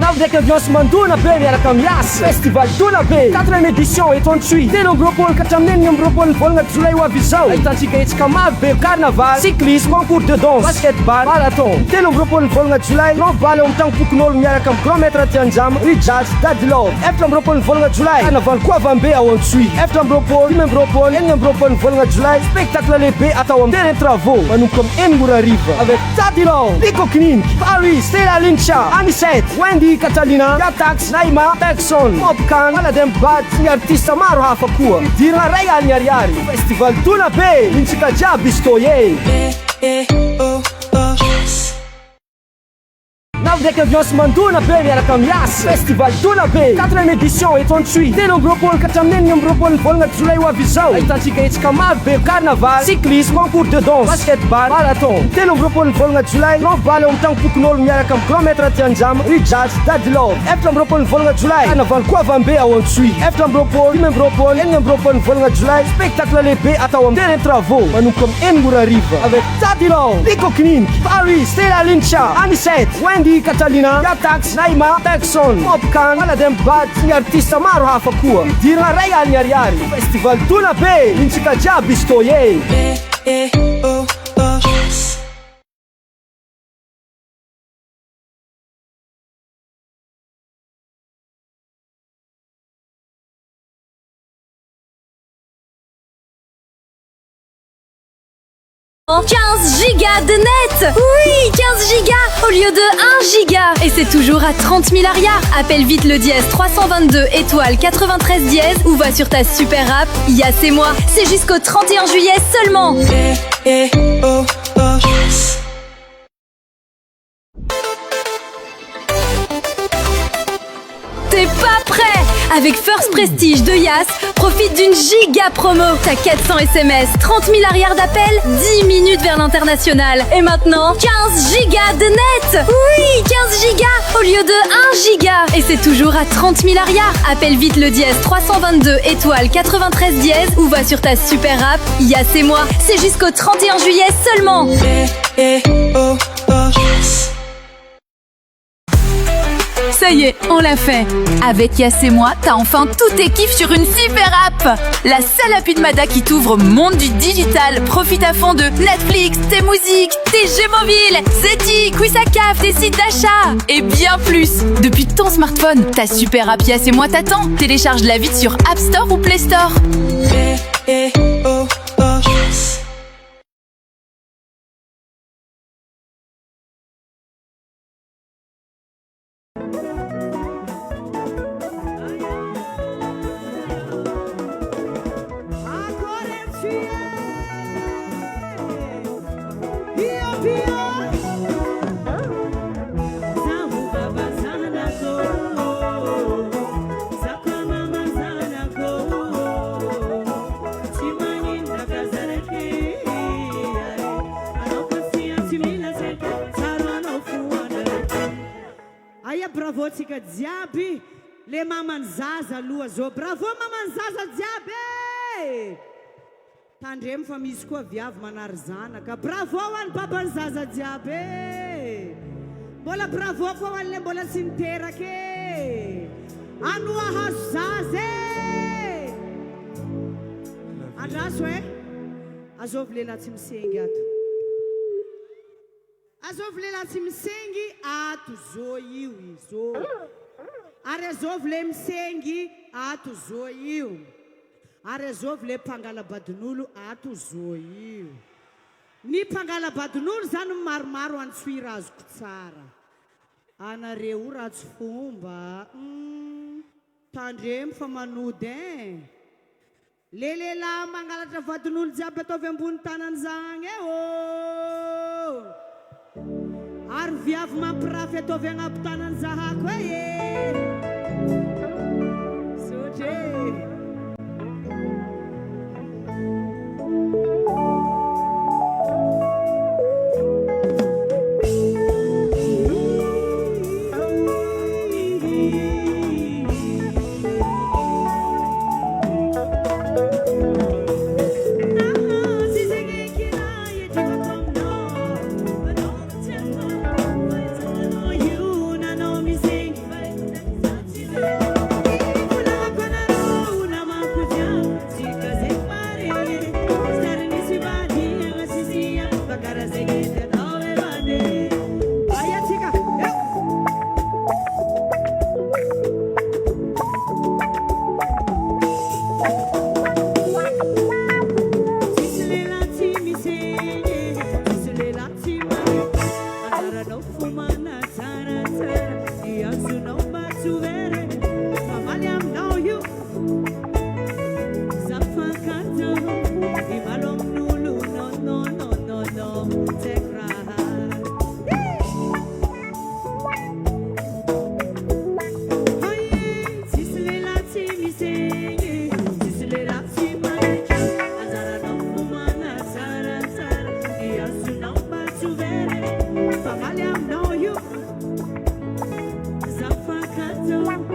Navy ambiance DONABE miaraka miasa Festival DONABE 4ème édition eto Antsohidy telo amby roapolo ka hatramin'ny enina amby roapolo volana jolay ho avy izao ahitantsika hetsika maro be carnaval, cyclisme, concours de danse, basketball, marathon telo amby roapolo volana jolay grand bal eo amin'ny tagnopokon'olo miaraka amin'ny grand maître Tianjama, Rijats, Dadilov efatra amby roapolo volana jolay carnaval koa avy ambe ao Antsohidy efatra amby roapolo, dimy amby roapolo, enina amby roapolo volana jolay spectacle lehibe atao amin'ny terrain travaux manomboka amin'ny enina ora hariva avec Dadilov, LICO KININIKY, PARISH, STELLA LYNCHA, Anisette, Wendy, Catalina, Yatax, Naima, Texon, Popcan, Aladem Bad, ny artista maro hafa koa dirana ray aliny ariary Festival DONABE intsika jiaby izy tô Navy ambiance DONABE miaraka miasa Festival DONABE 4ème édition eto Antsohidy telo amby roapolo ka hatramin'ny enina amby roapolo volana jolay ho avy izao ahitantsika hetsika maro be carnaval, cyclisme, concours de danse, basketball, marathon telo amby roapolo volana jolay grand bal eo amin'ny tagnopokon'olo miaraka amin'ny grand maître Tianjama, Rijats, Dadilov efatra amby roapolo volana jolay carnaval koa avy ambe ao Antsohidy efatra amby roapolo, dimy amby roapolo, enina amby roapolo volana jolay spectacle lehibe atao amin'ny terrain travaux manomboka amin'ny enina ora hariva avec Dadilov, LICO KININIKY, PARISH, STELLA LYNCHA, Anisette, Wendy, Catalina, Yatax, Naima, Texon, Popcan, Aladem Bad, ny artista maro hafa koa dirana ray aliny ariary Festival DONABE intsika jiaby izy tô Oh, 15 gigas de net. Oui, 15 gigas au lieu de 1 giga. Et c'est toujours à 30 000 arrières. Appelle vite le dièse 322 étoile 93 dièse ou va sur ta super app. C'est moi. C'est jusqu'au 31 juillet seulement. T'es pas prêt? Avec First Prestige de Yas, profite d'une giga promo. T'as 400 SMS, 30 000 arrières d'appel, 10 minutes vers l'international. Et maintenant, 15 gigas de net. Oui, 15 gigas au lieu de 1 giga. Et c'est toujours à 30 000 arrières. Appelle vite le dièse 322 étoile 93 dièse ou va sur ta super app. C'est moi. C'est jusqu'au 31 juillet seulement. Ça y est, on l'a fait. Avec C'est moi, t'as enfin tous tes kiffs sur une super app. La seule appli de Mada qui t'ouvre au monde du digital. Profite à fond de Netflix, tes musiques, tes jeux mobiles, Zeti, Quizzacaf, tes sites d'achat et bien plus. Depuis ton smartphone, ta super app C'est moi t'attend. Télécharge-la vite sur App Store ou Play Store. Bravo tsika jiaby le mamany zaza aloha zao bravo mamany zaza jiaby tandremo fa misy koa viavy manary zanaka bravo ho an'ny babany zaza jiaby mbola bravo koa ho an'le mbola tsy niteraka anoa hazo zaza andraso azovy lehilahy tsy misengy ato azovy lehilahy tsy misengy ato zo io izo ary azovy le misengy ato zo io ary azovy le mpangalabadin'olo ato zo io ny mpangalabadin'olo zany maromaro antsoira azoko tsara anareo ratsy fomba tandremo fa manody le lehilahy mangalatra vadin'olo jiaby ataovy ambony tanany zagny ary viavy mampirafy ataovy agnaby tanany zahako sotre iazo não batsuvere famali aminao io zafakato imalomn'olo no tek raha tsisy lehilahy tsy misegny tsisy lehilahy tsy manetra anjaranao fomana tsaratsara iazonao batsuvere famaly aminao io zafakato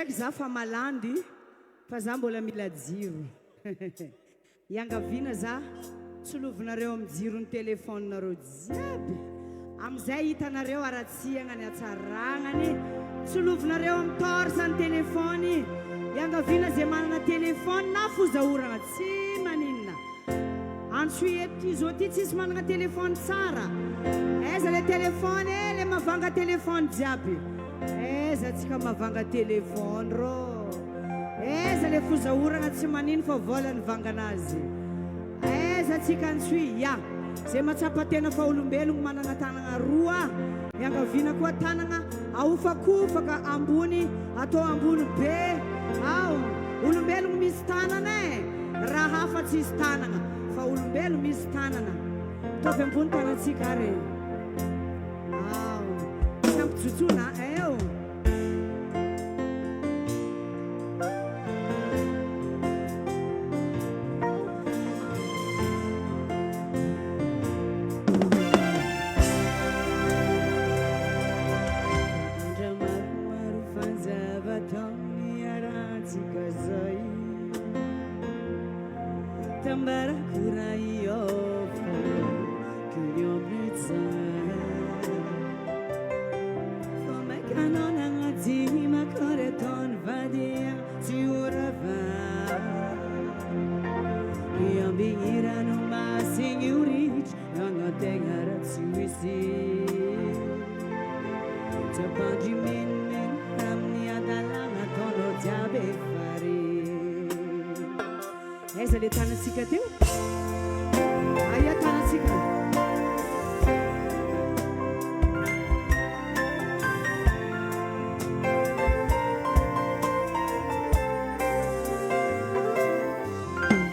kely za fa malandy fa za mbola mila jiro iangaviana za solovinareo amin'ny jirony telefoninareo jiaby amizay hitanareo aratsiagna ny atsaragnany solovinareo amin'ny torse ny telefony iangaviana zay manana telefony na fozaoragna tsy maninona ansuety zao ty tsisy manana telefony tsara aiza le telefony le mavanga telefony jiaby aiza tsika mavanga telefony rô aiza le fozaoragna tsy manino fa volany vanganazy aiza tsika ansui ya zay matsapa tena fa olombelogno manana tanagna roa iangaviana koa tanagna ahofakofaka ambony atao ambony be ao olombelogno misy tanana raha hafa tsisy tanagna fa olombelogno misy tanana tovy ambony tanatsika re ao sampijojona eo Esa le tanatsika teo aya tanatsika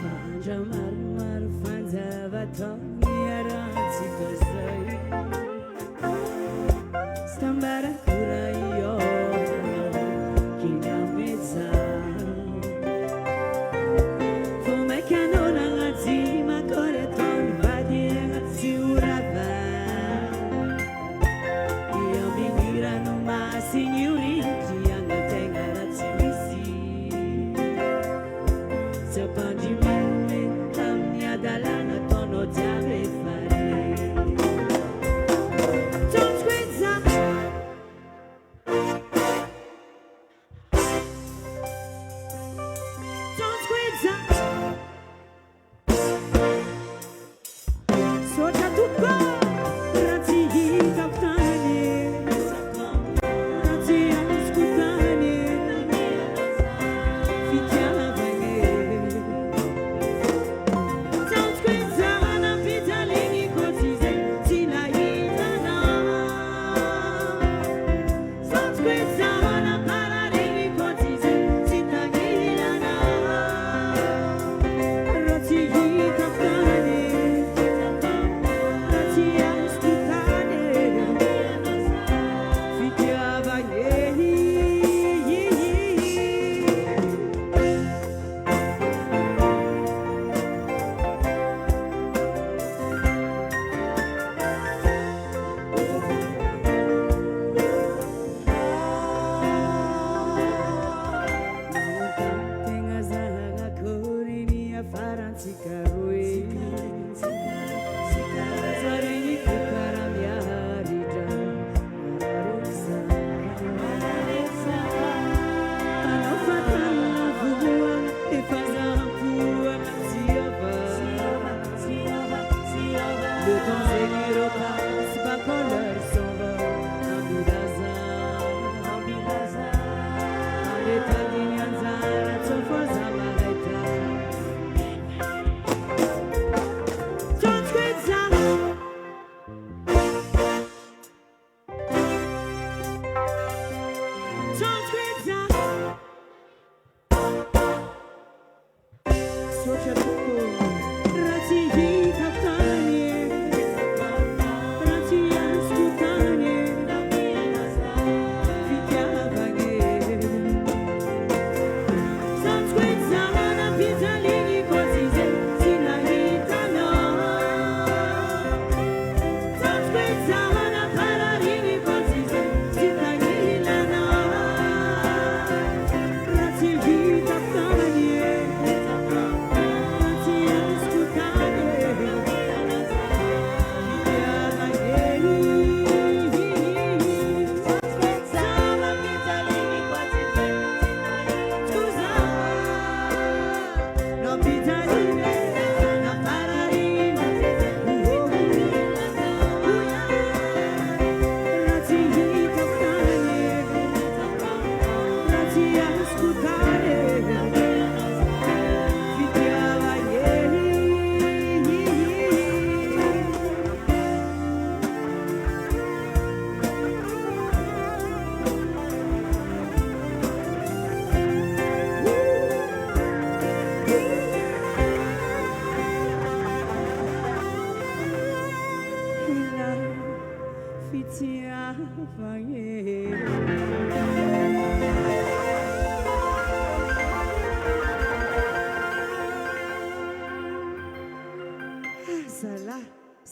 Fanja maromaro fanjava tao miarantsika zay Stambara-kora io kinameza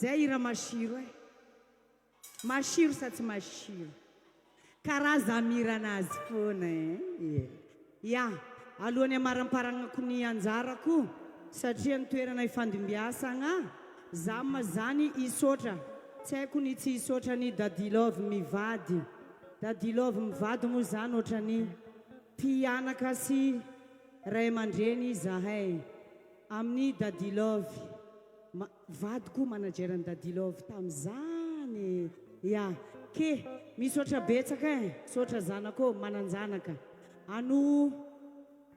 zay ira masiro e masiro sa tsy masiro karaza miranazy foana e ya alohany amaramparagna kony anjarako satria ny toerana ifandimbiasagna za mazany isotra tsy haiko ny tsy isotra ny dadilove mivady dadilove mivady moa zany ohatrany mpianaka sy ray aman-dreny zahay amin'ny dadilove vadiko manajerany dadilove tam'izany ya ke misotra betsaka e sotra zanako mananjanaka ano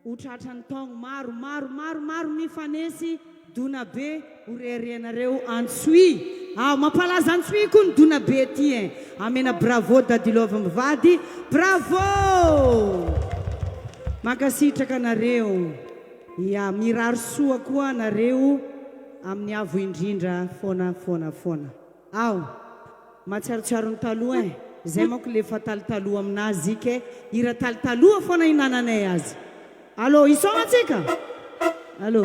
utratrany taogno maro mifanesy donabe orerianareo antsui mampalaza antsui koa ny donabe ty e amena bravo dadilove mivady bravo makasitraka nareo ya miraro soa koa nareo amin'ny avo indrindra foana ao matsiarotsiaro ny taloha e zay manko le fa talitaloha aminazy ke ira talitaloha foana inananay azy allo isognatsika allo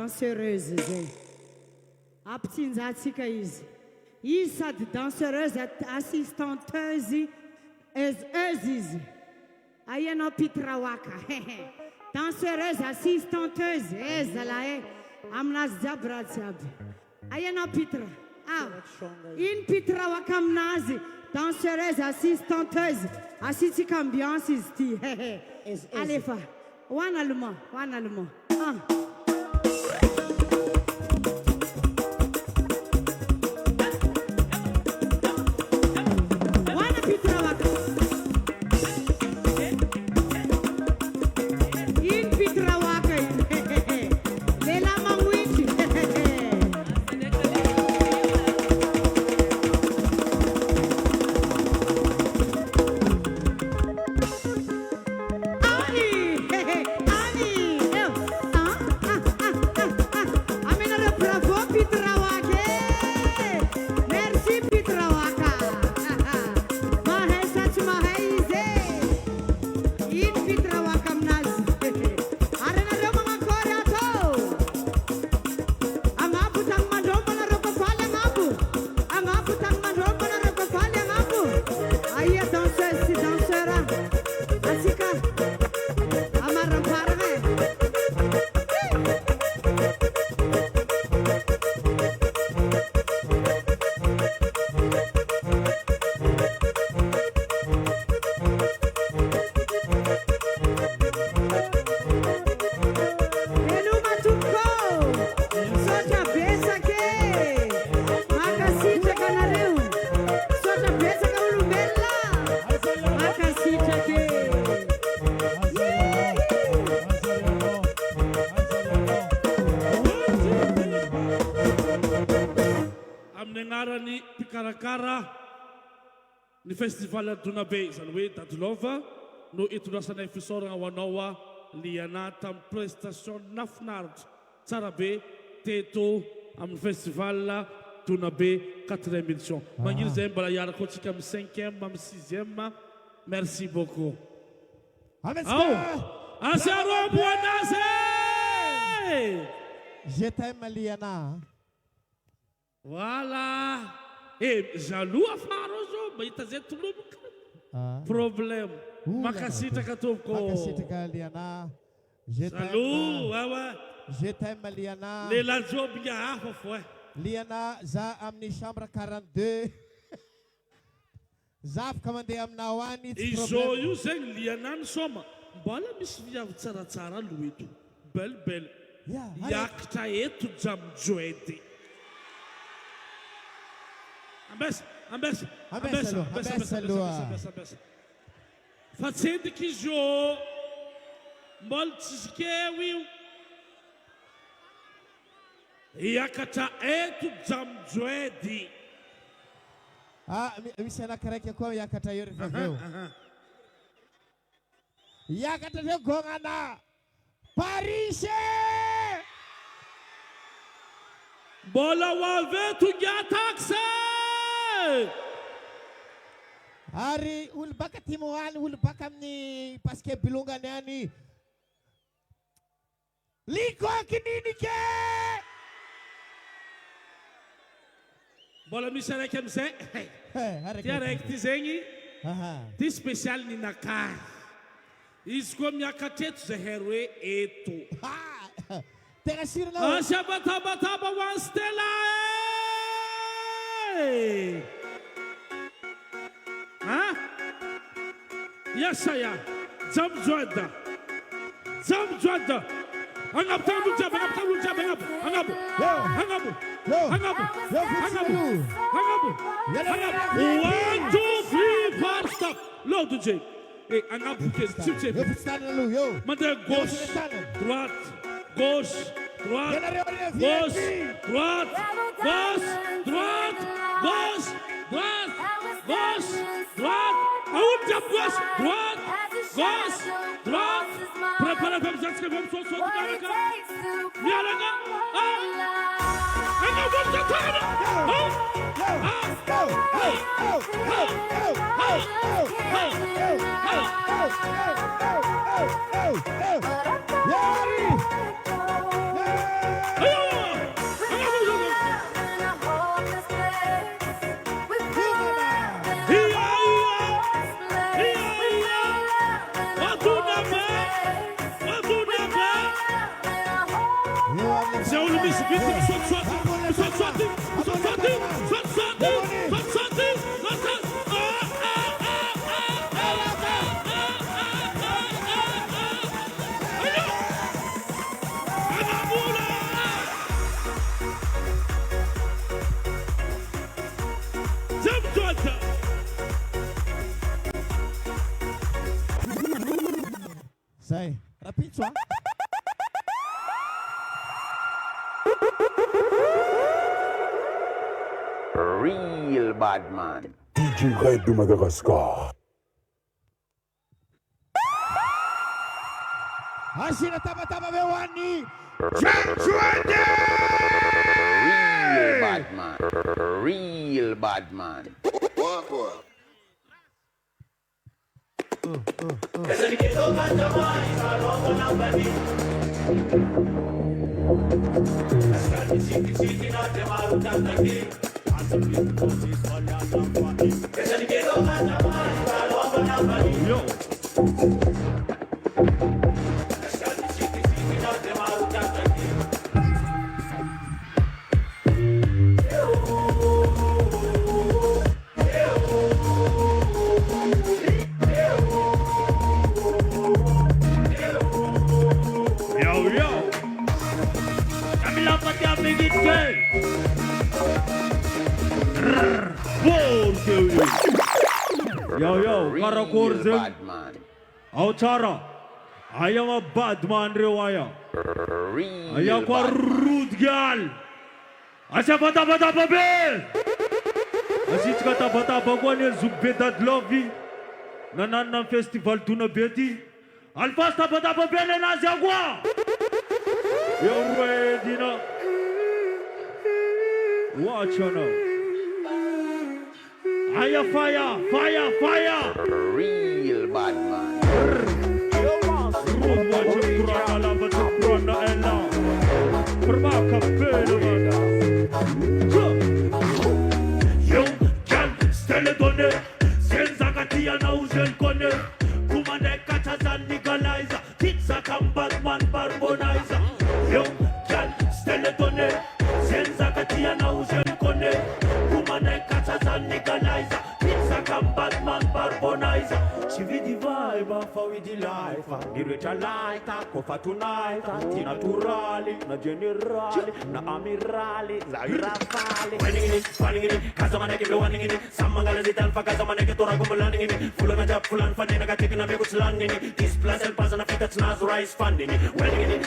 danseuse zay. Ampitsinjatsika izy. Izy sady danseuse assistanteuse izy. Aianao pitrawaka. Danseuse assistanteuse zalahy aminazy jiaby raha jiaby. Aianao pitra. Iny pitrawaka aminazy. Danseuse assistanteuse. Asitsika ambiance izy ty. Alefa. Hoan allemand. Ny festival DONABE zany hoe dadilova no itondrasanay fisaorana ho anao liana tamin'ny prestation nafinaritra tsara be teto amin'ny festival DONABE 4ème édition. Magniry zay mbola hiaraka antsika amin'ny 5ème amin'ny 6ème. Merci beaucoup. Asiaro boanazy! Je t'aime Liana. Voilà. Jaloux afara zo mahita zay toloboka. Problème. Makasitraka tompoko. Makasitraka Liana. Je t'aime. Je t'aime Liana. Lela job nga hafa fo. Liana za amin'ny chambre 42. Za afaka mandeha aminao any tsy problème. Izo io zegny Liana ny soma. Mbola misy viavy tsaratsara loeto. Bel. Yakitra eto jam JUED. Ambessa. Fatsediky izy io mbola tsisy keo io. Hiakatra eto jam JUED. Misy anakiraiky koa hiakatra eo rehefa aveo. Hiakatra reo gognana PARISH. Mbola ho avy tonga taxe. Ari olo baka timoany olo baka amin'ny paske bilongany any. LYCO KININIKY. Mbola misy araiky amizay. Ty araiky ty zegny. Ty spécial ny nakahy. Izy koa miakatra eto zay hery hoe eto. Tena sirina. Asia batabataba ho an'ny Stella. Yes, I am. Jam JUED. Hang up. 1, 2, 3, 4, stop. Low DJ. Hey, hang up. Mandel gauche, droite, gauche, droite, gauche, droite. Prepara para já escrever um som Sai, rapid soir. Real bad man. DJ Red de Madagascar. Ashina tama bewani. Real bad man. Real bad man. Yo, Karakur Zim. Bad man. Autara. I am a bad man, Rewaya. Real I am a bad man. rude girl. I say, bata babe. I see bata bagwane zubeda lovey. Nanana festival tuna beti. Alfasta bata babe na zagwa. You're ready now. Watch you now. Fire, fire, fire. Real bad man. Yo, can stelle donner. Senza katia na ujen kone. Kumane katazan legalizer. Pizza kam Batman barbonizer. Yo, can stelle donner. Senza katia na ujen kone. Kumane katazan legalizer. Pizza kam Batman barbonizer. She with the vibe, for with the life. The rich light, kofa tonight. Ti naturali, na generali, na amirali, na rafali. Winning it, Kazamane ke winning it. Samangala zitan fa Kazamane ke tora gumulaning it. Fulan jab fulan fani na katik na meko slanding it. This plus el pasana fita snaz rise funding it. Winning it,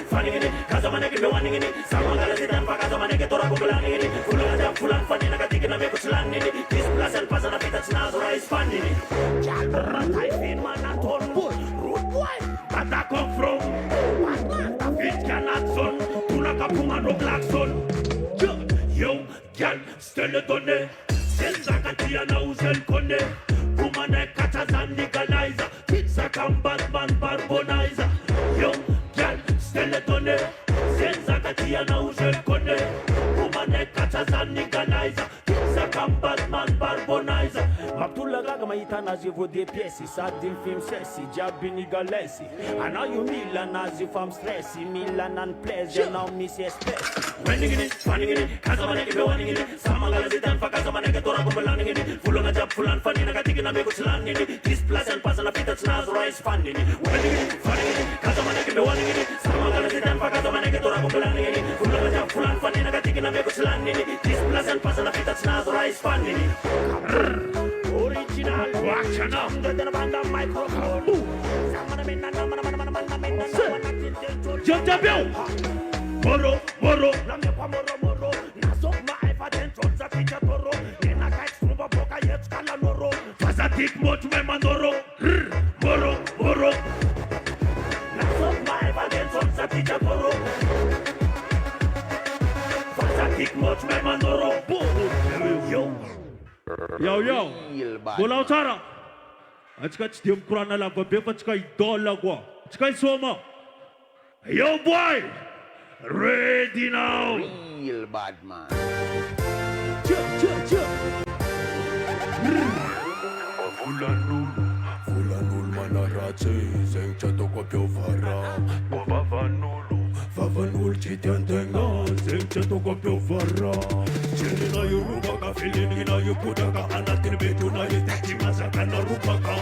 Kazamane ke winning it. Samangala zitan fa Kazamane ke tora gumulaning it. Fulan jab fulan fani na katik na meko slanding it. This plus el pasana fita snaz rise funding it. I feel man at all. Rude boy, but I come from. The bitch cannot son. Tuna kapuma no black son. Yo, girl, stelle donne. Senza katia na uzel kone. Kumane katazan legalizer. Pizza kam Batman barbonizer. Yo, girl, stelle donne. Senza katia na uzel kone. Kumane katazan legalizer. Pizza kam Batman barbonizer. Maptulaga kama itana zivo de piesi. Sadin film sessi, jabini galesi. Ana you Milan as if I'm stressy. Milan and pleasure now me say stress. Winning in it, funny in it, Kazamane ke winning in it. Samangala zitan fa Kazamane ke tora gumulaning in it. Fulana jab fulan funny na katik na meko slang in it. This plus and pass na fita snaz rise funding it. Winning in it, funny in it, Kazamane ke winning in it. Samangala zitan fa Kazamane ke tora gumulaning in it. Fulana jab fulan funny na katik na meko slang in it. This plus and pass na fita snaz rise funding it. Original action up. The banda microphone. Jump. Moro, na me kwa moro. Na sok ma efa dentro za picha toro. Nena ka extrumba boka yet kala noro. Faza tik mot me manoro. Moro. Na sok ma efa dentro za picha toro. Faza tik mot me manoro. Yo. Bola utara. Achka chdim kurana la babe pachka idola kwa. Achka soma. Yo boy. Ready now. Real bad man. Fulanul manarace, zeng chato kwa pio vara. Kwa vavanulu, vanul chitentenga Zencheto ko piovara Chini na yurubaka Filini na yukudaka Anatin betu na yiteki Masaka na rubaka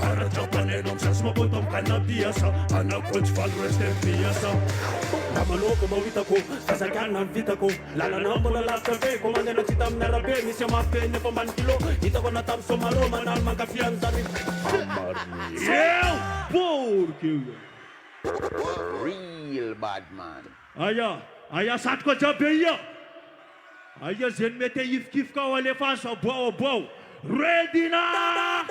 Hara Japane nom sas mabotom kana biasa Ana coach fal rest en biasa Ramaloko mawita ko Sasakan ang vita ko Lala na mo na last cafe Kumande na chitam na rabe Misya mape ne pamantilo Ita ko na tam somaro Manal man kafianza Yeah! Porque Real bad man. Aya sat ko jabe ya. Aya zen mete if kif ka wale fasa bo. Ready na.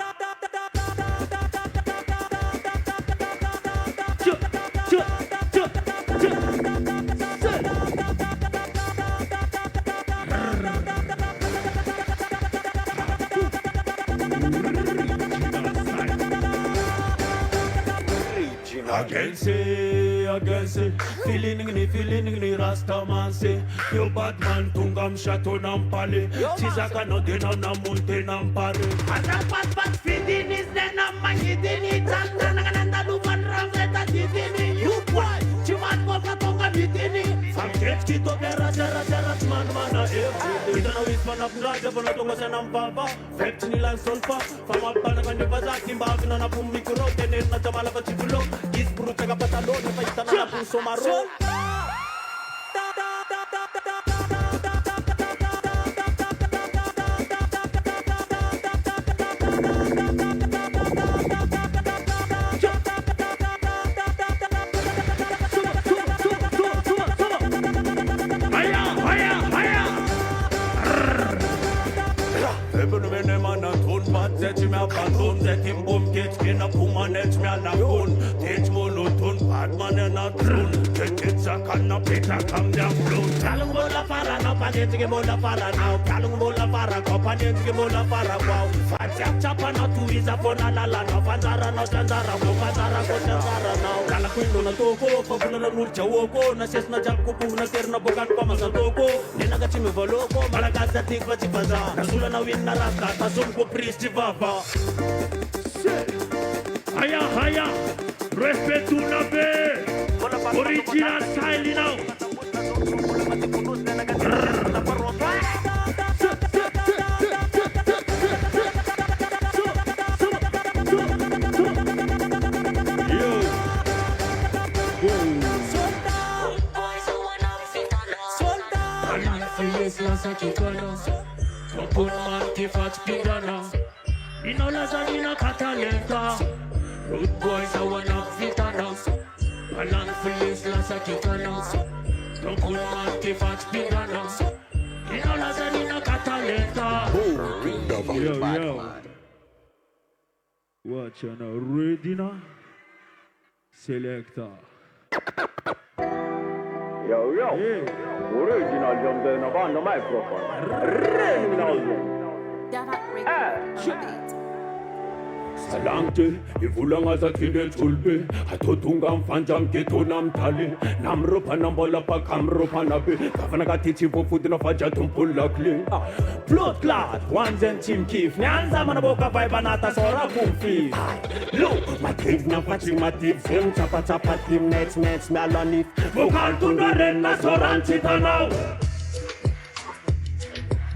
Against feeling ni rasta man say yo bad man tungam shato nampale chizaka no dena na munte nampare asa pat feeding is na mangidini tanda nanda luman rameta didini you boy chimat ko ka tonga bidini samket kito bera jara man mana kita na wis man apuraja bona tonga sa nampapa fect ni lan solfa fama pana kan baza kimba na na pumikro tener na chamala pa chibulo is puro pega pantalon pa itana na puso maro Zet mi abandon, zet im bom get kena pumanet mi alakon. Tet monoton, bad man en atron. Tet sakana peta kam down flow. Kalung bola para na panet ke bola para now. Kalung bola para ko panet ke bola para wow. Fatyak chapa na tuiza bona la na fanzara na sanzara ko fanzara ko sanzara now. Kala kwindo na toko, paguna na nurcha woko. Na ses na jak kupu na ter na bukan pa masatoko. Nena gachimi voloko, malagaza tikwa chipaza. Nasula na win na rasta, tasum ko priest Baba. Haya, respect DONABE. Original style now. Inolazanina katalenta Road boys are one of vitanas Balan feelings lasa kikana Don't pull artifacts pigana Inolazanina katalenta Real bad man. Watch on a ready now Selector Yo, hey. original jump in on the microphone. Ready now. Salangte, ivulanga za kinde tulbe Hatotunga mfanjam keto namtale Namropa nambola pa kamropa nabe Kafana katichi vofudu na faja tumpula kle Blood clot, ones and team kif Nyanza manaboka vibe nata sora kumfi Look, mativ na fachi mativ Film chapa chapa team nets melanif Vokal tunda renna soran chitanaw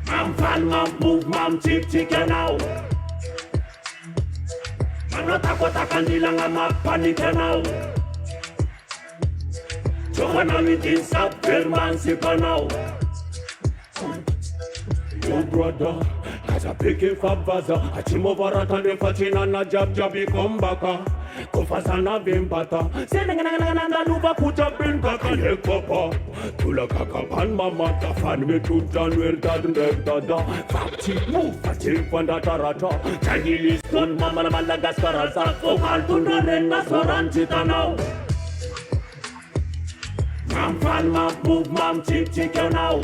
Mam fall, mam move, mam chicken now Manotakota kanila nga mapanike now Johanna within sub-permancy pa now Yo brother, kaza peke fabaza Achimo baratane fatina na jabi kombaka Kofasa na bimbata Senenganangananda luba kuta binkaka Yekopa Tula kakapan mama Tafan me tutan werdan dada Fakti move Fatik panda tarata Chagili stone mama na Madagascar Sa fokal tunaren na soran chita now Mam fan mam move mam chicken now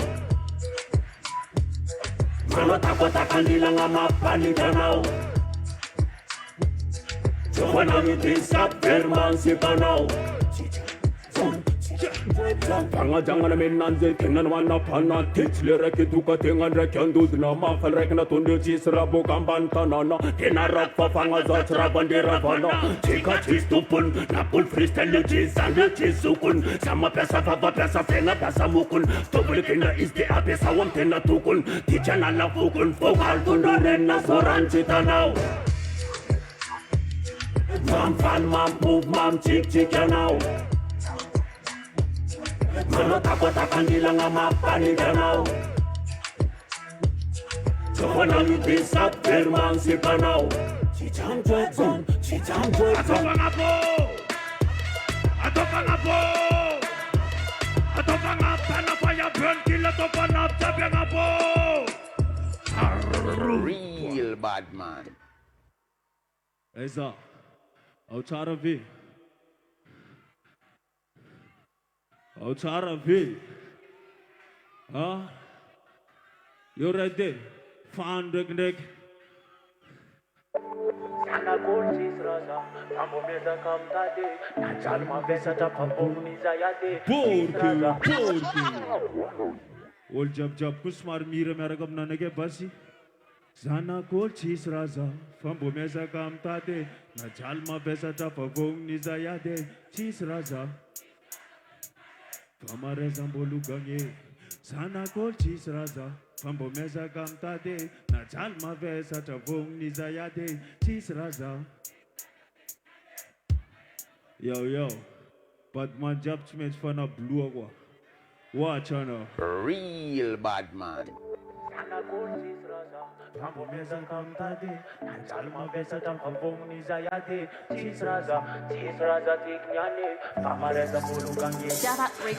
Manotakota kanila nga mapanike now Johanna within sub-permancy pa now Panga jangan menanze kenan wana pana teach le rek duka tengan rek andud na mafal rek na tunde chisra bukan bantana na tena rap fa panga zatra bandera vana chika chistupun na pul freestyle jizan chisukun sama pesa fa pesa fena pesa mukun tobul kenda is the apesa wam tena tukun tichana la fukun fokal tunde na soran chitanau Mam fan mam move mam chick ya now Mano takan nila nga mapani ya now So now you this up firmang si panaw Chichang Jackson Atoka nga po Atoka nga panapaya burn kila to panap sabi nga po Real bad man. Eza Outside of it. Huh? You ready? Fan dek. Sana gorgeous raza, amo meza kamtade, na jalma vesa tapamboniza yade. Porky. Ol jab kusmar mira meragam nanage basi. Sana gorgeous raza, fambo meza kamtade, na jalma vesa tapamboniza yade. Cheese raza. Famareza mbolugange. Sana gorgeous raza. Fambo meza kamtade na jalma vesa tavong ni zayade cheese raza. Yo, Badman job chimech fana blue agwa. Watch on Real bad man. Sana gorgeous raza, fambo meza kamtade na jalma vesa tavong ni zayade cheese raza tiknyane famareza mbolugange.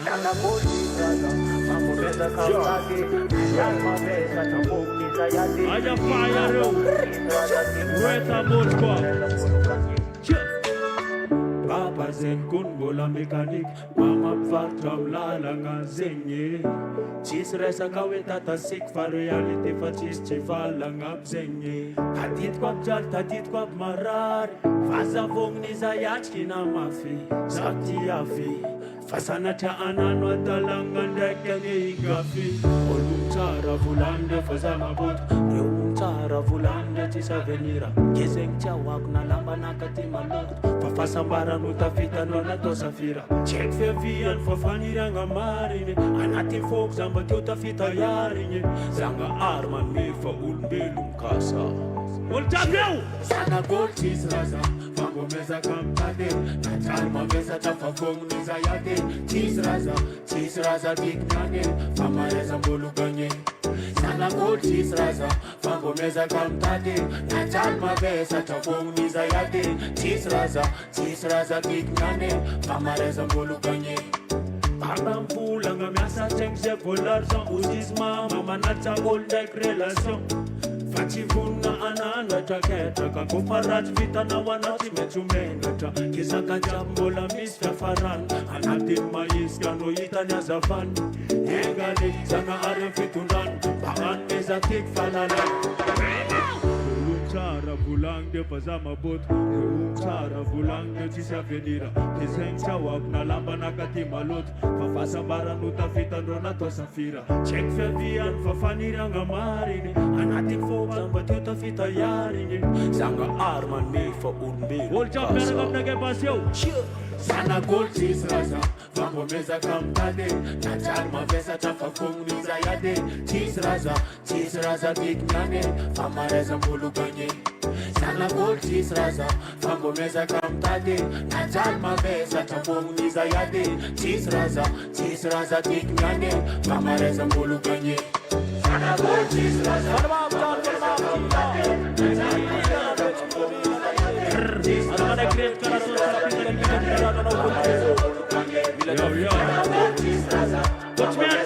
Sana gorgeous raza, fambo meza kamtade. Aya fire Reta Moskwa Papa zen kun bola mekanik Mama vatram lala nga zenye Chis resa kawe tata sik fa reality fa chis chivala nga bzenye Tatit kwa marar Faza vong ni zayach kina mafi Zakti afi Fasana cha ananwa talanga ndeke ni igafi Olumchara vulande faza mabut Reumchara vulande tisa venira Gezeng chawak na lamba nakati malut Fafasa mbara nutafita nona tosafira Check fe vian fafanira nga marine Anati folk zamba tiutafita yarinye Zanga arman mefa ulmbelum kasa Olchabeu! Sana gold cheese raza Fango meza kamtade Na jalma meza tafafong niza yade Cheese raza diknane Famareza mbuluganye Sana gold cheese raza Fango meza kamtade Na jalma meza tafafong niza yade Cheese raza diknane Famareza mbuluganye Pardon mpula nga miasa chengse volarsan Uzisma mama nacha oldek relation Fachivuna anana taketa Kakuparat vita na wanati mechumenata Kisaka jambo la misfya faran Anati mais kano itanya zafan Engale zanga are fitunan Pangan meza tik falalan Chara vulang de pazama bot Chara vulang de tisa venira Kiseng chawak na lamba nakati malot Fafasa bara nuta fita nona to safira Check fe vian fafanira nga marine Anatik folk zamba tuta fita yaringe Zanga arman me fa unbe Ol jab meragam nage basyo Sana gold cheese raza Fambo meza kamtade Na jalma vesa tafafong niza yade Cheese raza diknyane Famareza mbuluganye Sana gold cheese raza Fambo meza kamtade Na jalma vesa tafafong niza yade Cheese raza diknyane Famareza mbuluganye Sana gold cheese raza Yo. Watch me out,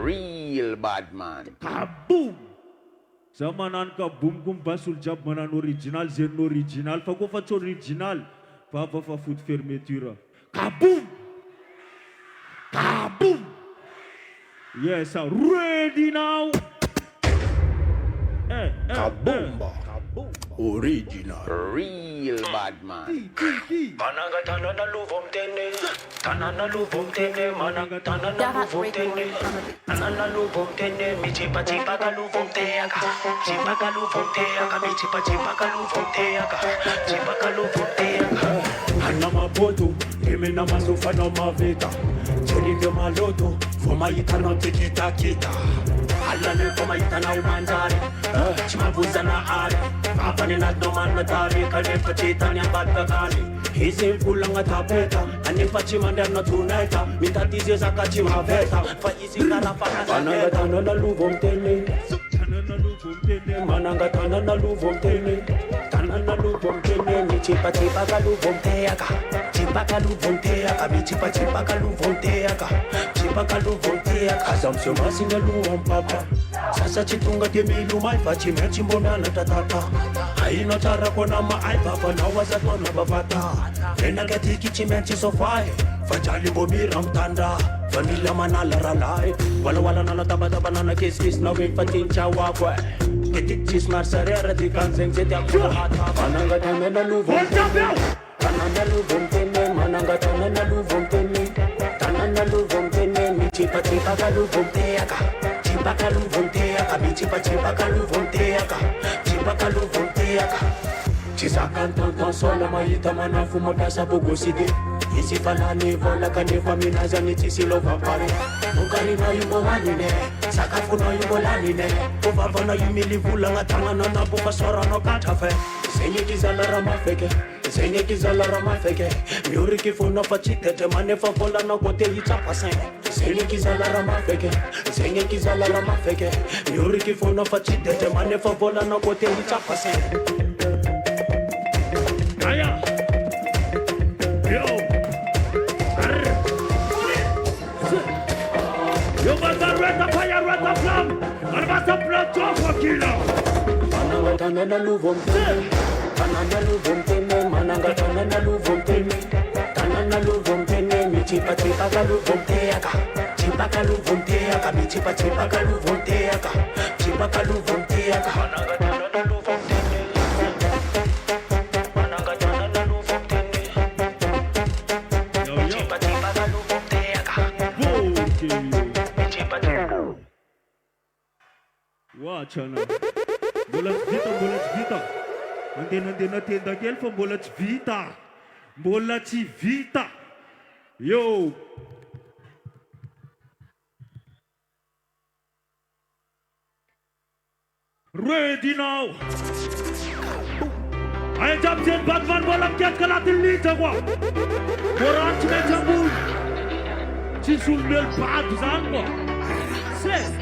Real bad man. Kaboom! Zamanan ka boom kum basul jab manan original zen original. Fako fat original. Papa fa foot fermeture. Kaboom! Kaboom! Yes, sir. Ready now. Kabumba. Original. Real bad man. Mananga tanana luvum tene, tanana luvum tene, mananga tanana luvum tene, tanana luvum tene, michipa chipa kaluvum teaka, chipa kaluvum teaka, michipa chipa kaluvum teaka, chipa kaluvum teaka. Anama botu, imena masufa no mavita, cheli de maloto, foma itano tikita kita. Alane foma itana umanjari, chimabuza na ari, apane na doman matari, kane pachita nyambata kani. Hizi kulanga tapeta, ane pachimanda na tunaita, mitatize zakati maveta, faizi karafaka zaketa. Mananga tanana luvum tene, tanana luvum tene, mananga tanana luvum tene, tanana luvum tene, michipa chipa kaluvum teaka, chipa kaluvum teaka, michipa chipa kaluvum teaka, chipa kaluvum teaka. Azamsyo masinga luvam papa, sasa chitunga demilu mai fachimechi mbona na tatata. Haino tara kona maai papa na wazato na bavata. Vena gati kichimechi sofai, fajali bomira mtanda. Vanilla manala ralai, wala nana taba nana kiss na wing fatincha wakwe. Ketichis marsarera di kanseng zeti akula hata. Mananga tanana luvum tene, tanana luvum tene, mananga tanana luvum tene, tanana luvum tene, michipa chipa kaluvum teaka, chipa kaluvum teaka, michipa chipa kaluvum teaka, chipa kaluvum teaka. Chisakan tonton sola maita manafu makasa bugusidi. Isi fanani vola kanefa minazani tisilo vampare. Mukari na yumo wanine, sakafu na yumo lanine. Uvava na yumili vula ngatanga na nabu kasora no katafe. Senye kizala ramafeke, senye kizala ramafeke. Miuri kifuna fachitete manefa vola na kote itapase. Senye kizala ramafeke, senye kizala ramafeke. Miuri kifuna fachitete manefa vola na kote itapase. Aya, yo, you must have read the fire, read the flam, and must have blood to for killer. Mananga tanana luvum tene, tanana luvum tene, mananga tanana luvum tene, tanana luvum tene, michipa chipa kaluvum teaka, chipa kaluvum teaka, michipa chipa kaluvum teaka, chipa kaluvum teaka. Mananga tanana luvum tene. Watch out now. Mbola tsy vita. Andeha tenda kely fa mbola tsy vita. Mbola tsy vita. Yo. Ready now. I jump in Batman bola mkiatka natin lita kwa. Moran tumejambul. Chisumel bad zangwa. Say.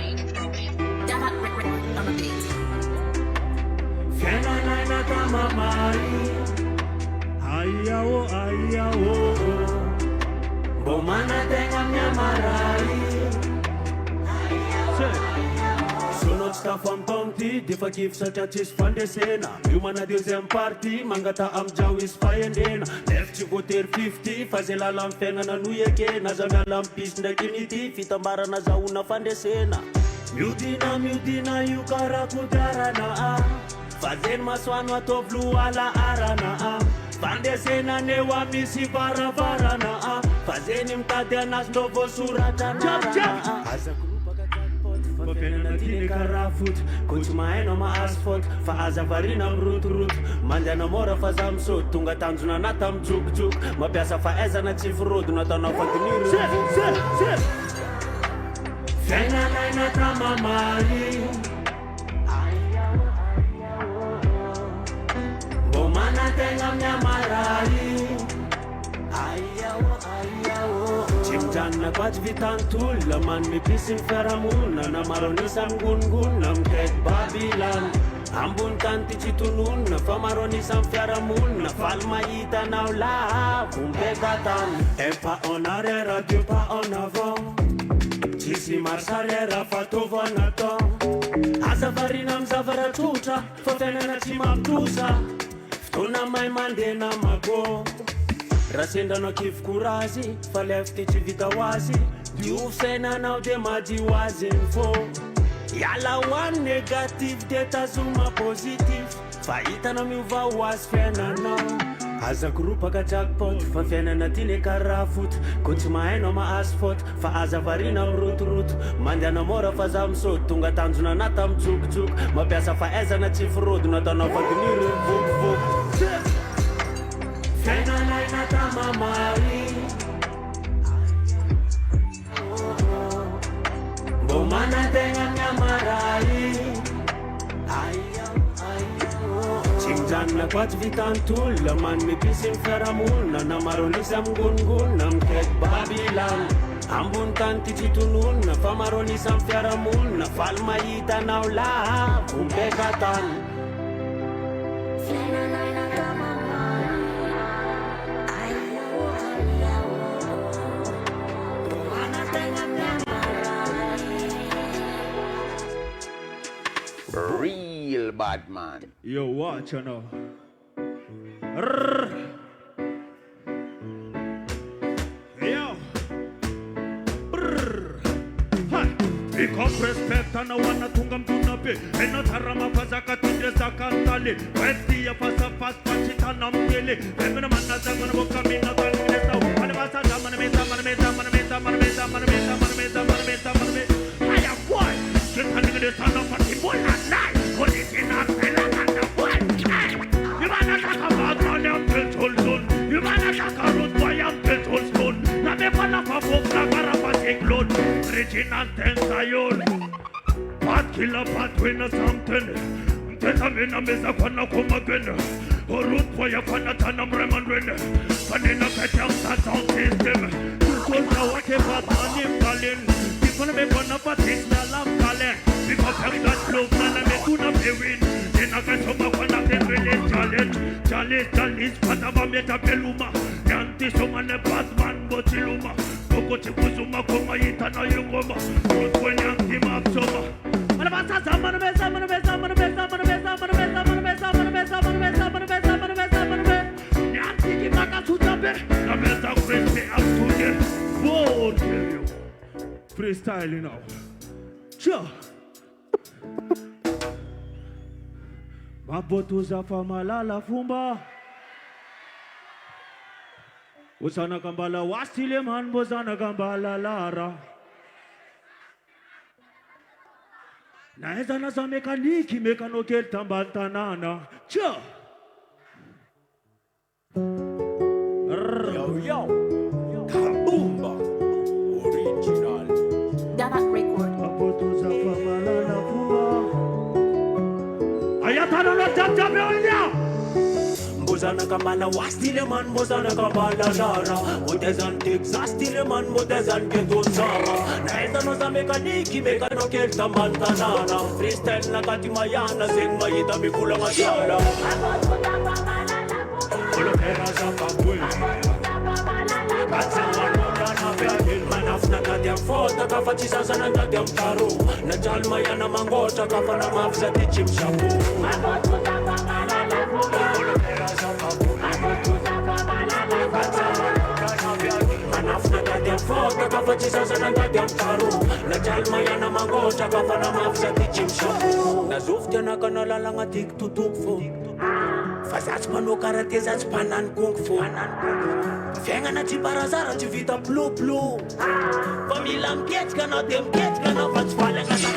Fena naina tamamari, ayao, bomana tenga mnyamarai. Sunod staff am tomti, di fakif sa chachis pandesena. Humana deuxième partie, mangata am jawis fayendena. Left you go ter 50, fazela lam fenga na nuyeke, nazamya lam pis na kiniti, fitambara na zauna fandesena. Mudina yukara kudarana. Fazen maswano atovlu ala arana. Fandesena newa misi varavarana. Fazen mtadea nas novo suratana. Aza grupa kajakpot, fapena na tine karafut. Kuchmaeno ma asphalt, fa aza varina mrut. Mandana mora fazam sot, tunga tanzuna natam juk. Mapiasa faeza na chifrod, natana fatiniru. Fena naina tamamari, bomana tenga mnyamarai. Chimjana kwaj vitantul, laman mi pisin feramuna. Na maronisa mgungun, namket Babylon. Ambun kanti chitunun, famaronisa feramuna. Falma ita naula, kumpe gatan. Epa on arrière, Dieu pas en avant. Chisi marsarera fatovanato. Azavarina mzavara tuta, fotena na chimaptusa. Ftuna mai mandena mago. Rasenda no kif kurazi, falefti chivita wazi. Diufsena na ude maji wazi info. Yala one negative data zuma positive. Faita na miuva was fena no. As a group aga jackpot, fa fena na tine karafut. Kuchuma eno ma asphalt, fa aza varina root. Manda na mora fa zamso, tunga tanzuna na tam chuk. Ma piasa fa eza na chief road, na tana fa gnire vuk. Fena na tama mari. Bomana dengan nyamarai. Cingjan na kwat vitantul, laman mi pisim feramul, na namaronisam gun, nam kek Babylon. Ambun tanti titunun, na famaronisam feramul, na falmaita naula, kumpekatan. Real bad man. Yo, watch you now. Yo. Because respect and wana tungam tunape. Ena tarama pazaka tinde zakantale. Weti ya pasa pachita nampele. Emena mana zamana boka mina kanilesa. Mana basa zamana mesa. I am boy. Standing in the sun of a people at night. What is in our fellow and the boy? You man attack about my young petrol zone. You man attack a road by young petrol stone. Now me fan of a book, Nagarapa take load. Original tensayon. Bad killer, bad winner, something. Tetamina mesa kwana come again. Or root for your fana tanam reman win. Panina katam sound system. You told me what about money calling. Gonna be one of a things that love calling. Because I'm that close and I'm gonna be win. Then I get some of one of them really challenge. But I'm a metapeluma. Yanti someone a Batman, Botiluma. Coco Chipuzuma, Koma Itana Yungoma. Good when Yanti Mapsoma. And about Saman Besa. Yanti Kimaka Sutabe. The best of Christy up to the board. Freestyle now. Sure. Mabotuza famalala fumba. Usana kambala wasile man bozana kambala lara. Naeza na za mekaniki mekanoke tambantanana. Sure. Yo. Kaboomba. Original. DONABE record. Ayatana na tatabeonya. Bozana kambala wastile man bozana kambala lara. Motezan Texas stile man motezan keto sama. Naeza no za mekaniki mekanoke tambantanana. Freestyle na katimayana sing mayita mikula mashala. Olo pera za kabwe. Manafna kadiam fota kafa chisaza na kadiam taro. Na jalma yana mangota kafa na mafza tichim shabu. Manafna kadiam fota kafa chisaza na kadiam taro. Na jalma yana mangota kafa na mafza tichim shabu. Na zufte na kanala langa tik tutuk fo. Fazats pano karate zats panan kung fu. Fianga na chibarazara chivita blue. Famila mkietka na dem kietka na vats falenga na.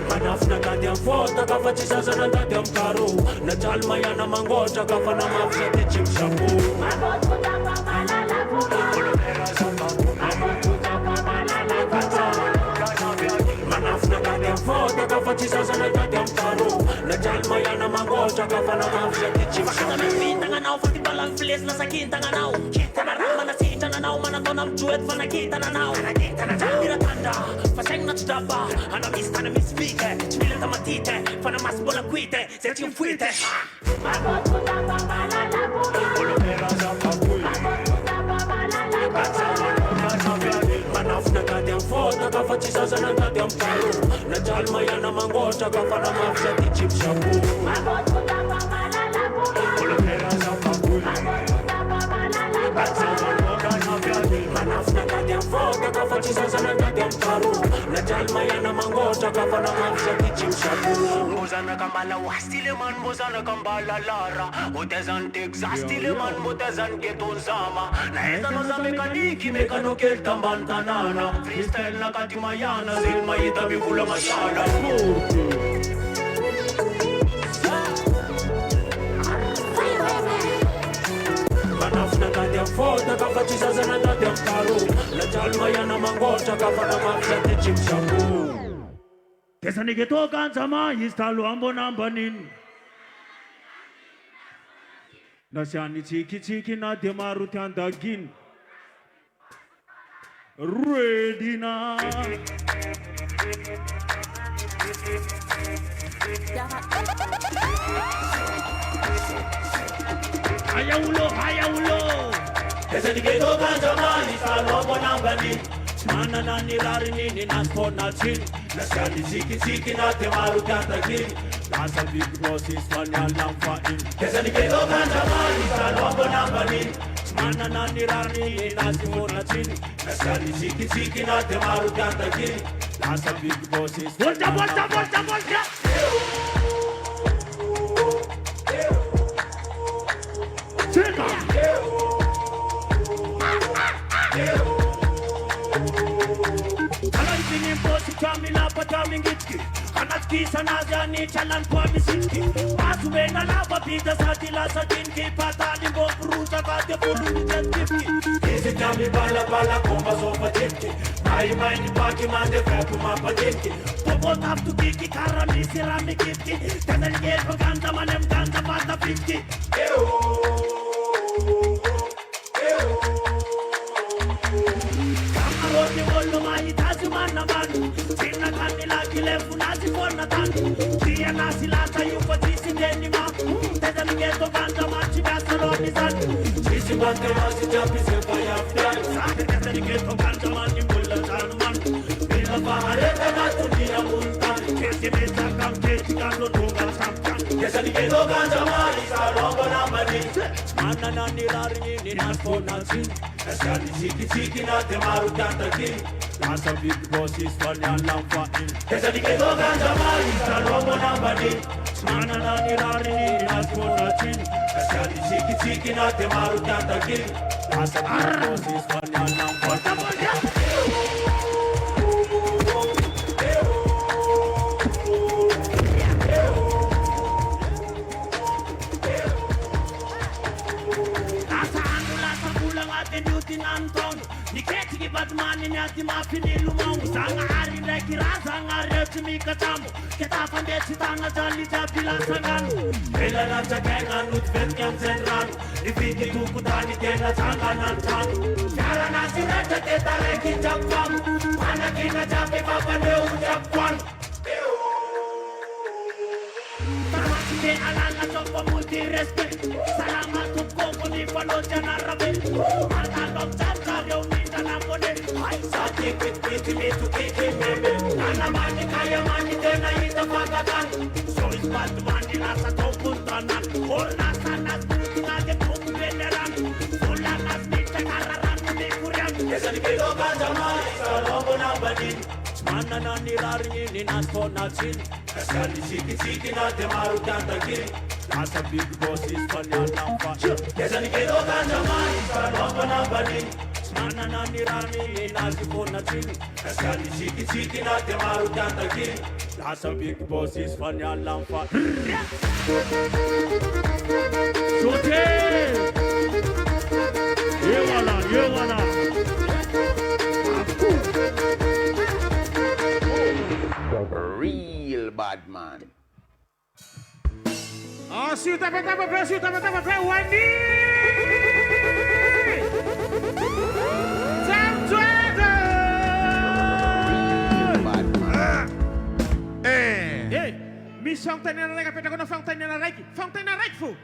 Manafna kadiam fota kafa chisaza na kadiam karo. Na jalma yana mangota kafa na mafza tichim shabu. Manafna kadiam fota kafa chisaza na kadiam karo. Na jalma yana mangota kafa na mafza tichim shabu. Minta nga nao fati balang fles na sakinta nga nao. Kita na rama na sita na nao. Manadonam juet fa nakita na nao. Mira tanda, faseng na tudaba. Ana mista na mispike. Chmila tamatite, fa na mas bola kuite. Zeti yung fuite. Olo pera za papuy. Manafna kadiam fota kafa chisaza na kadiam karo. Na jalma yana mangota kafa na mafza tichim shabu. Olo pera za papuy. chisasana tatem charu la jalma yana mangoja kafana mafsha kichimshaku mbozana kamala wastile man mbozana kambala lara utezan texastile man mutezan ketonzama na eza noza mekaniki mekano keltamban tanana freestyle na katimayana zilma ita bivula mashala Kanafna katem foda kafachisa zana tatem charu la jalma yana mangoja kafana mafsha kichimshaku Kesa nikitoka nzama instalo ambo namba nini Nashani chiki na demaru tiandagin Ready now Haya ulo Kesa nikitoka nzama instalo ambo namba nini Mana na nirari nini na spona chini Nashani chiki na demaru tiandagin That's a big boss is funny and I'm fighting Kesa nikitoka nzamani salombo namba nini Mana na nirari inasimona chini Nashani chiki na demaru tiandagin That's a big boss is Volta Cheka Alaisini mposi chamila patamingitki Anatki sanazani chalan kwa misitki Asubena lava pita satila satinki Patali mbokrucha kate pulu nijatkipki Isi chami bala komba sofa tipki Mai ni paki mande fepu mapatinki Popo taptu kiki karami sirami kitki Tazali gepo ganta manem ganta pata pitki Kamaroti wolo mai tazi mana manu Sina kanila kilefu nazi kona tanu Tia nasi lata yuko tisi ndeni ma Teza migeto ganda machi gasa roni zanu Chisi bante masi japi sepa ya fdani Teza migeto ganda mani mula zanu manu Bila pahareta na tunia muntani Kesi mesa kam kesi kano dunga samchan Teza migeto ganda mani salongo na mani Mana na nirari nini naspona zini Nashani chiki na demaru tiandagin That's a big boss is funny and I'm fighting Kesa nikitoka nzamani salombo namba nini Mana na nirari naspona chini Nashani chiki na demaru tiandagin That's a big boss is funny and I'm fighting Niketi ki badmani ni ati mafini lumongu Sanga hari reki raza nga reti mika tamu Keta fande chitanga jali jabila sanganu Hela na chakenga nut vetkam zenranu Ifiki tukutani kena changa nantanu Jara na sirete teta reki chakwamu Mana kina chape baba leo chakwan Tamachike alala chopa multi respect Salama tukoko ni palo jana rabe Alalo chapka reo Sati kwiti mitu kiki meme Nana mani kaya mani tena ita pagagan So is bad mani nasa topuntanan Hol nasa nas nage kumu veneran Fula nas mita kararan muni kurian Kesa nikitoka jamani salombo namba nini Mana na nirari nini nasto na chini Nashani chiki na demaru tiandagin That's a big boss is funny and I'm fighting Kesa nikitoka jamani salombo namba nini Mana na nirani nazipona chini Nashani chiki na demaru tiandagin That's a big boss is funny and I'm fighting Shote Yewala Real bad man. Oh, shoot up, Wendy! Fontaine na kapita ko na fontaine na like. Fontaine na like fo.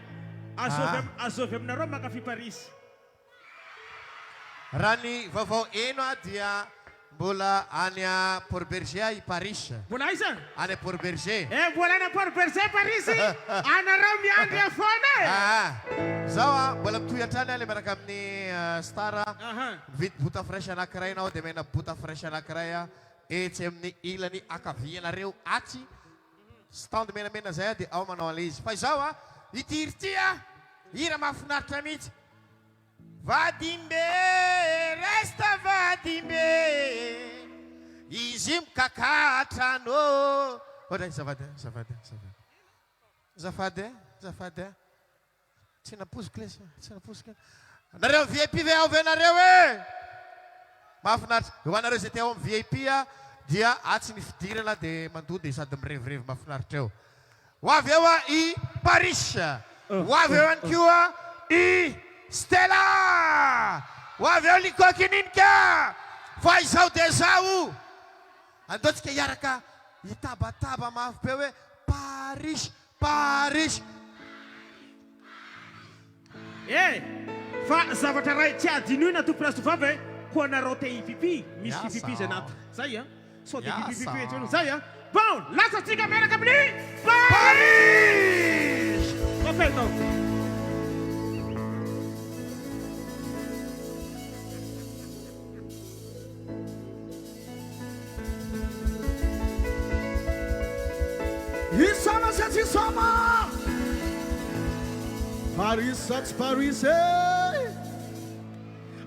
Azovem na Roma ka fi Paris. Rani vovô ino adia Mbola any Port Berger i Paris. Mbola aiza? Any Port Berger. Mbola any Port Berger Paris. Anareo miandry afona e. Zao mbola mitohy le miaraka amin'ny Star. Vidy bota fresh anankiray anao dia mena bota fresh anankiray etsy amin'ny ilany akavianareo atsy. Stand menamena zay dia ao manao an'izy. Fa izao ity ity hira mahafinaritra mihitsy. Vadimbe, resta vadimbe, izy mikakatra anao. Oda zafady, zafady, zafady, zafady. Tsy napoziko lesy, tsy napoziko. Nareo VIP ve ao ve nareo e? Mahafinaritra. Ho anareo zay te ao amin'ny VIP dia atsy ny fidirana dia mandody sady mirevirevy mahafinaritra eo. Ho avy eo i PARISH. Ho avy eo ihany koa i STELLA! Ho avy eo LYCO KININIKY! Fa izao dia izao! Andaontsika hiaraka hitabataba mafy be hoe PARISH, PARISH! Fa zavatra ray tsy adinoina tompon'azy tovavy ho anareo te hipipi. Misy hipipi zay anaty. Zay sao dia hipipi eto zay Bon, lasatsika miaraka amin'ny PARISH! Appelle-nous. Isama sets isama Paris sets Paris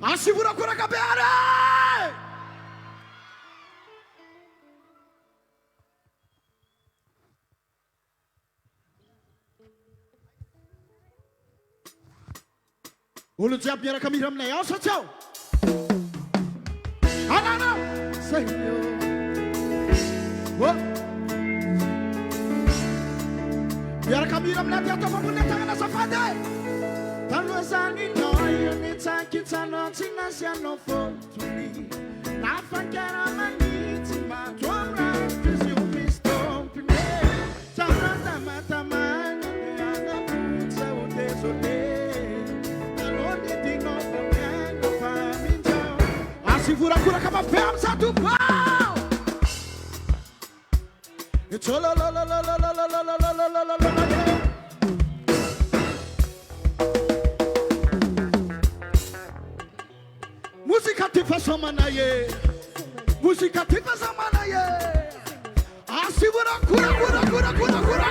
Asibura kura kabeare Olo jiaby miaraka mihira aminay ao sa tsy ao Anana Señor Miaraka mihira aminay ato ambony tagnana safady Taloha zany noyo nitsakitsanao tsy nasianao fotony Nafankara manitsy matroamra izy io misy tompony Tamatamana ny anapotsa ho désolé Taloha nidinao fa miaino fa minjao Asivorakoraka mabe am'zato bao It's all la la la la la la la la la la la la la Música tifa samanaye Música tifa samanaye Asibura kura kura kura kura kura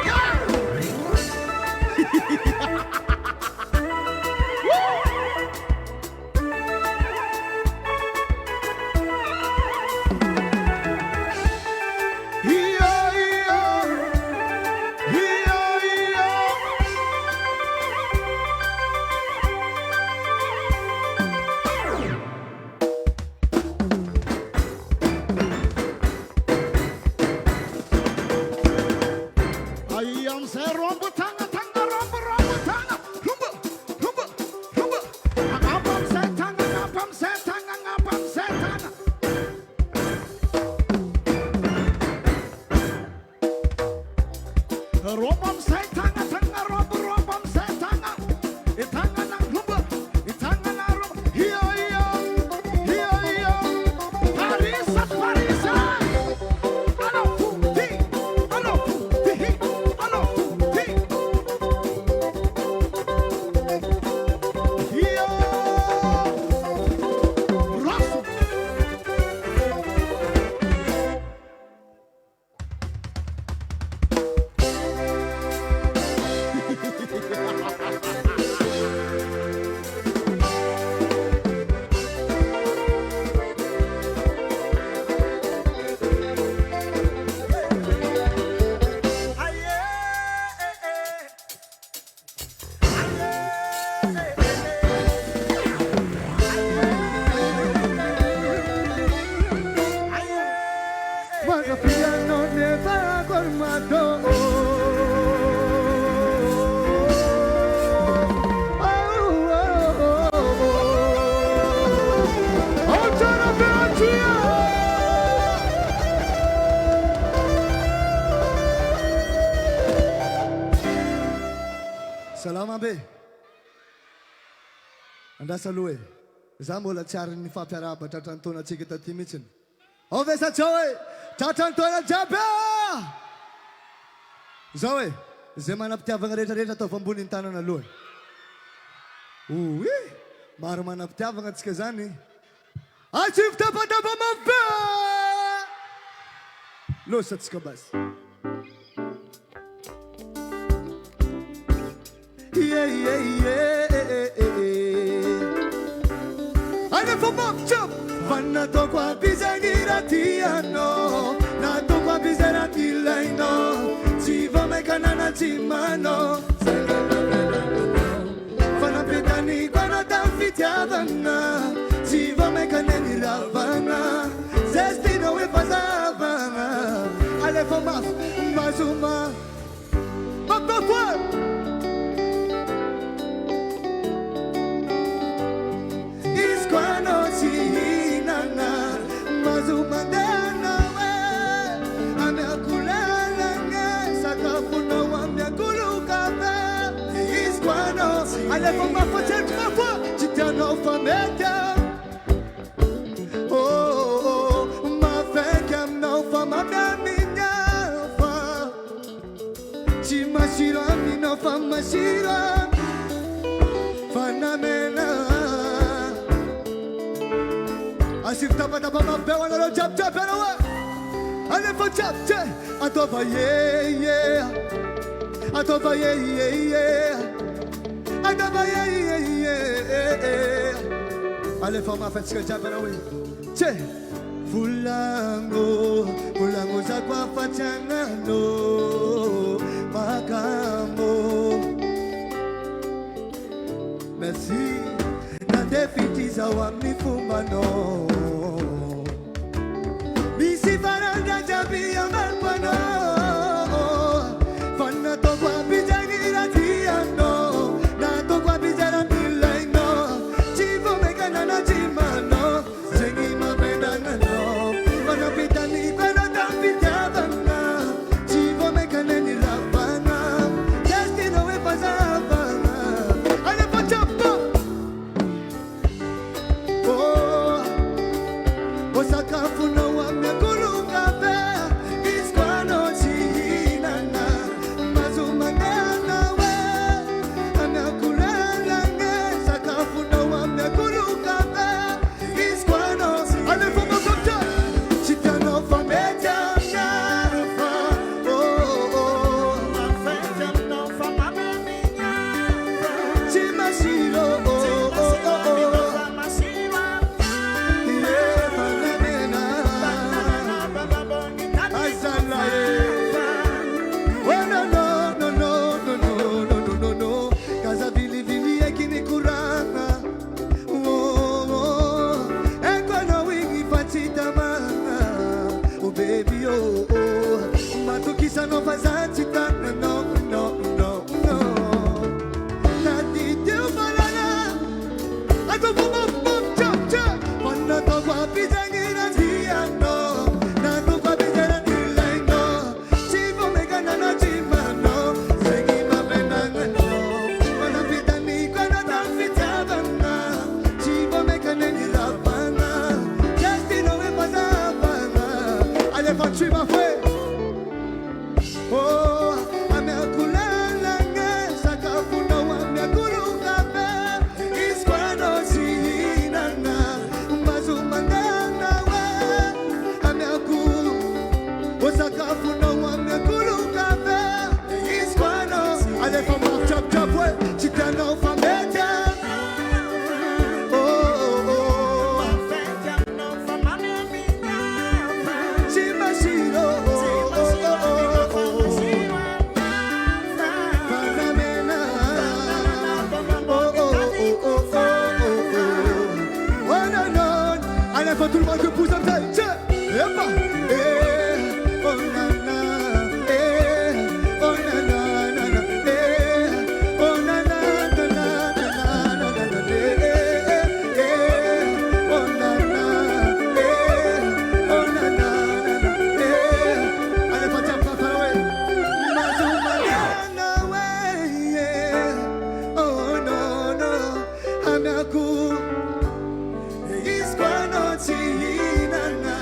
Salama be. Andasa loe. Za mbola tsy ary ny fampiarabatra hatrany taona antsika taty mihitsiny. Ovesa Joey, Tatantola Jaba. Zoe, zemana pitiavagna rehetrarehetra atao ambony tanana aloha. Oy, maro mana pitiavagna antsika zany. Atsivy tapadaba mabe. Losa atsika basi. Yeah, yeah, yeah. Ana fomop chop. Vanna to kwa bizagira tiano. Na to kwa bizera tilaino. Chiva mekana na chimano. Vanna petani kwa na tamfitiavana. Chiva mekana ni lavana. Zestino we pasavana. Ale fomaf mazuma. Papa kwa. Isquano sinana mazumandana we anakulala nge sakafuna wamyakuluka be Isquano alefo mafoche mafo chitano fameta oh mafeka no famada minyafa chimashira mino famashira fanamena Asif tapa mabewa na lo jab jab na wa. Ale fo jab jab. Atoba yeah yeah. Atoba yeah yeah yeah. Atoba yeah yeah yeah. Ale fo ma fet ska jab na we. Che. Fulango za kwa fachana no. Makambo. Merci. Na defitiza wa mifumano. Bisi faranda jabi amalpano. Fanna to kwa bijagira tiano. Na to kwa bijara milaino. Chivo mekana na chimano. Zengi mapenda ngano. Fanna pitani kwa na tampitiavana. Chivo mekana ni lavana. Destino we pasavana. Ale pachapo. Osakafuna wamekuluka be Isquano chinana mazumangana we anakulala nge sakafuna wamekuluka be Isquano alefuma kopta chitano fameja nyafa oh mafeja no famame minyafa chimashiro baby, oh, oh, matukisa no fazanchita, no, no, no, no. Tati tiu balala, ato bum bum chop chop. Panna to kwa pijangira tiano, na to kwa bijara tilaino. Chivo megana na chimano, segi mapenda ngano. Wana pitani kwa na tamfitiavana, chivo megana ni lavana. Destino we pasavana. Country my way. Oh, amekulala nge sakafuna wamekuluka be Isquano sinana mazumangana we amekulu osakafuna wamekuluka be Isquano ale from chop chop we chitano fameta for tout le monde que pousse un taille, tiens, et pas, oh nana, oh nana, nana, oh nana, nana, nana, oh nana, oh nana, allez, pas tiens, pas faire, ouais, Mazumana, ouais, oh non, non, Amiaku. Isquano chinana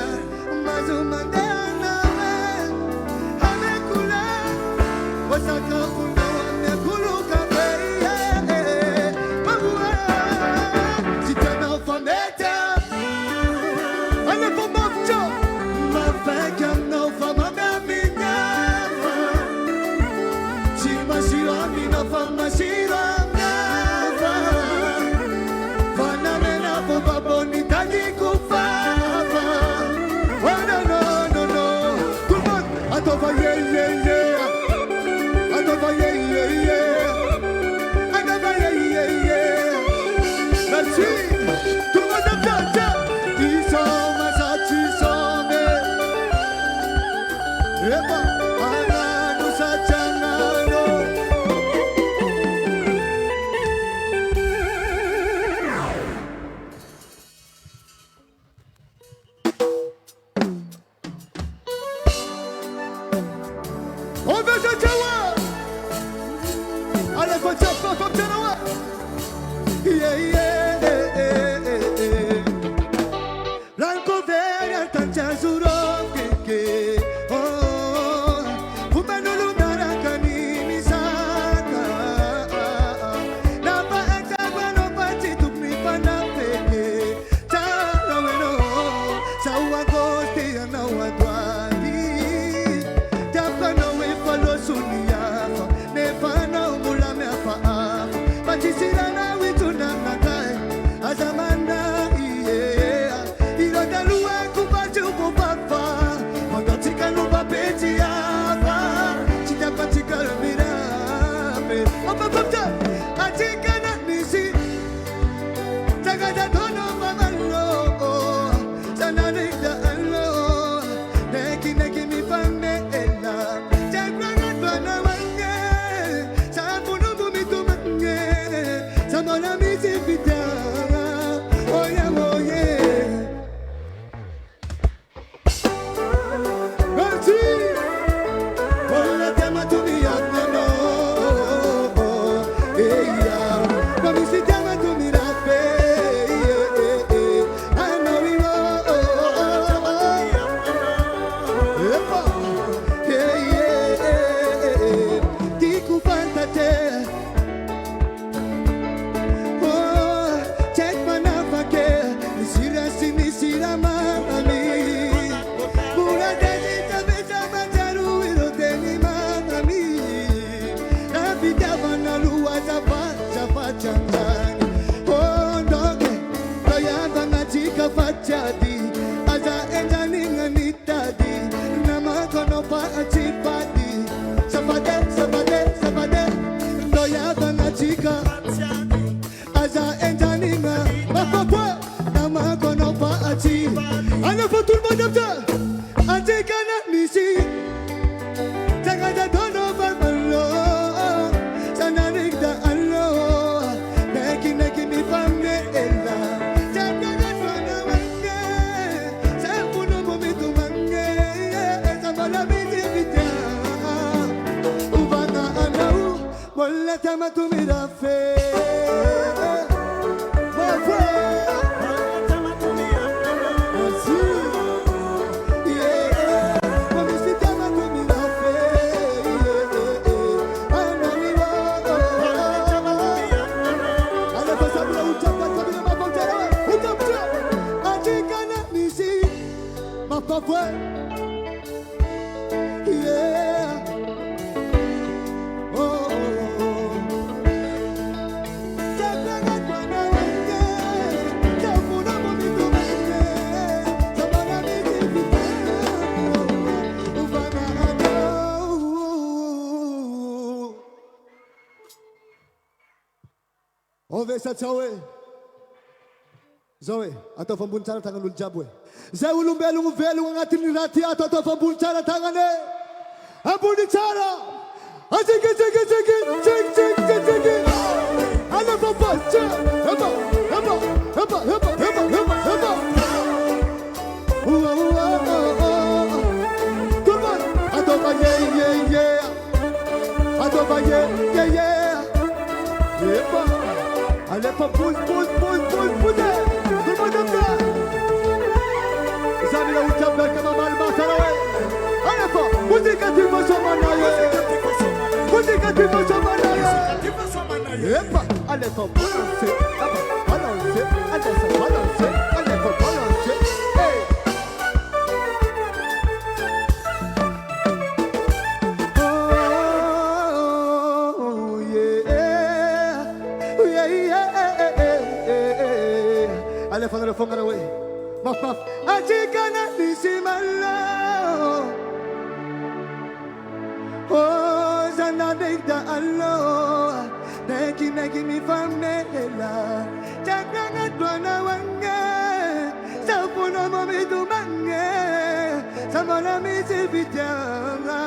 Zoe, atau pembuncara tangan lul jabwe. Saya ulung belung belung ngatin rati atau pembuncara tangan ne. Ampun bicara. Asik. Ada apa? Heba. Turban atau ye. Atau ye. Heba. Ada apa? Pul. Zamira ucapkan kemamal masalah. Apa? Musika tiba sama naya. Epa, alefa balance. Apa? Balance. Ada balance. Alefa balance. Hey. Oh yeah. Alefa na fonga na we. Maf. Ajikana nisimala. Oh, zanadegda allo. Neki mi famela. Jagrana dwana wange. Sapuna momitu mange. Samana misivitanga.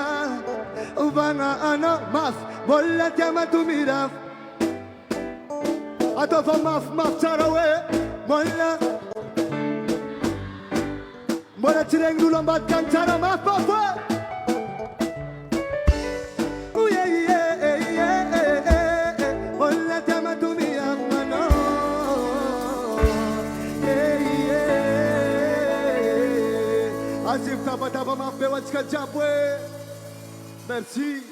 Uvana ana maf. Bolla tiama tumira. Atofa maf charawe. Bola cireng dulu lambatkan cara maf papa. Asif tapa maaf lewat sekejap we. Merci.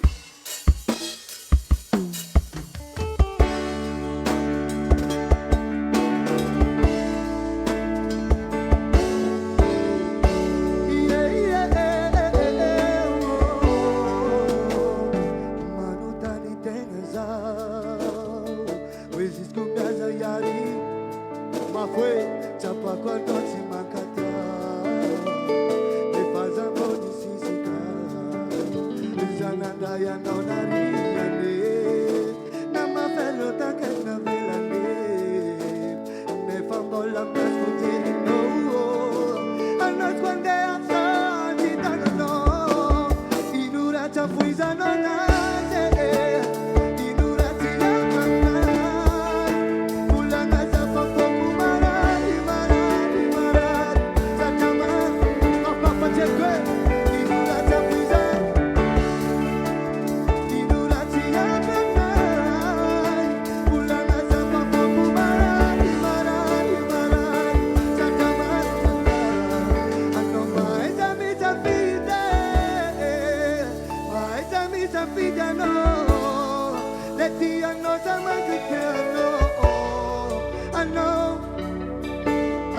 Manutani tengazao. Wezis kumdaza yari. Mafwe chapa kwa noti makata. Daya nonari yane, nama felo taket na velane, ne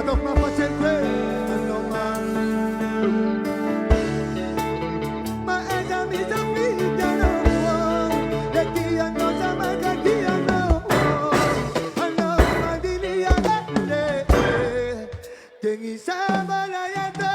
Adok ma facem kwe Anoma Ma eza mi sa vida no De dia no sa maga dia no Anoma dilia de Tengi sama la yata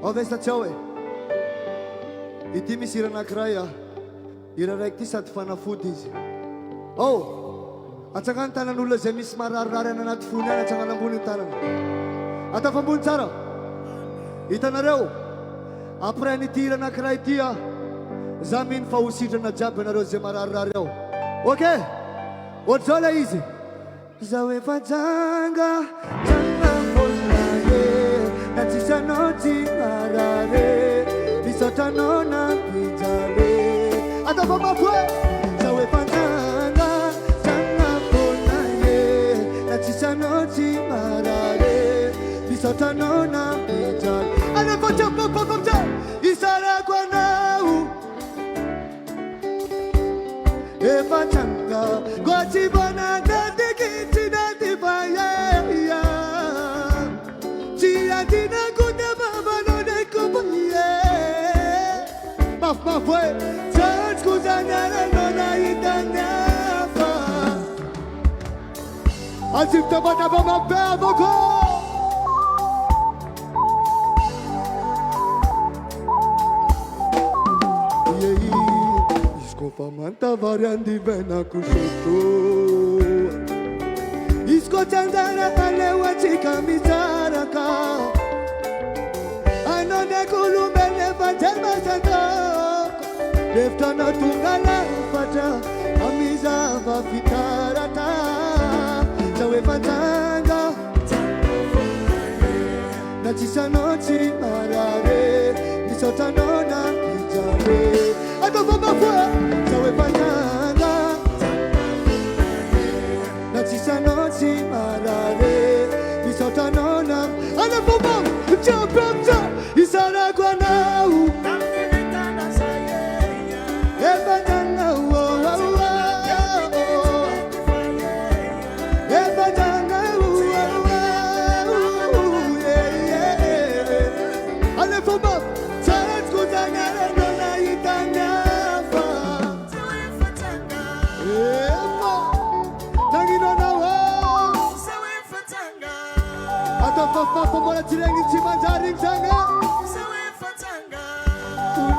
Ovestachowe. Ity misy iranakray ira raiky ty sady fanafody izy. Oh, atsangany tanan'olona zay misy mararirary any anaty fony any atsangany ambony tanana. Atafambony tsara. Hitanareo, après nity iranakray ty za mino fa ho sitrana jiaby anareo zay mararirary ao. Ok, ohatr'izao la izy. Zaho efa janga na tsisy anao tsy marare misaotranao na pijare atao mafy zaho efa janga foana na tsisy anao tsy marare misaotranao na pijare alefa tsapapapaja isarako anao efa janga goatsy vanana tekitsy na ty vayeya Tina kuda baba no de kubaye Maf mafwe Church kuzanyana no na itanga As if the bottom of my bed will go. Isko manta variandi vena kushoto. Isko chandara alewa chika mizaraka. Anone kulumele fatema santa. Leftana tungala fata. Amiza vafitarata. Chawe fatanga. Nachisa nochi marare. Nisotano na kijare. Ato baba fue. Chawe fatanga. Nachisa nochi marare. Nisotano na. Ana baba. Jump up jump. Isara kwa nau. Papa mola tirengi chimanjari mchanga. Sawe fatanga.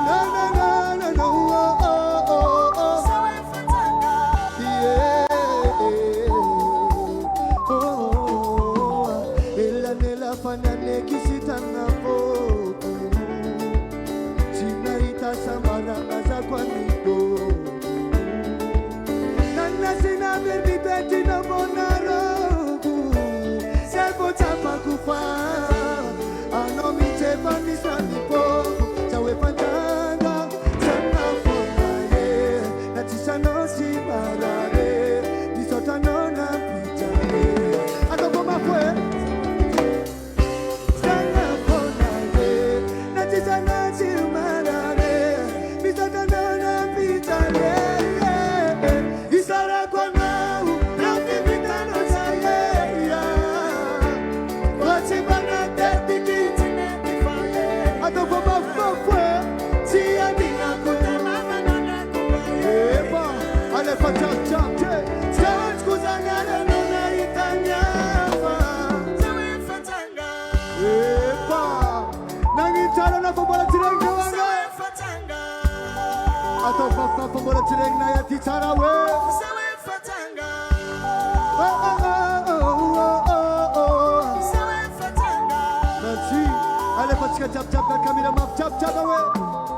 Na na na na na oh oh oh. Sawe fatanga. Yeah. Oh. Ela nela fanane kisitana po. Chinaita samana aza kwa niko. Nana sina verbi betina monaro. Tapa kufa, ano mite panisa nipo, chawe pantanga, sana fona ye, natisha no si marare, nisota no na pitare, ato koma fue, sana fona ye, natisha no si marare, nisota no na pitare, isara kwa nau, na pimita no saye. Atau papa pembola cireng naya di cara we. Sawe fatanga. Oh oh oh oh oh oh. Sawe fatanga. Nanti, ale patika cap cap dan kamera map cap cap we.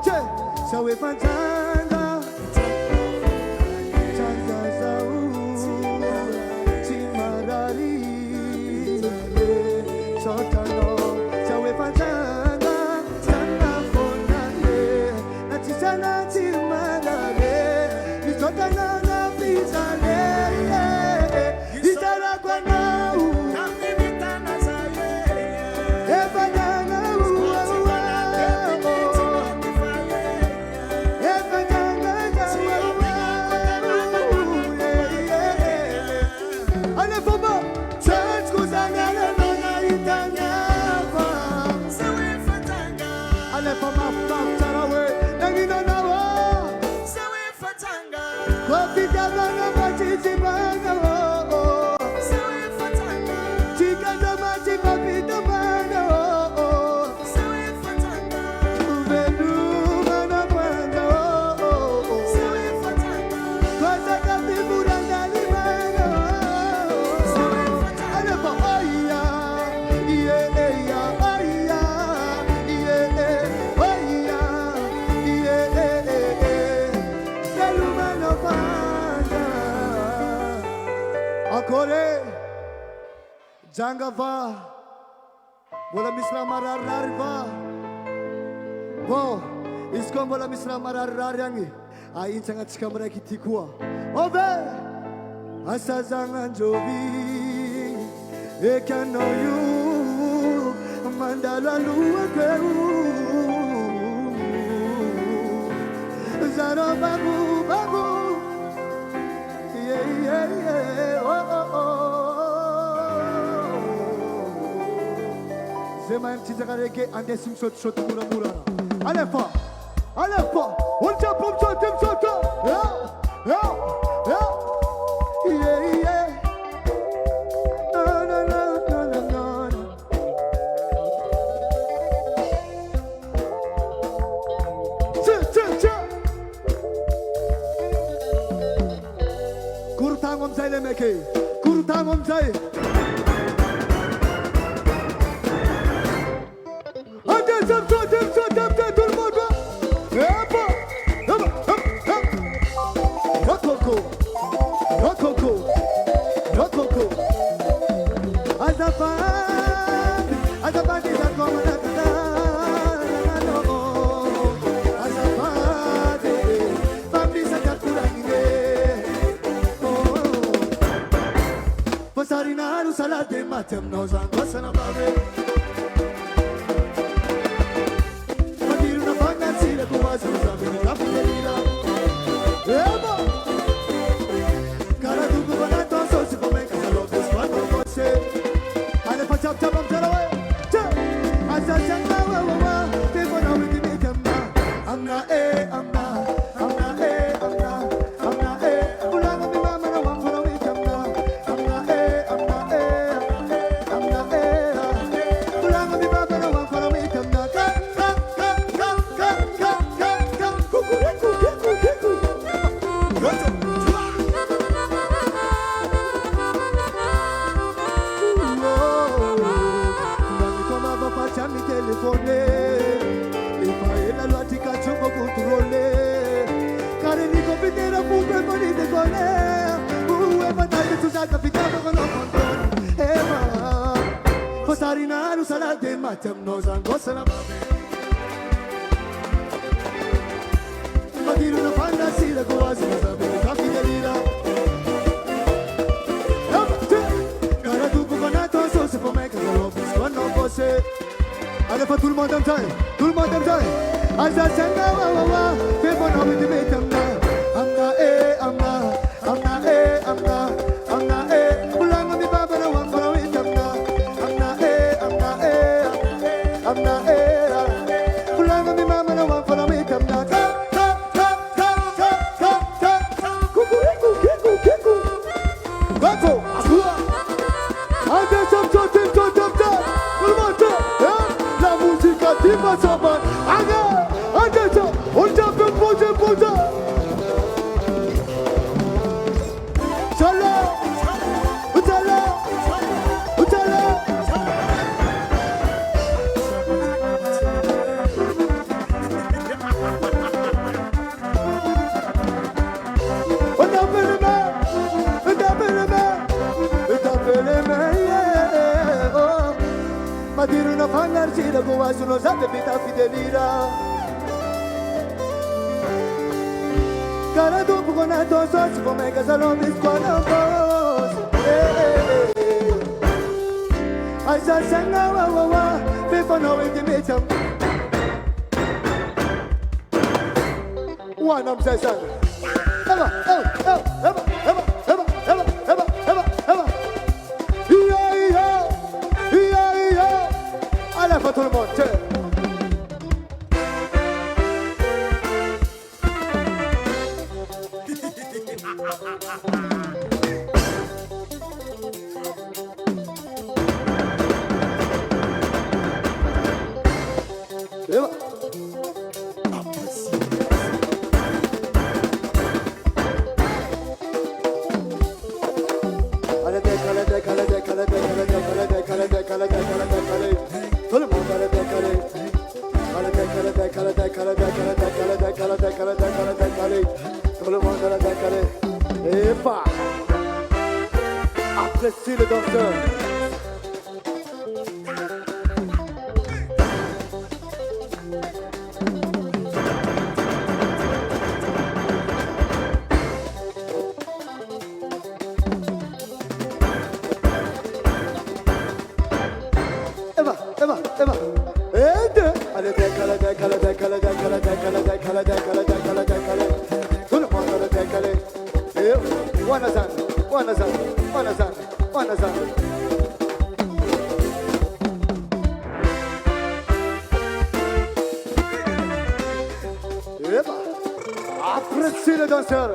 Che, sawe fatanga. Canda sau, cimarari, sotano, sawe fatanga. Sana fonane, nanti sana cimarari. Akore Jangava Bola misra marararva Bo Iskon bola misra marararyangi Ain sangat kamera kitikua Ove Asa zangan jovi Ekano yu Mandala luwa kweu Zaro babu babu Yeah yeah yeah Oh oh oh Zema mtizakareke ande simsot shot mura mura Alefa Uncha pum sotim soto Yeah yeah yeah Yeah yeah tangom sai le meke. Kuru tangom sai. Attention, tout le monde. Rokoko. Azafan is a common Pasarinaru salate matem nozan kosana babe. Madiru na fanga sile kuwazu zabini kafidelira. Eba. Cara tu kubana tonso si come kasalo desquando você. Ale pachap chapam chalawe. Cha. Asa changa wa. People know we can make them now. Amna amna. Ulanga mi mama na wan follow me come now. Amna Ulanga mi mama na wan follow me come now. Mi telefone e poi la logica c'è un po' controlle care ni compitera pure mani de gole e battaglia tu sa capitano con non controllo e ma pasarina lu sala de matem no zango sala ma dire una fantasia con quasi non sapere capi delira cara tu con nato so se può mettere lo bisco non posso. Allez, pas tout le monde en taille, Asa sanga wa, people know we make them now. Amna, Ulanga mi baba na wan follow it them now. Amna, Ulanga mi mama na wan follow it them now. Go, asua. Attention. La musica ti fa sapere, adesso, un giappo posa. Utala. Ma dire una fangarci da come sono state vita fidelira. Cara dopo con il tuo socio come casa non mi squadra un po'. I said sanga wa, people know it to meet them. One of them says Eva. Allez, pas tout le monde, tiens. Tout le monde allez décaler. Tout le monde allez décaler. Et pas. Apprécie le danseur. Eva. Allez, décale. Tout le monde allez décaler. Et Wanazan. Eva. Apprécie le danseur.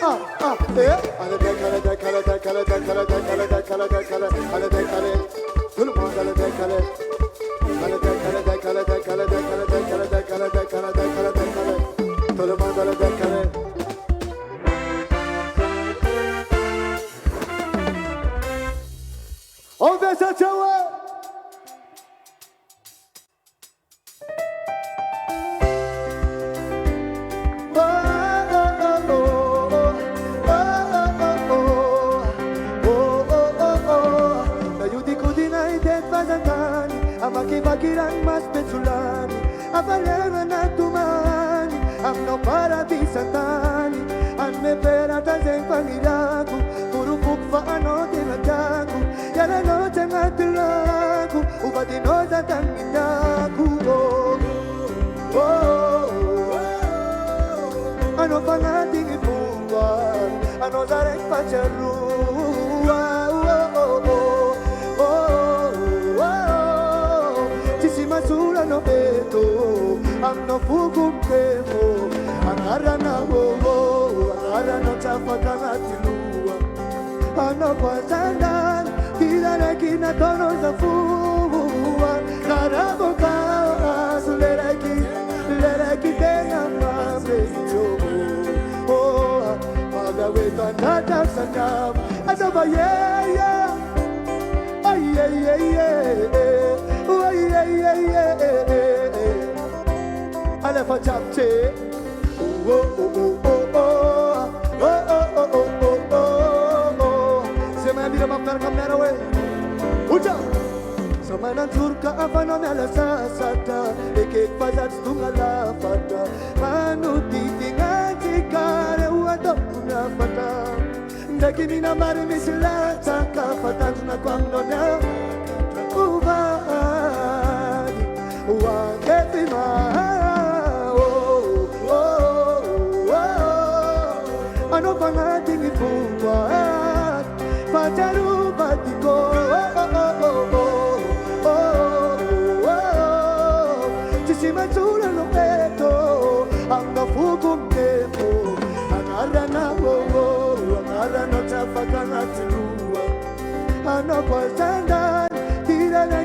Tout le monde à la décalé. À la décalé, décalé, décalé, décalé, décalé, décalé, décalé, décalé, décalé. Tout le monde à la décalé. On fait ça, ciao. Makibakiran mas petsulani Avalera na tumani Amno paradisatani An me pera tazen pangiraku Puru pukfa ano tinataku Yala no tangatilaku Ubati no tatanginaku Ano pangating ipuan Ano zarek pacharua Masura no beto, am no fugum kemo, angara na wowo, angara no chafaka na tilua, ano kwasandan, kila kina tono za fuwa, karaboka, leraki tenga mabejo, oh, magawe tanda sanam, asaba yeah, ay Allez, faut chapter. C'est ma vie de ma faire comme la ouais. Ouja. Samanan turka afano mela sasata. Ekek fazat tunga la fata. Manu titinga tikare uado una fata. Ndakini na mari misila taka fata tuna kwa mnona. Wangetima, ano pangati ni puwat, pacaru batiko, Chisimatsura no peto, ang nafugong tempo, ang arana wowo, ang arana chapaka na tilua, ano kwasandan,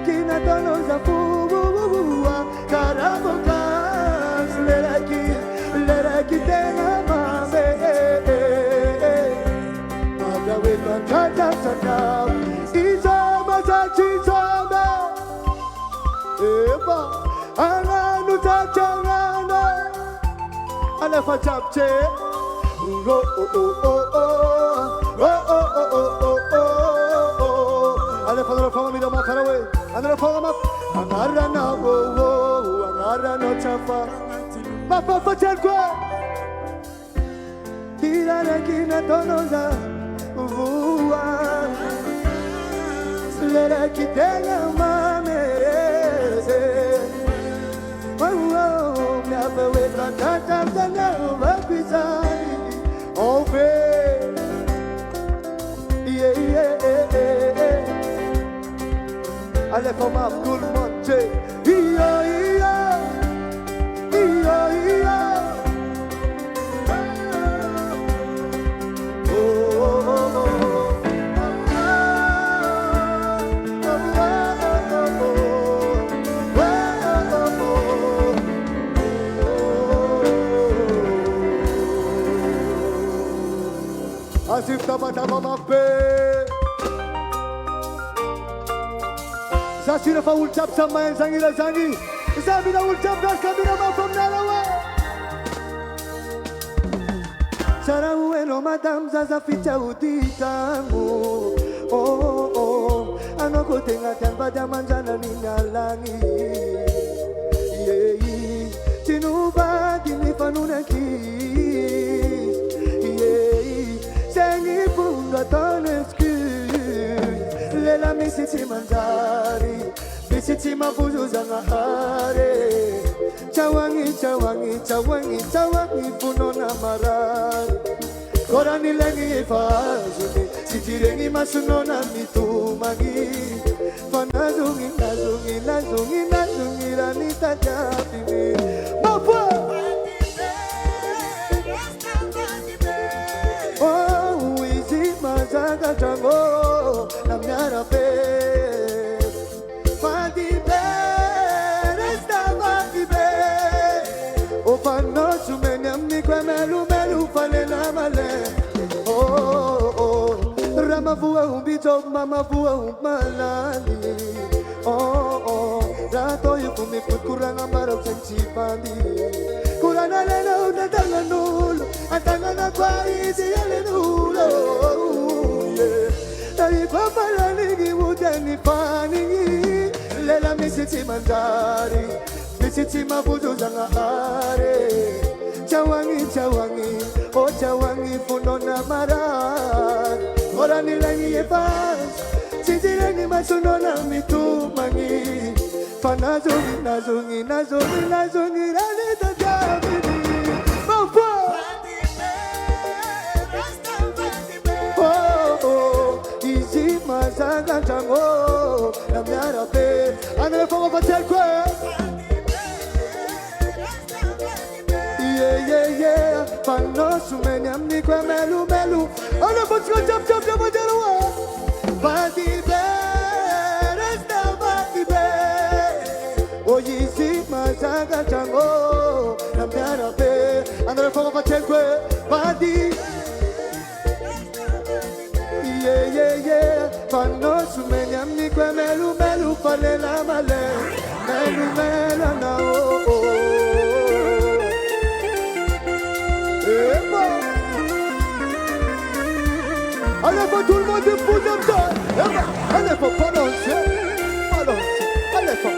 kina tono za fuwa karabokas leraki tenga mame magawe kanta sakam izama za chizama eba ananu za changana ana fachapche Follow me, don't far away. I'm gonna follow up. Angara na wo, angara no chafa. Papa fachelko. Tira na kina tonoza. Vua. Lera kitela mame. Oh, me abewe tata tana vapizani. Ove. Allez, comme un coup de monté. Asif tama-tama mape. Zasira fa ultap sama yang zangi la zangi. Zabina ultap das kabina mafam nalawa. Sara ueno madam zaza ficha utitangu. Oh, anoko tenga tanpa jaman jana ninalangi. Yeah, tinuba dini fanuna kis. Yeah, sengi punga taneski. Lela misiti manjari, misiti mafuzu zangahare. Cawangi, cawangi, cawangi, cawangi punona marari. Korani lengi fazuni, sitirengi masunona mitumagi. Fanazungi, nazungi, nazungi, nazungi, ranita japimi. Mafua! mazanga chango na miara pe Fadi be resta fadi be O fanno sumenyamni kwa melu fale na male Oh Rama vua umbito mama vua umalani Oh Rato yukumi kurang ambarok sensi fadi Kurana leno natanga nulo Atanga na kwa isi yale nulo Dari papala nigi mudani paningi Lela misiti mandari Misiti mabudu zanga are Chawangi Oh chawangi funo na marat Ora nilangi e pas Chijirangi masuno na mitumangi Nazungi Rani tajabini Mafo Oh Izi mazanga chango Na miara pe Ane fongo patekwe Yeah Pano sumeni amni kwe melu Ane fongo jab jawa Badi be Resta badi be Oh, easy, mazanga chango, na miara pe, andare fuoco facekwe, badi. Yeah, fanno sumenyamni kwe melu fale la male, melu na oh. Allez, faut tout le monde de pouce comme ça. Allez, faut balancer. Allez, faut.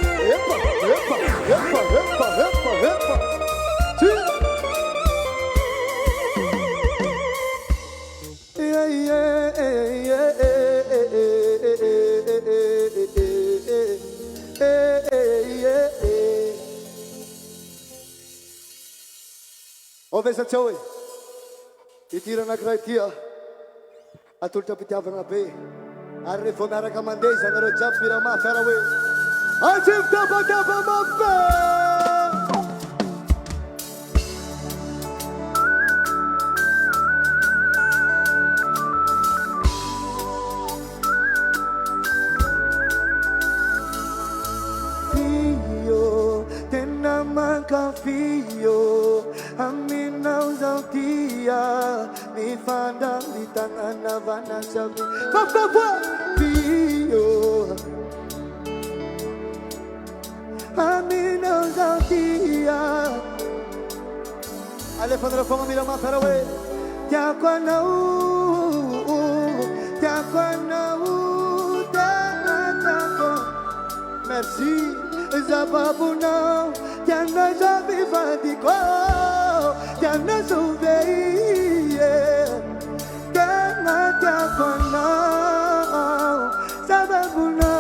Ovesa choy. Itira na kraitia. Atul tapitiavanga pe. Arre fonara kamandesa nero chapira ma farawe. Ajib tapa mafe. Fio, tenaman ka fio. Amin na uzautia. Mi fanda mi tangan na vana sabi. Fio. Amin na uzautia. Ale fandra fama mira ma farawe. Tia kwa na Merci, Zababuna, Tiana Javi Fadico, Tiana Souvei, Tiana Tiakona, Zababuna,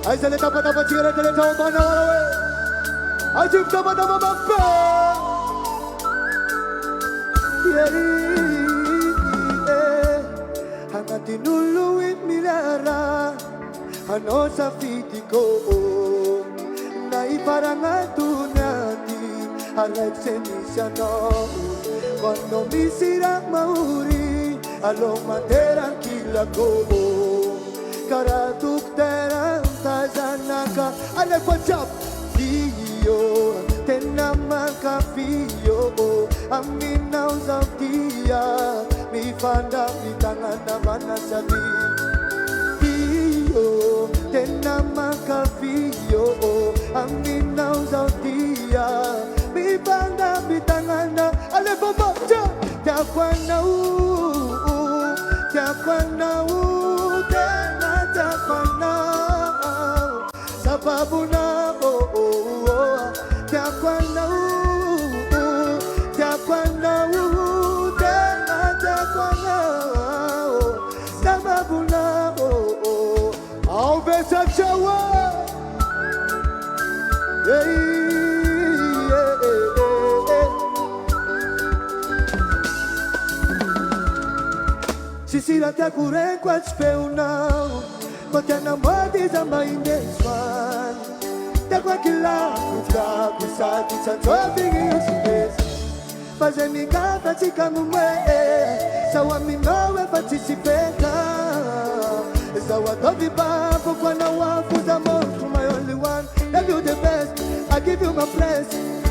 I said, Tapa Cigarette, the Tapa, I took Tapa Mapa. Hangatinuluit milara Ano sa fiti ko Na iparangatun natin Alay senisya no Quando mi sira mauri Along materang kila ko Karatuk terang tazanaka Alay pachap Fiyo Tenama ka fiyo Amin na usang tiya Mi fanda mi tangan naman nasabi Fiyo Tenama ka fiyo Amin na usang tiya Mi fanda mi tangan na Ale baba Tiakwa na Tiakwa na Tiakwa na Sababu na Tiakwa na Tiakwa na Tiakwa na Sababu na Ao besa chawa Sisira takure kwa tspeuna Kotiana modi za maindeswan Takwa kila kutka kusati santo bingi yosibes fazendo gata chica mumwe sawa minowe participate sawa dovi babo kwa na wafu za moto my only one love you the best I give you my praise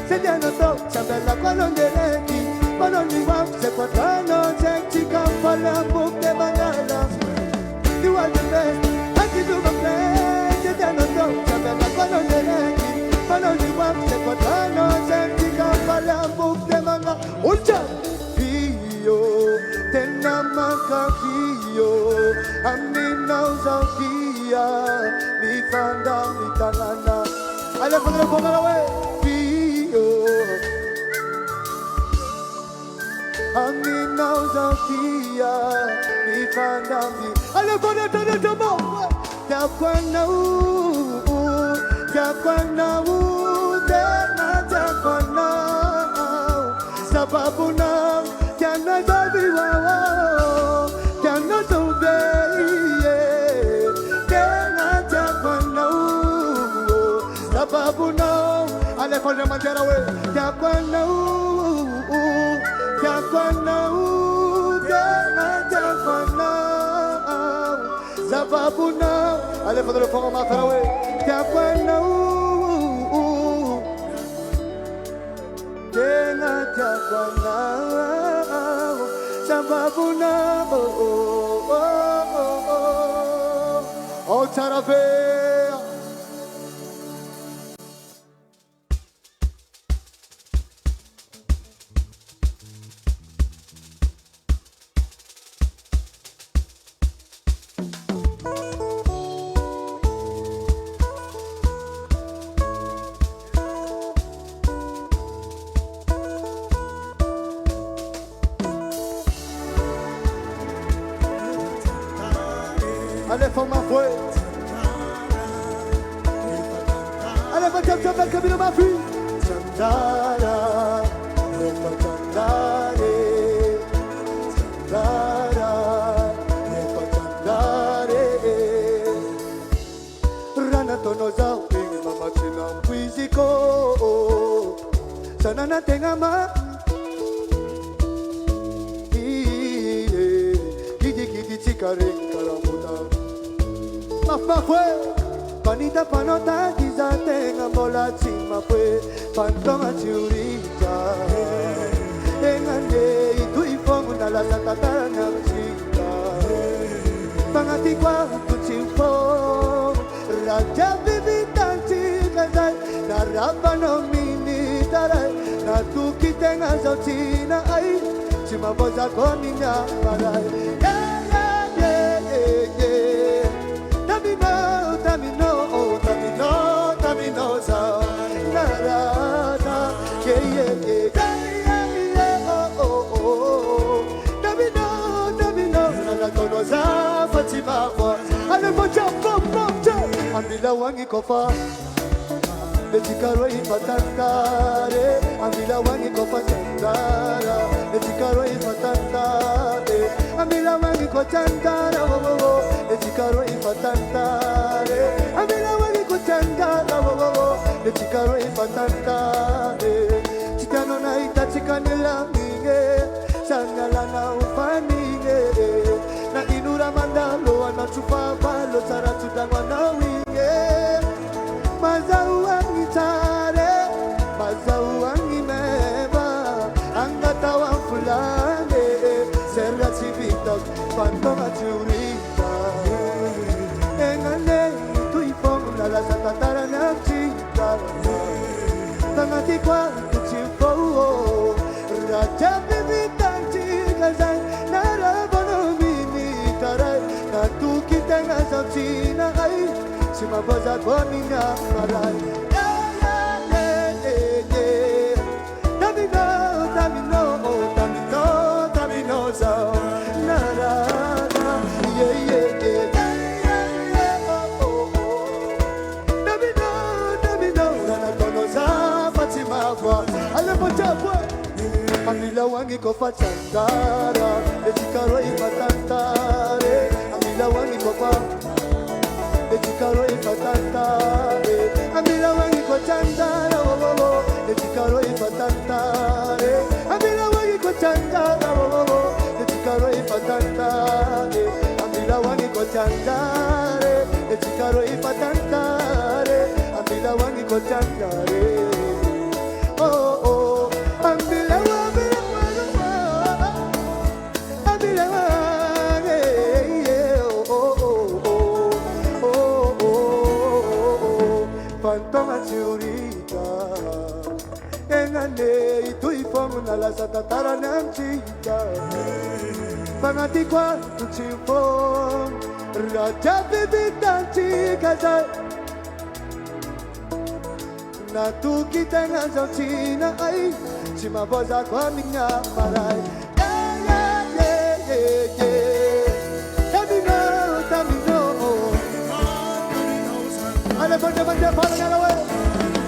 say they no talk chabela kwa londeleki my only one se kwa tano check chica fala book de banana you are the best I give you my praise say they no talk chabela kwa londeleki my only one se kwa tano check chica fala book de banana ulcha fio tena makafio amina uzaukia nifanda mitangana ale podre ponga we fio amina uzaukia nifanda mi ale podre tene tamo ya kwana tena ya kwana sababu na jana zabi wao jana zobe tena jakwana sababu na ale fanya manjara we jakwana tena jakwana sababu na ale fanya fanya manjara we jakwana tena jakwana sababu na oh tarafe allez faut ma foi allez va jam bel kabila ma fille chandara nefa chandare rana tonoza wingi mama china mwiziko sana na tenga ma gidi chikare ma fue panita panota giza tenga bola chima fue pantoma chiurita engande itu ifongu na la santa na chika pangati kwa kuchifo raja bibi tanti kazai na rabano mini tarai na tuki tenga zotina ai chima boza koninya parai Tamino, sa narada, oh. Tamino, nana konoza Fatima kwa, ale moja pom, ambila wangi kofa, letikaro ifatantare, ambila wangi kofa chandara, letikaro ifatantare, ambila wangi kofa chandara, letikaro ifatantare, ambila wangi kofa chandara, letikaro ifatantare, chikano na ita chikanela minge, sangala na ufanige, na inura mandalo anachupa balo saratudanwa na winge, mazau angitare, mazau angimeba, angatawa fulane, serra civita, fantoma churita, engane tuifong la satatara na chita, tangati kwa tuchifo, raja bibita chikazai, narabono mini tarai, natuki tenga sautina ai, simaboza kominya marai. Tamino, so narada, Tamino, nana konoza Fatima kwa, ale moja kwa, amila wangi kofa chandara, letikaro ifatantare, amila wangi kofa, letikaro ifatantare, amila wangi kofa chandara, letikaro ifatantare, amila chandare, le chicaro i patantare, ambila wangi ko chandare. Oh oh, ambila wangi, ambila wangi, oh oh oh oh oh, fantoma ciurita, engane itu ifongu na la satatara namchita. Pangati kwa tuchifong Raja bibitanchi kazai Na tu kita ngazau China ai Chima boza kwa minya marai Yeah, yeah, yeah, yeah Tamino Ale bande pala ngalawe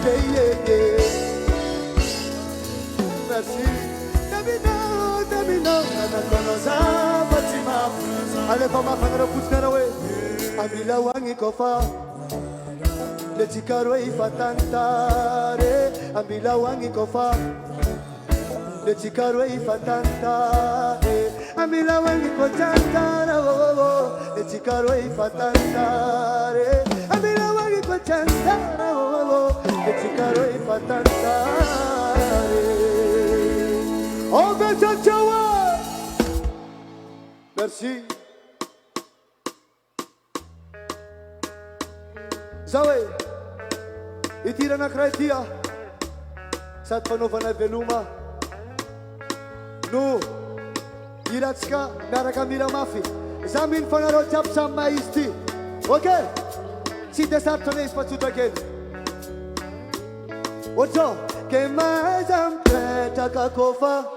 Yeah, yeah, yeah Merci Tamino Nana konoza Fatima Ale fama fangara puskara we Amila wangi kofa Le chikaro ifatantare Amila wangi kofa Le chikaro ifatantare Amila wangi kochantara Le chikaro ifatantare Amila wangi kochantara Le chikaro ifatantare Oh, Gachachawa! Merci. Zawe, itira na kraitia. Sat panovana veluma. No, iratska narakamira mafi. Zamin fanaro chapsa maisti. Okay? Si desartone spazzuto again. What's up? Che mai zampreta kakofa.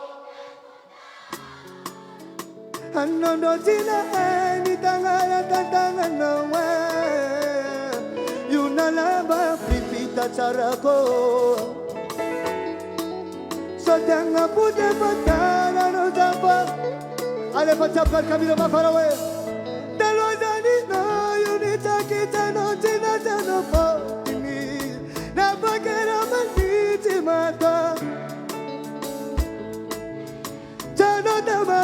Anondo jina eni tangana tangana we Yuna lamba pipita charako Sotanga pude patana no zapa Ale pachapar kamilo mafarawe Dalo zani no yunita kita no jina jano po Na pakera maniti mata Jano dama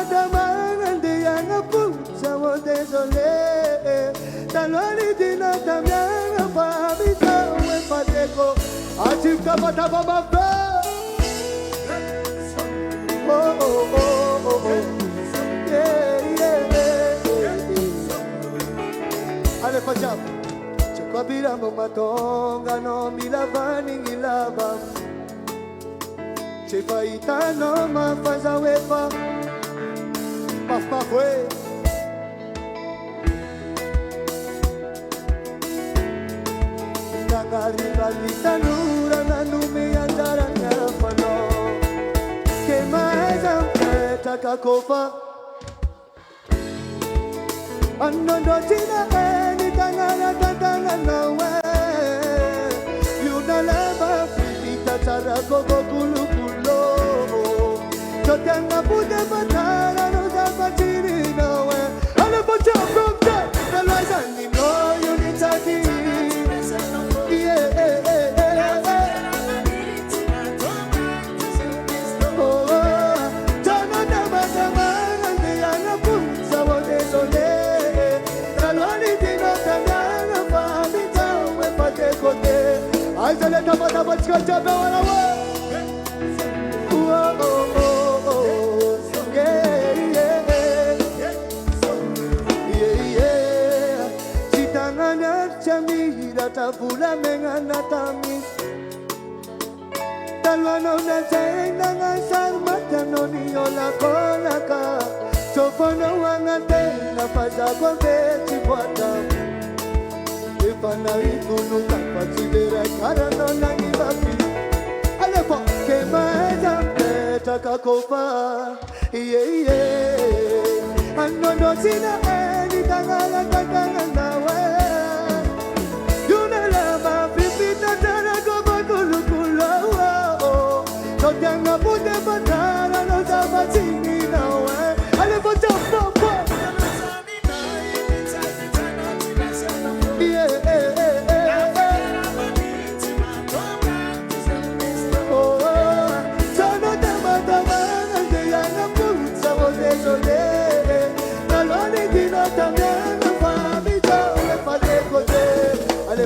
désolé, taloni dina tambiana famita we pateko, achika pataba baba. Oh oh oh oh oh, yeah yeah. Ale pachap, chakabira matonga no milavani milava, chefaita no mafaza wepa, paf paf we. Rivalita nura na nume andara nyafano Che mai zampeta kakofa Anondo jina eni tangana we Yuna leva fitita charako kulu kulo Chotanga pude patara no zapachiri no we Ale pocha promta Nalwaza ni no unitaki Tavula mengana tamis Talwano na zaina nga sarmata no niyo la kolaka Chofono wangate na faza kwa beti bwata Ifana ikulu kapatidera karano na ngibapi Alepo kema ezampeta kakofa Anono sina eni tangala nawe Tanga pude patara no zapatini nawe Ale pocha popo Désolé, la loi n'est pas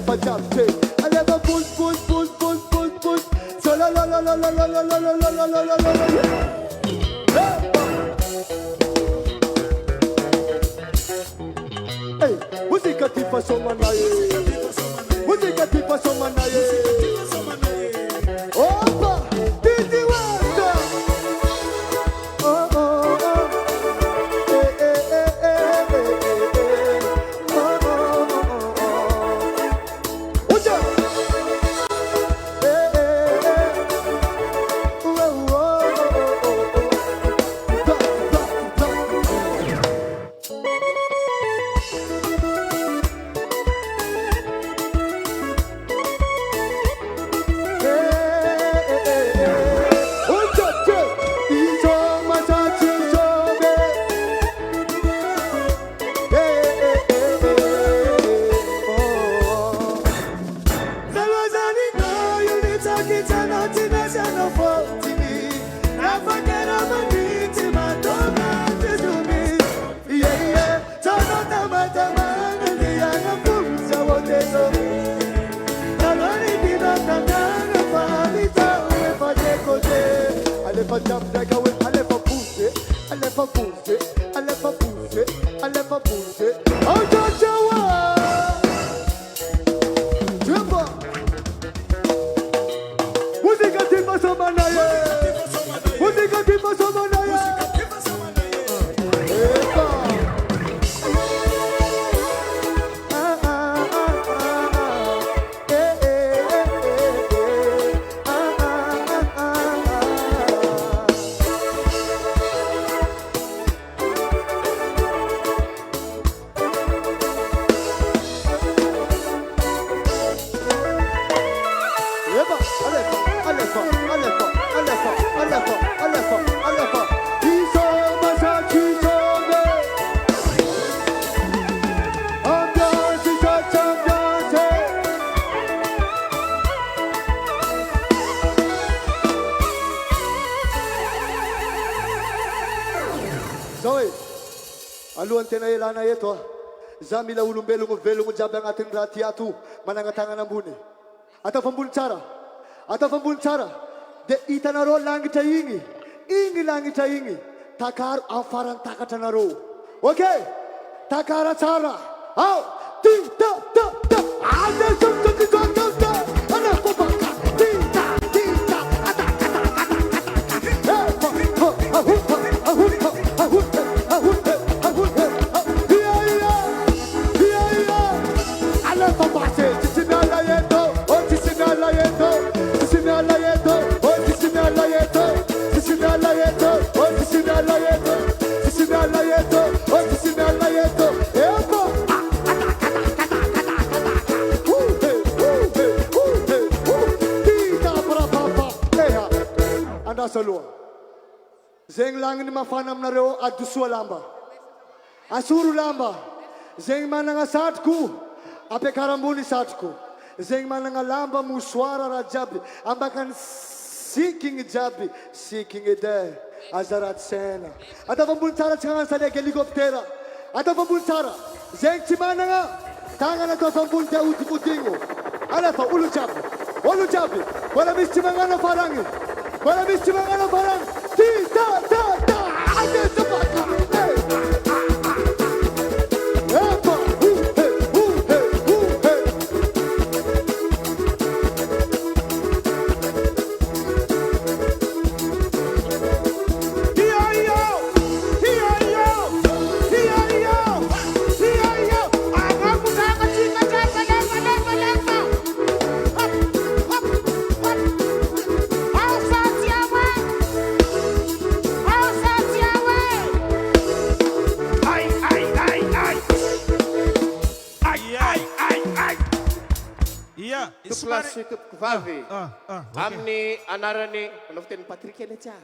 alefa japte, alefa push push push push push push. So la la la la la la la la la la la la la la. Hey, música tipo somanaye, música tipo somanaye. Opa, Titi Wanda. Oh oh oh, eh eh eh eh eh eh. Oh oh oh oh. Uja. Eh eh eh. Oh oh oh oh. Alefa jump like a whip, alefa push it, alefa push it, alefa push it, alefa push it. Oh, Joshua! Jumpa! Música tipo somanaye, música tipo somanaye. Epa! Aluan ilana yeto zamila ulumbelungu velungu jabe ngating rati atu manangatangan ambune ata fambun cara de itanaro langit ingi langit ingi takar afaran takatanaro okay takara cara au ti ta ada something ana papa ti ta ata Salua. Zeng lang ni mafanam na reo at duswa lamba. Asuru lamba. Zeng mananga satku. Ape karambuni satku. Zeng mananga lamba muswara rajabi. Ambakan seeking jabi. Seeking ide. Azarat sena. Ata pambuncara changan sa helikoptera. Ata pambuncara. Zeng chimananga. Tangan ato pambunta uti-utingo. Alafa ulu jabi. Wala mischimangana farangi. Para bicho mangano barang, ta, ada sebaka. Apa? Kelas itu kvavi. Amni anarani noften Patrick Lecha.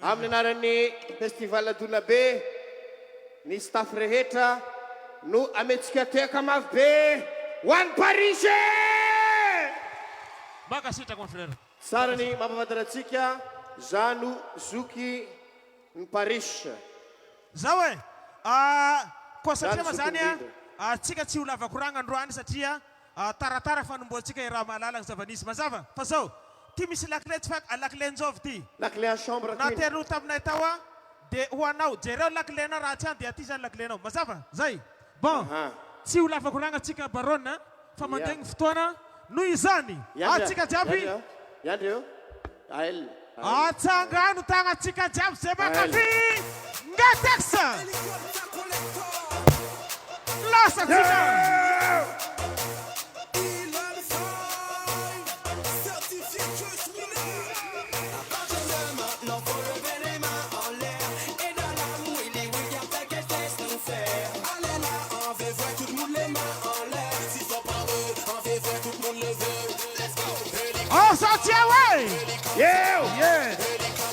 Amni anarani festival DONABE ni staff reheta nu ametsika teka mavbe wan PARISH. Baka sita kwa frère. Sarani mapavadaratsika Zanu Zuki ni PARISH. Zawe kwa satia mazania tsika tsiula vakuranga ndwani satia taratara fanomboantsika i raha mahalala ny zava-nisy mazava fa zao ty misy lakile tsy fak lakile njovy ty lakile en chambre naterino taminay tao a de ho anao jereo lakilena raha tsy any de aty zany lakilenao mazava zay bon tsy ho lafakolagna atsika barona fa mandegny fotoana noho izany atsika jiaby atsangano tagna atsika jiaby zay makafy ngatexa lasa atsika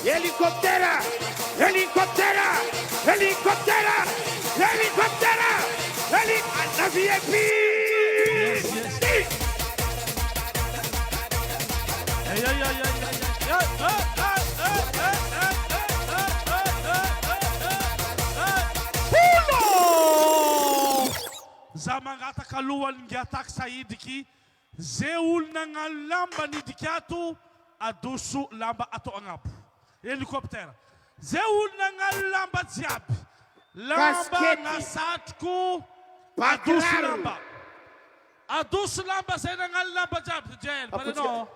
Helicoptera! Helicoptera! Helicoptera! Helicoptera! La VIP! Za mangataka alohan'ny ngiaha saidiky zay olona gnano lamba nidiky ato adoso lamba atao agnabo helicoptera zay olona gnano lamba jiaby lamba nasatroko adoso lamba zay nagnano lamba jiaby jel parenao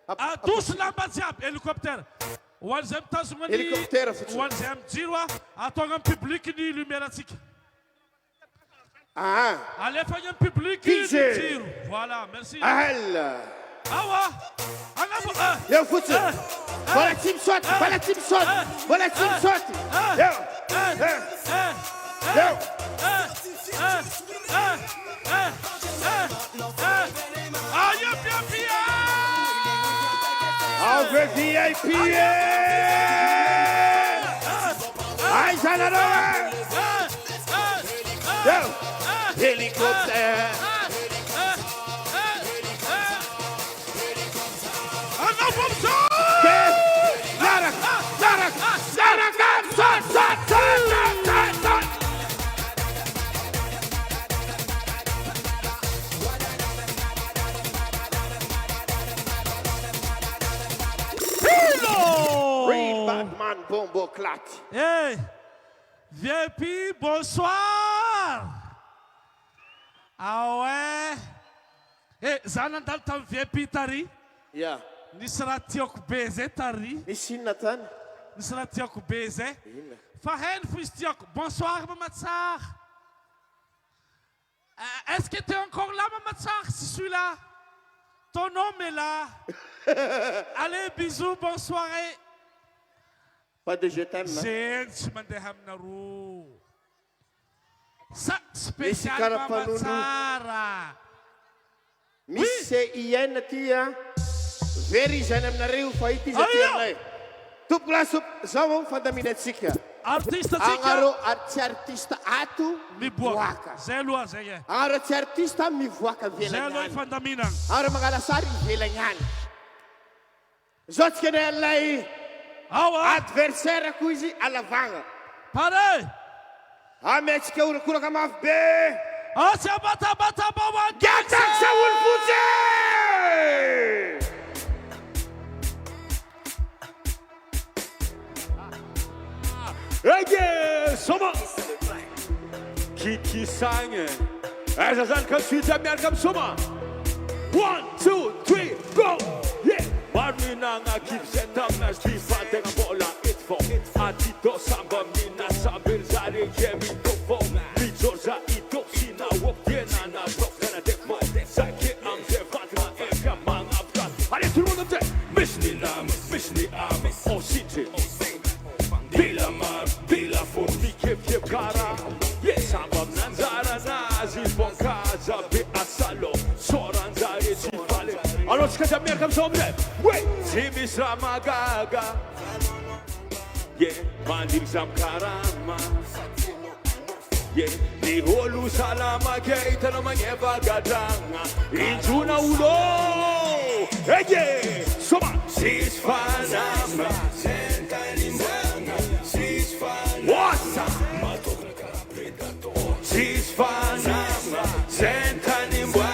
adoso lamba jiaby helicoptera ho an'izay mitazogna ho an'izay amijiro atao agny public ny lumière atsika alefa agny public ny jiro voilà merci awa agnabo Eu futsal. Bola time shot, bola time shot, bola time shot. Alve VIP. Ai Zanarova. Helicopter. Bombo clat. Hey, VIP, bonsoir. Ah ouais. Hey, zanandal tam VIP tari. Yeah. Nisy raha tiako beze tari. Nisy inona tany? Nisy raha tiako beze. Fa hainy fo izy tiako. Bonsoir Mamatsar. Est-ce que tu es encore là Mamatsar? Si je suis là. Ton nom est là. Allez, bisous, bonne soirée. Pas de je t'aime. Gente, mandeha aminareo. Sa spécial Mamatsara. Misy iena ty a very izany aminareo fa ity izy aty aminay. Tompo laso zao fandaminatsika. Artiste atsika. Agnareo tsy artiste ato mivoaka. Zay aloha zay e. Agnareo tsy artiste mivoaka velany. Zay aloha fandaminana. Agnareo mangala sary velany any. Zao tsika anay adversaire ko izy alavagna. Pare. Ametsika orakoraka mafy be. Tsy abatabata bawan. Gataksa olo fotsy. Ege, soma. Kiki sange. Essa zan kan suita miarkam soma. 1, 2, 3, go. Yeah. Marmina nga keep set up na stifa tenga bola it for. Atito samba mina sabir zari jemi tofo. Bizoza ito sina wok tiena na tokana defo. Sake am se fatma eka mang afkat. Allez tout le monde te. Mishni lam, mishni am, oh city. Bila mar, bila fon, mi kep kara. Yes, samba nanzara na zibon kaza be asalo. Soran zari chifale. Alors je vais bien comme ça, oui, c'est Misra Magaga. Yeah, Mandim Samkarama. Yeah, ni holu salama keita no manyeva gadanga. Injuna ulo. Hey, yeah, soma. Sisfanama. Sisfanama. Sentani mbanga.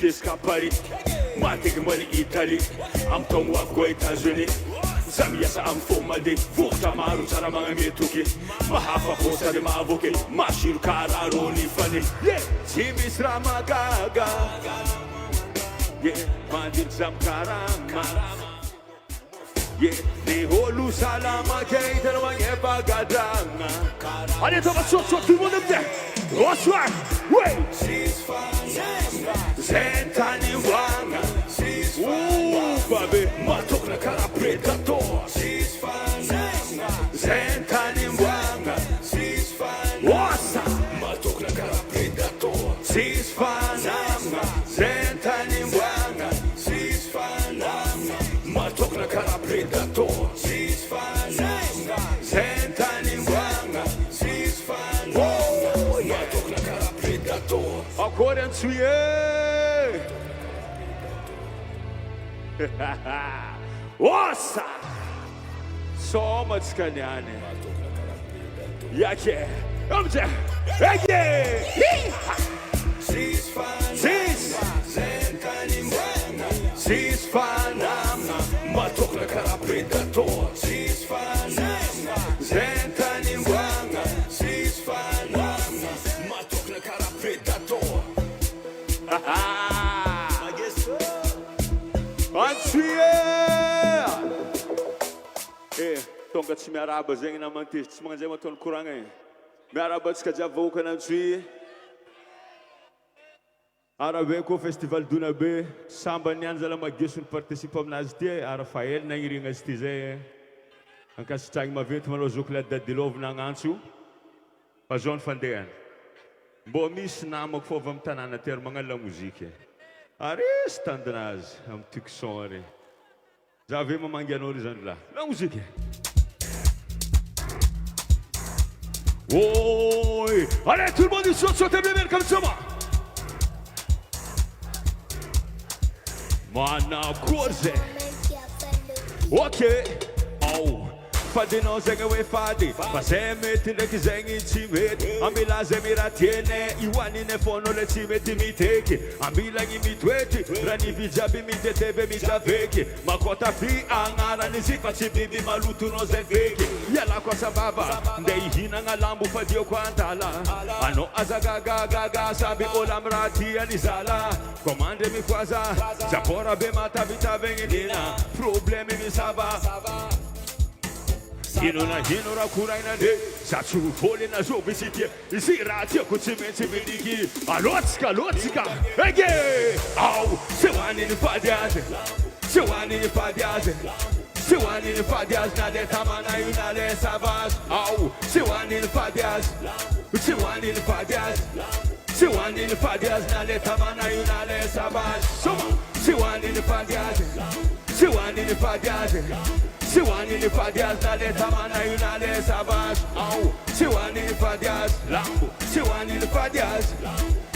tesca Paris Matek mali Italie Am tongo ako États-Unis Zamiasa am fomade Vokta maro tsara mga metoke Mahafa ko sa di maavoke Mashiro kararo ni fane Tsy misy raha magaga Mandiny zam karama Les olo salama kay tena magnebagadanga Allez, on va sortir tout le monde aime bien Bonsoir, ouais Zentani wanga Babe, matok na kara predator Zentani wanga Wasa Matok na kara predator Sisfananga Zentani wanga Matok na kara predator Sisfananga Zentani wanga Matok na kara predator According to you Wasa So much kanyane Yake Amja Ege Sisfananga Matok na kara predator Sisfananga Zentani wanga Sisfananga Matok na kara predator Ansuye Tonga tsy miaraba zegny namantesy tsy magnanzay matony koragna e miaraba tsika javoka nantsui arabe ko festival Donabe samba niany zala magesony participe aminazy ty ara faely nagnirigna azy ty zay ankasitragny maventy malao zoko la date de love nagnantso fa zao ny fandehany mbo misy namako fô avy amin'ny tanàna ty ary magnano la mozika ary sy tandinazy amin'ny tucson ary za ave mamangy anao ry zany la mozika Oi, allez tout le monde sautez bien comme ça. Mana course. Ok. Oh. Fadi no zenga we fadi Faseme tine ki zengi chimeti Ambila zemira tiene Iwani ne fono le chimeti miteki Ambila ngi mitweti Rani vijabi mitetebe mitaveki Makota fi angara nizifa chibibi malutu no zeveki Yala kwa sababa Ndei hina nga lambu fadio kwa antala Ano azagaga gaga sabi olamrati anizala Komande mikwaza Japora be matabita vengi dina Problemi misaba Hinora kuraina de Sachu fole na zo visitie Zira tia kuchimensi miliki Alotsika Ege Au Sewani ni fadiaze Sewani ni fadiaze Sewani ni fadiaze Na de tamana yuna le savage Au Sewani ni fadiaze Sewani ni fadiaze Sewani ni fadiaze Na de tamana yuna le savage Soma Sewani ni fadiaze Sewani ni fadiaze Siwani ni fadias na le tamana yuna le savage Au Siwani ni fadias Lambo Siwani ni fadias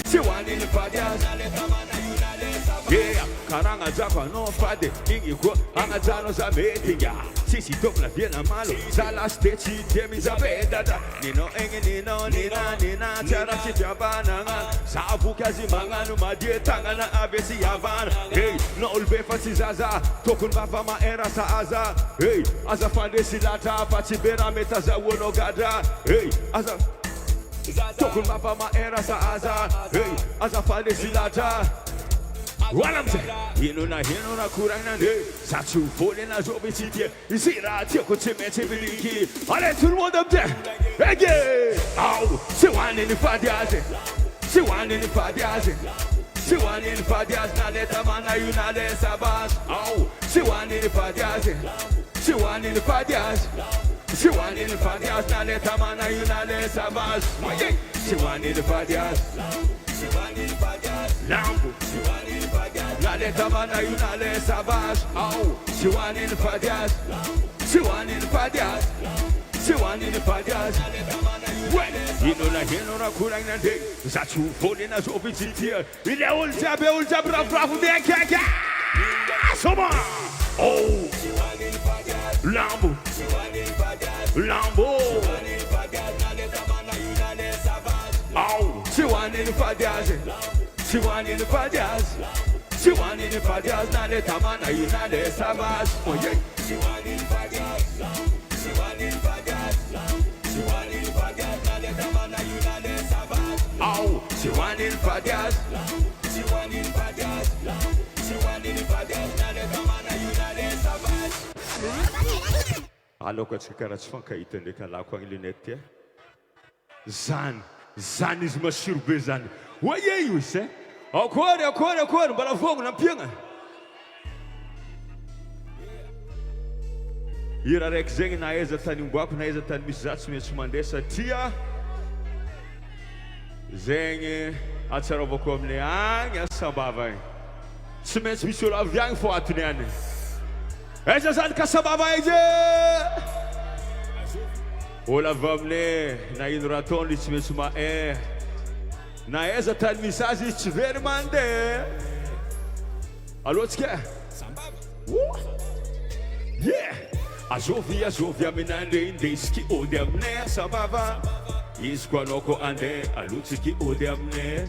Siwani ni fadias na le tamana yuna le savage Yeah Karanga zapa no fade Ingi kwa Anga zano za metinga Sisi top la viena malo Zala stechi Demi za bedada Nino engi nina Chara chijabana Sabu kazi manganu Madie tangana abesi yavana Hey No ulbefa si zaza Tokun bava ma era sa aza Hey Aza fande silata Pachibera meta za wono gada Hey Aza Tokun bava ma era sa aza Hey Aza fande silata Walamze Hinuna kurang nande Sachu fole na zobe sitie Zira tia kuchimeche biliki Allez tout le monde up there Ege Au Siwani ni fadiaze Siwani ni fadiaze Siwani ni fadiaze Na le tamana yuna le sabas Au Siwani ni fadiaze Siwani ni fadiaze Siwani ni fadiaze Na le tamana yuna le sabas Siwani ni fadiaze Siwani ni fadiaze Lambo Siwani ni fadiaze Na le tamana yuna le sabas Au Siwani ni fadiaze Siwani ni fadiaze Siwani ni fadiaze Na le tamana yuna le sabas Hinora kurang nande Zachu fole na zobe sitie Ile ulja bravo de kaka Soma Oh Siwani ni fadiaze Lambo Siwani ni fadiaze Lambo Siwani ni fadiaze Na le tamana yuna le sabas Au Siwani ni fadiaze She want in the fadias. She want in the fadias. Na de tamana you na de savage. Oh yeah. She want in the fadias. She want in the fadias. She want in the fadias. Na de tamana you na de savage. Oh, she want in the fadias. She want in the fadias. She want in the fadias. Na de tamana you na de savage. Alors que tu carats fan kaiten de kala kwa lunette. Zan is mashur bezan. What you say? Akwari, bala fogo na pianga. Ira rek zengi na eza tani mbwaku na eza tani misatsu mesumandesa tia. Zengi atsarovo komne anya sabava. Smets misura vyang fo atuniane. Eza zan kasabava eze. Ola vamne na inraton lismesuma na eza tani mensagem estiver mandé. Alô, tu quer? Yeah! A jovia menande diz que o demne sabava. Isquanoko ande a luta que o demne.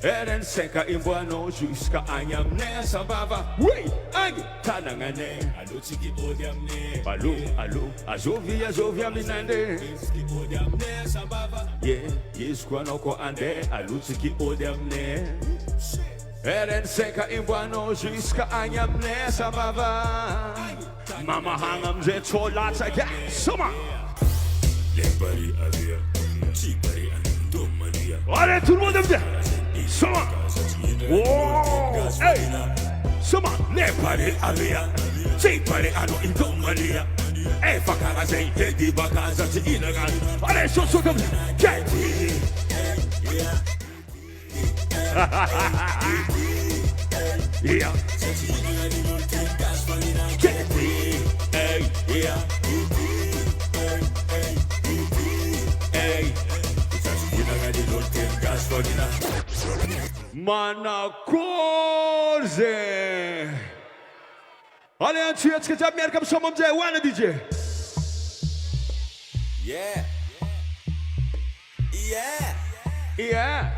Eren senka imbuano jusqu'à anyamne sabava. Oui, angi tanangane a luta que o demne. Alô, a jovia menande diz que o demne sabava. Yeah, isquanoko ande a luta que o demne. Eren senka imbuano jusqu'à anyamne sabava. Mama hangam ze cholata ya soma. Lembari avia, chipari andomania. Allez tout le monde aime bien. Soma. Oh, hey. Soma, lembari avia, chipari andomania. E fakara ze di bakaza ti inagan. Allez so comme ça. Yeah. Hey, yeah. Hey. Mana corze. Allez, un tuyau, est-ce que tu as bien comme ça, mon DJ? Ouais, DJ. Yeah. Yeah.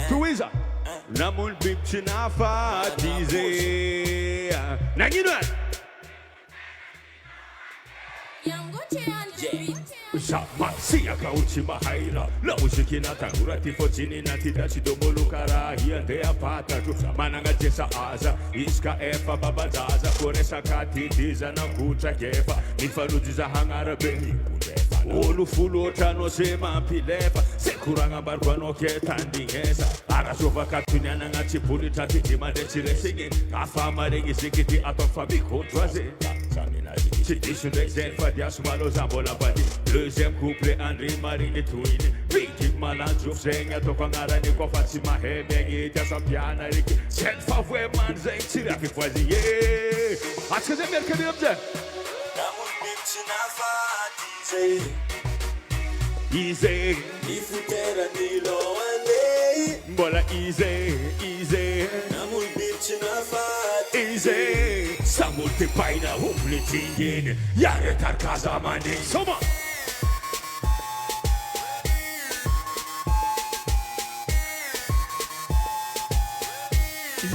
Tuiza. Namul bipchina fatize. Nangina. Sama siya kauchi mahaira. La musiki na tangura tifotini na titachi domolu kara. Hiende apata tu. Mananga jesa aza. Iska efa babazaza. Koresa katitiza na kucha kefa. Nifalujiza hangara beni. Olu fulo tano sema pilefa. Sekuranga barkwano ketandingesa. Arasova katunyana nga chipuli tatitima de chiresingin. Kafama rengi sikiti atofa bikotraze. C'était sur l'exemple, Fadia Soumalo Zambola Badi. Deuxième couplet, André Marie et Twin. Big Malan, Joufseng, Atokangara, Niko Fatima, Hemegi, Tassapiana, Ricky. Cette fois, vraiment, Zeng, Tira, qui choisit. Est-ce que c'est bien que vous avez Easy. Ifutera nilo ande. Bola easy. Namul bitch na fat. Easy. Samulti paina humlitingin. Yare tar casa mani. Soma.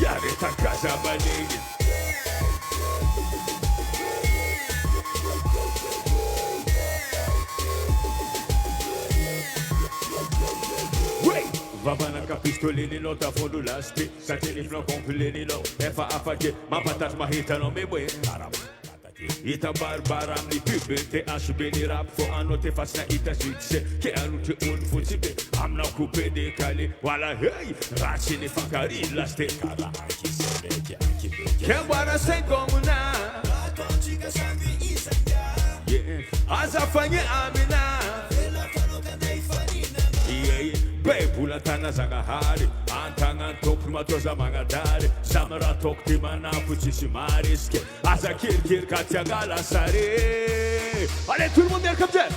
Yare tar casa mani. Vabanaka pistolini lo ta fondo lasti. Satini flan kompilini lo. Efa afake. Ma patat ma hita no mebwe. Ita barbaram ni puberté. HB rap fo anote face na ita succès. Ke anote un foutibe. Amna coupé décalé. Voilà hey. Rachini fakari laste. Kara aki sebe aki beke. Kembara sen komuna. Atonchika sangi isanga. Yeah. Azafanye amina. Ela kanoka deifanina. Yeah. Bebula tana zangahari, antanga top matoza mangadari, samara tokti mana puchishi mariske, asa kir katiagala sare. Allez tout le monde est comme ça.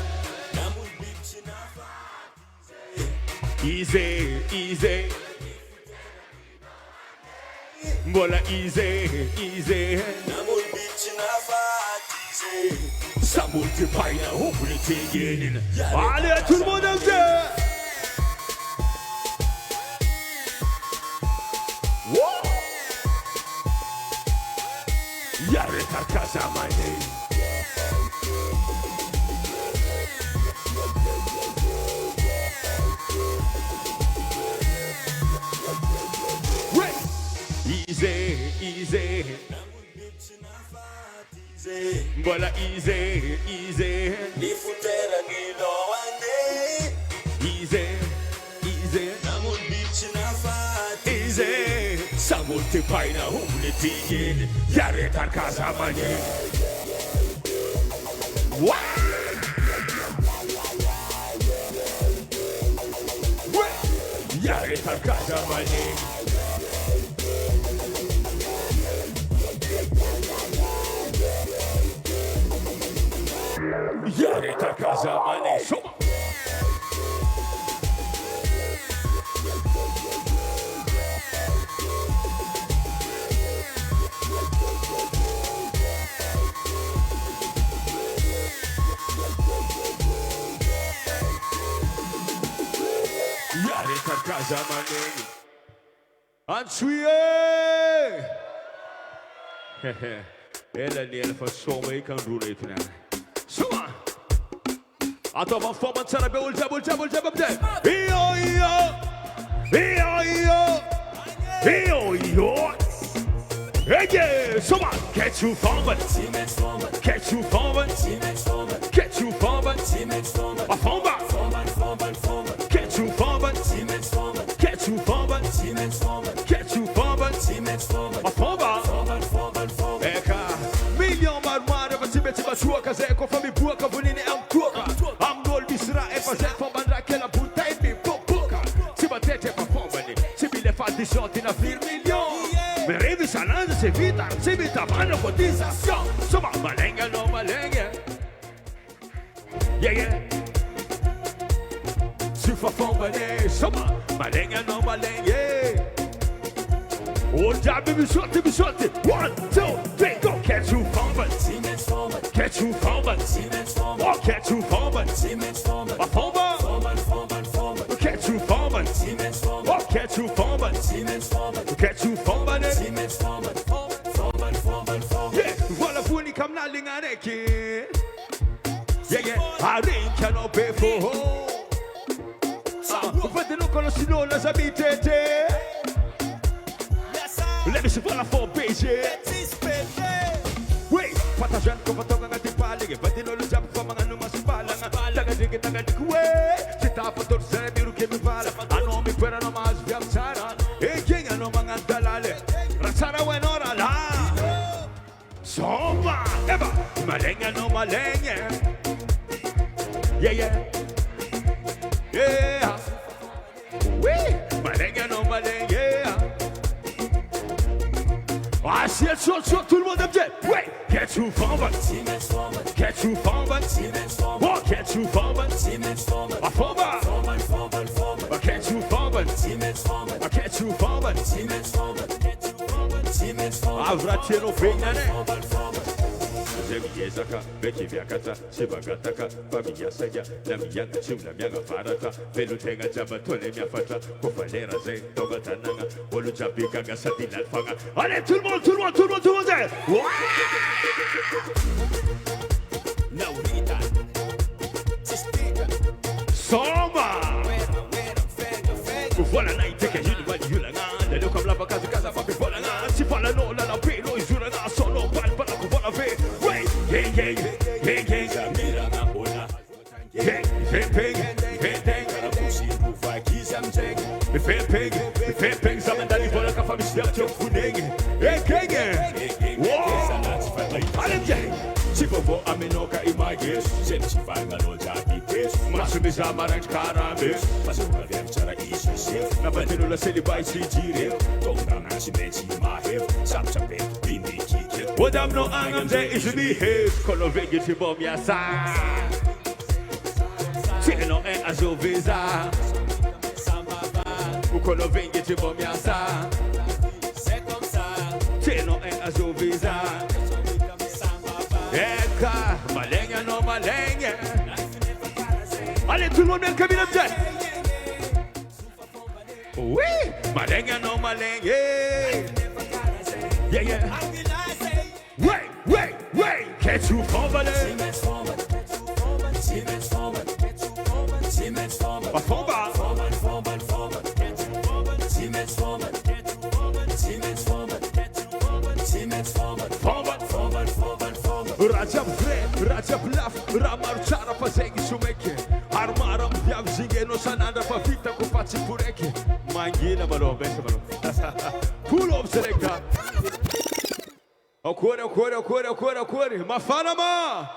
Easy. Bola easy. Namul bitch na fatize. Samulti paina hopefully tingin. Allez tout le monde est comme ça. Kazamani. Easy, easy. Bola easy, easy. Nifutera nilo ande. Easy, easy. Namun bitch na fati. Easy. Samuti paina humni tigin. Yare tar Kazamani. Wow. Yare tar Kazamani. Yare tar Kazamani. Shoma. Yare tar Kazamani. Answie. Ela nele för så mig kan roligt nu. Shoma. Atau man får man tsara be ulja. Iyo. Hey, Shoma. Get you forward. Get you forward. Get you forward. A forward. Get you forward. Get you forward. Get you forward. A forward. Eka. Milhão marmara, você mete a sua casa, é com fome boa, cavunine é toca. Am gol bisra, é fazer fomandra, aquela puta e me popoca. Se bater, é pra fomane. Se me levar de shot na milhão. Me revisanando, se vita, mano, cotização. Soma, malenga, não malenga. Yeah. Se for fomane, soma, malenga, não malenga. Oh, yeah, baby, shot. 1, 2, 3, go. Catch you forward. Catch you forward. Oh, catch you forward. A forward. Catch you forward. Oh, catch you forward. Catch you forward. Yeah, voilà pour ni comme la ligne avec. Yeah. I think cannot pay for. Vous faites nous connaître sinon les habiter. Let me see for la for BG. Wait, patajan ko patong ang ating paling. Pati no lujap pa mga numaspalang. Taga-dig, wait. Si tapator sa biru ke mi pala. Ano mi pera no mas biam sana. King ano mga dalale. Rasara wenora la. Soma, eba. Malenga no malenga. Yeah. Wait, malenga no malenga. Ah, si elle saute, tout le monde aime bien. Ouais, get you forward. Get you forward. Oh, get you forward. A forward. Get you forward. Get you forward. Avrati no pena, né? Zaka, Becky Viakata, Sibagataka, Babia Saya, Namianga Chim, Namianga Farata, Velutenga Jaba, Tolemia Fata, Kofalera Zay, Togatananga, Olujabiga Satina Fanga. Allez, tout le monde! Naurita, Soma! Voilà, na iteke jini wali yulanga, lelo comme la vacances casa papi volanga, si fala no la pelo izuranga, solo pal para ko vola ve. Gang, Samira na bona. Gang, na pusi ku vai kizam teng. Me peng, samandali vola ka fami step to funeng. Gang. Wow. Allez, gang. Si povo amenoka imagis, sempre se vai na loja de peixe. Mas o bisa marang carambes, mas o ver chara isso chef. Na batendo la seli vai se dire, tonga na se meti mahef, sap bindi kike. What I'm no angam there is behave, kolo vegi ti bom ya sa. Tino e azovisa. O kolo vegi ti bom ya sa. C'est comme ça. Tino e azovisa. Eka, malenga no malenga. Allez, tout le monde, bien comme il aime. Oui, malenga no malenga. Yeah. Wait. Get you forward. Rajab Vre, Rajab Laf, Ramar Chara Pazegi Sumeke, Armaram Yamzinge no Sananda Pavita Kupachi Pureke, Mangina Malo, Pull up Selecta. Okore, Mafanama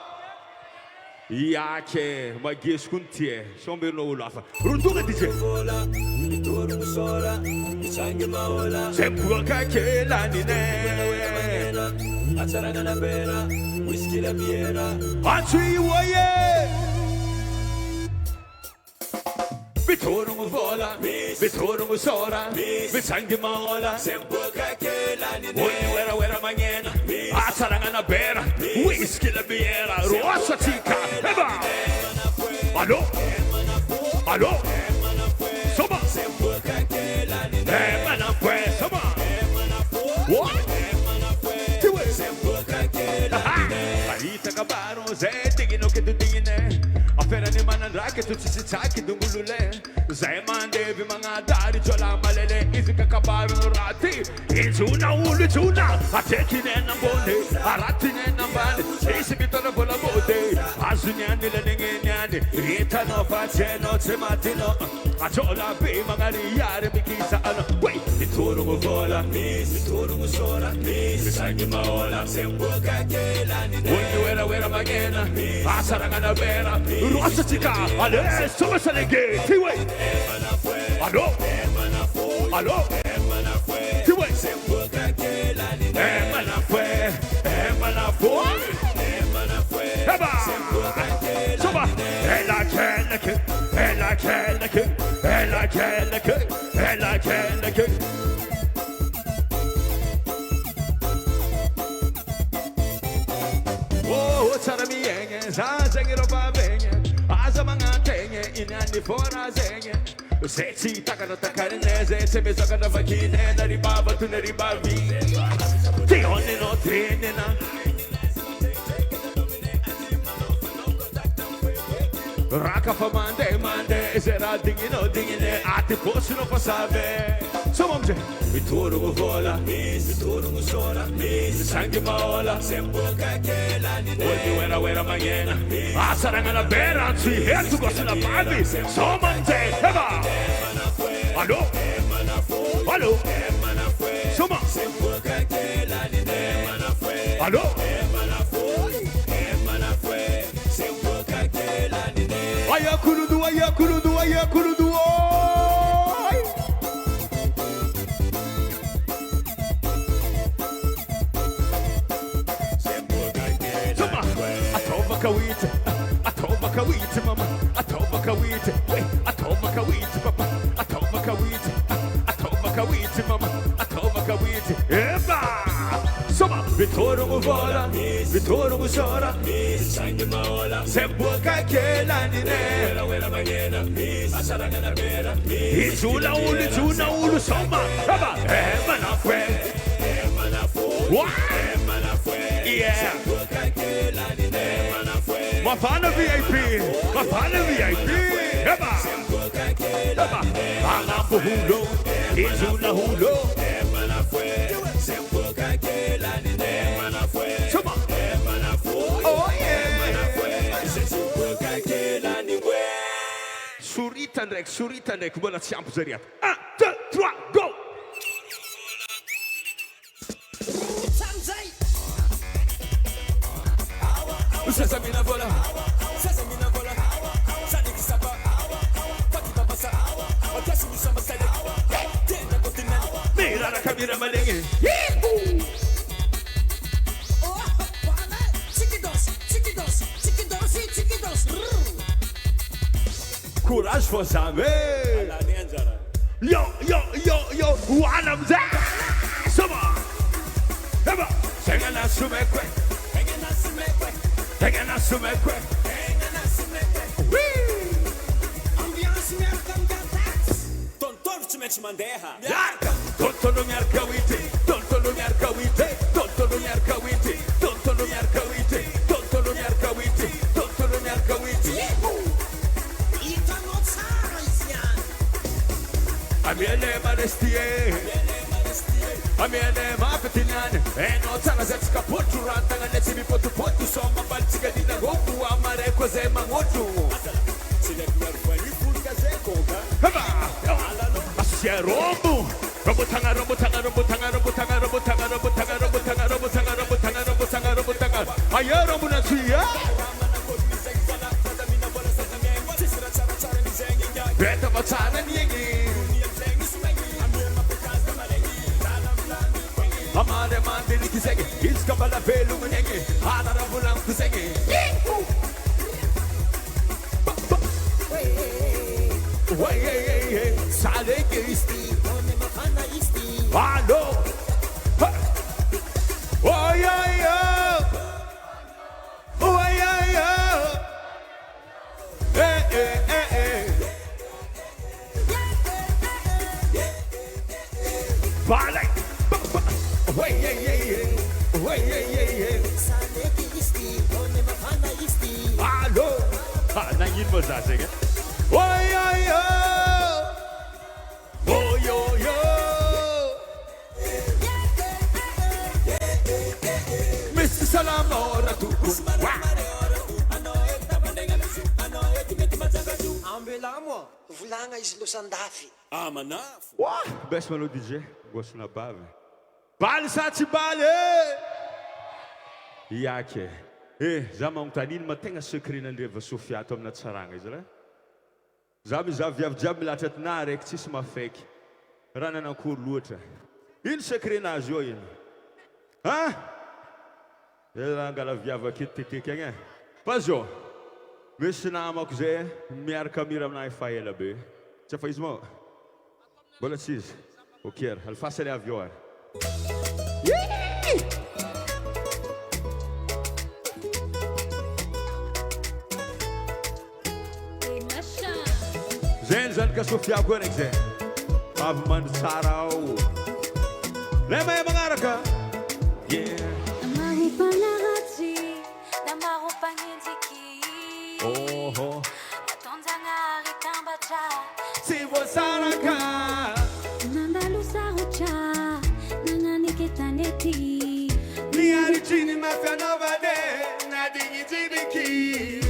Yake, Magis Kuntie, Sombe no Lafa, Rutuga DJ. Sepua Kake Landine. Ataragana bera, whisky la biera. Antwi waye. Bitorum vola, bitorum sora, bitangi maola. Sembuka ke la nine. Wera mangena. Ataragana bera, whisky la biera. Rosa tika, eba. Allo. Soma. Sembuka ke la nine. Manapwe, soma. What? Marita Cabaro, Zé, digging okay to ding in there. A ferani man and racket to Chisaki Dungulule. Zayman Devi Mangadari Jola Malele, Izika Cabaro Rati. It's una Ulituna, a taking and a bone, a ratin and a band, it's a bit of a bote. Azunian Nilanian, Rita no Fazeno, Sematino, a Jola Bay Magaria, Bikisa, wait, the Toro Vola, the Toro Sora, the Sangimaola, Sembuka Kelani, when you were again, Asarangana Vera, Rosatica, Ale, Somasalegate, Tiway, Allo, Tiway, Sembuka Kelani, Emanafwe, Soba, Ella can. Oh, Sarami, Zazangiro Babeng, Azamanga, in any for Azang. Sexy Takana Takanese, Semisaka Vakine, and Ribaba to the Ribavi. The only no train. Raka for Monday, is there a dinging at the potion of a save? Some of them, Vitoro Vola, Vitoro Sola, Sangimaola, Sembuka Kelani, when I wear a magena, Asarangana Bear, and she had to go to the party. Some of them, Hello, Soma, Sembuka Kelani, Hello. Ayakurudu. Soma, Atoma Kawit, Mama, Atoma Kawit, Papa, Atoma Kawit, Mama, Atoma Kawit, Eva. Soma, Vitoro Vola, Vitoro Sora, Sangimaola, Sembuka Kelani, Wera Magena, Asarangana Bera, Izula Ulu, Soma, Eva, Emanafwe, yeah, Sembuka Kelani, Emanafwe, Mafana VIP, Eva, Sembuka Kelani, Anapu Hulo, Izula Hulo, Emanafwe, Sembuka Kelani, Emanafwe, come on, Emanafwe, oh yeah, Sembuka Kelani, Surita Nek, buona siamo seriat. 1, 2, 3, go! Sesamina vola, Sani Kisapa, Paki Papasa, Okasumi Samba Sade, Tena Continent, Mira la Camira Malenge. Courage for Same. Yo, Wanam Zach. Summer. Ever. Sengana Sumekwe. Hangana Sumekwe. Ambiance Mercam Gatas. Tonton Chimech Mandeha. Tonton Yarkawiti. Tonton Yarkawiti. Tonton Yarkawiti. Tonton Yarkawiti. Amiane mapetinyane eno tsana zatsika potro rantagnane tsy mipotopoto so mambalitsika dina gopo amareko zay magnoto asia rombo robotanga robotanga robotanga robotanga robotanga robotanga robotanga robotanga robotanga robotanga robotanga aya rombo na tsia beta batana niengi amare mande nikisege iskabala velu munenge adara bulan kusege Way, sale que isti, one makana isti. Allo, oh yeah, Balai, way, sale que isti, one makana isti. Allo, nangin mo sa sige. Oh yo Mr. Salamora tu Ambelamo, volagna izy losandafy. Manafo. Wah, best malo DJ, gosto na bave. Bale sati bale. Yake. Za magnontaniny mategna secret nandreva Sofia ato amina tsaragna izy ra. Za viavy jiaby milatra atina raiky tsisy mafaiky. Raha nanankory loatra. Ino secret-nazy io ino? Ha? Raha angala viavy aketo teteky agny. Fa zao, misy namako zay miaraka mira aminahy fa ela be. Tsy fa izy moa? Mbola tsy izy. Ok, alifasy le avy eo ary. Zany zany ka Sofia koa raiky zay. Avy mandry tsara ao. Lay mahay magnaraka. Namaropanaratsy, namaropanenjiky. Atonjanary tambatra. Tsy voasaraka. Nandalo sarotra, nananiky tanety. Niaritriny mafianaovane, nadigny jibiky.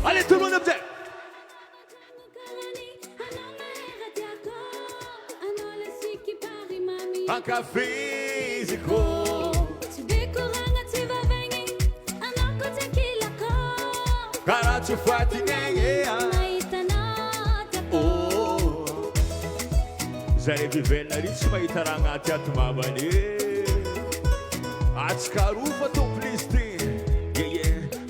Allez, tout le monde observe. Anche fisico. Caraccio fatti oh. Zare vivella ritsi mahita raha agnaty ato mabany. Atsikarofa tomplisti.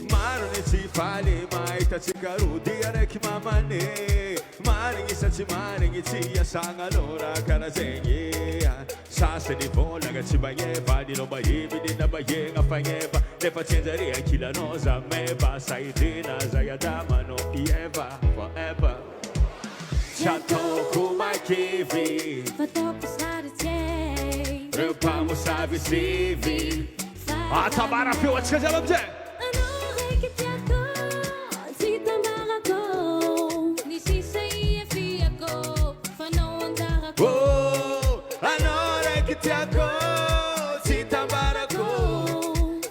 Mariny tsy faly mahita tsikaro dia raiky mamane. Marigny sa tsy marigny tsy asagna lora karaha zegny. Sasany volagna tsy magneva nino mahemy nina mahegna fagneva. Nefa tsy anjare ankilanao za meva. Saidina zay adamanao ieva forever. Tsy ataoko makevy. Fataoko sary tsy reo mpamosavy sivy. Atabara feo atsika zay amizay. Oh, anao raiky tiako, tsy tambarako.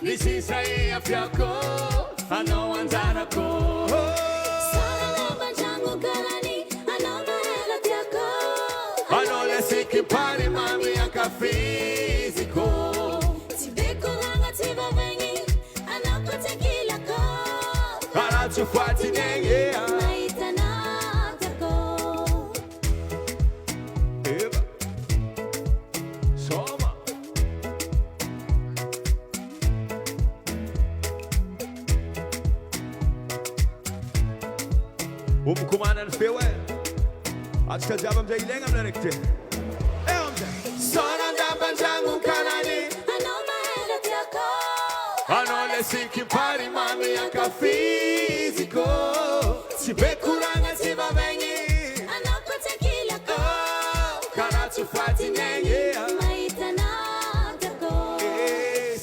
Ny sisa iafiako, anao anjarako. Sarana bandragno karany, anao mahela tiako. Anao lesiky pary mami ankafiziko. Tsy bekoragna tsy vavegny, anao koa tsy ankilako. Karaha tsy foatiny egny. Kumana ny feo atsika jiaby amizay ilaigna amina raiky ty. Eo amizay. Sona andaban-dragno karany. Anao mahela tiako. Anao le sique pari mami anca fisico. Si bekuranga si va bene. Anoko tequila ko. Karatsu fati nenye. Maitana tako.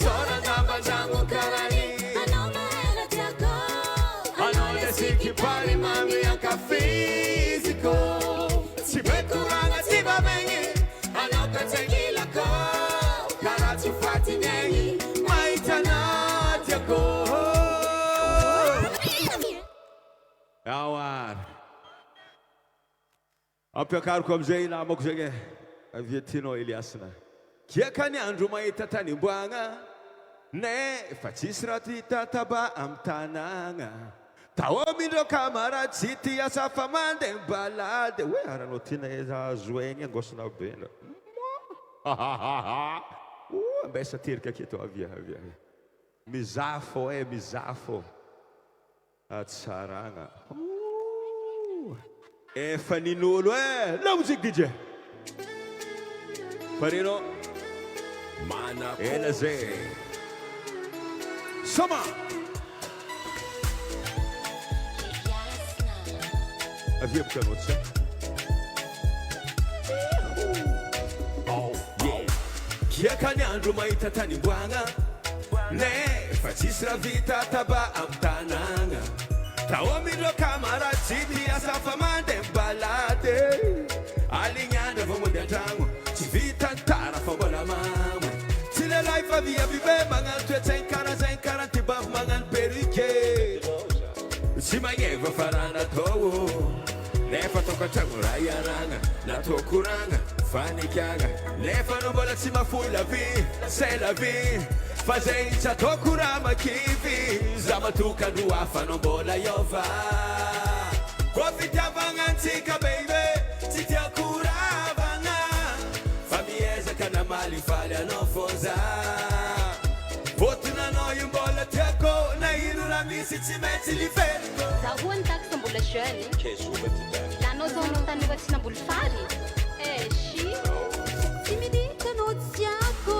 Sora namba jangu karani. Ano mahela tako. Ano le sique pari mami anca fisico. Si bekuranga si va bene. Anoko tequila ko. Karatsu fati nenye. Maitana tako. Awar. Apiakaro ko amizay namako zegny avy tinao Eliasina. Kiaka ny andro mahita tany imboagna nefa tsisy raha hita taba am tanagna. Tao amindreo kamarady tsy tia asa fa mandeha balady. Hoe aranao tiana eza zoegny angosina be. Ambesa terika aketo avia. Mizafo mizafo. Atsaragna. Efa nin'olo la musique DJ. Parino. Mana ela zay. Sama. Avia bukanotsa. Oh yeah. Kiaka ny andro mahita tany imboagna nefa tsisy raha vita taba am tanagna. Tao amindreo kamarady tsy tia asa fa mandeha balady. Alignandra vao mody an-tragno tsy vitantara fa mbola mamo. Tsy lehilahy fa viavibe magnano toetsaigny karazagny karaha ty bavy magnano perruque. Tsy magneva fa raha natao nefa tokantragno raha iaragna. Natao koragna fanikiagna nefa no mbola tsy mafoy la vie. C'est la vie. Fa zay tsy ataoko raha makivy. Za matokandro hafa no mbola iova. Koa fitiavagna antsika baby tsy tiako ravagna. Fa miezaka na malifaly anao fô za. Votonanao io mbola tiako na ino raha misy tsy maintsy liferiko. Zaho anitako sa mbola jeune. Lanao zao anao tany efa tsy namboly fary. Shi. Tsy midintanao tiako.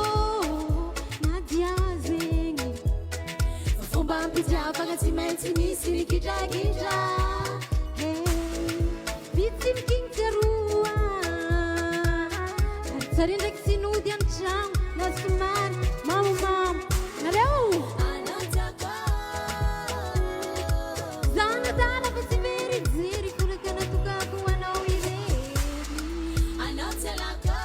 Fomba ampitiavagna tsy maintsy misy rikidrakidra. Vitsy mikigny tsaroa. Tsary ndraiky sinody amy tragno na somary mamomamo. Nareo zanatana fa tsy verijery koraka natokako anao irery. Anao tsalaka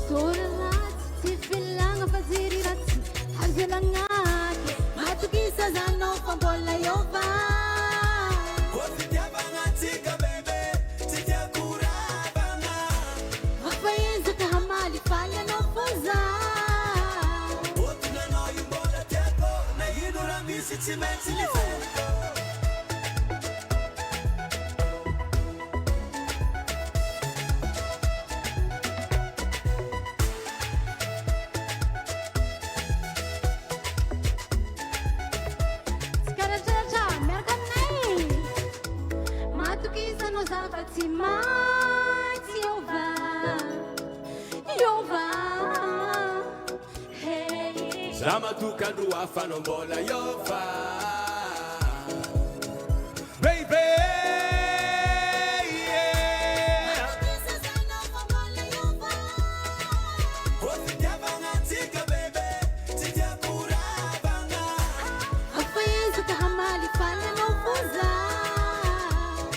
sora ratsy tsy velagna fa jery ratsy havelagnaky. Matokisa zanao fa mbola iova. Koa fitiavagna antsika baby tsy tiako ravagna. Afa ezaka hamaly faly anao fô za. Votonanao io mbola tiako na ino raha misy tsy maintsy liferiko. Zama tukandro hafa no mbola iova. Baby yeah. Koa fitiavagna antsika baby tsy tiako ravagna. Afa ezaka hamaly faly anao fô za.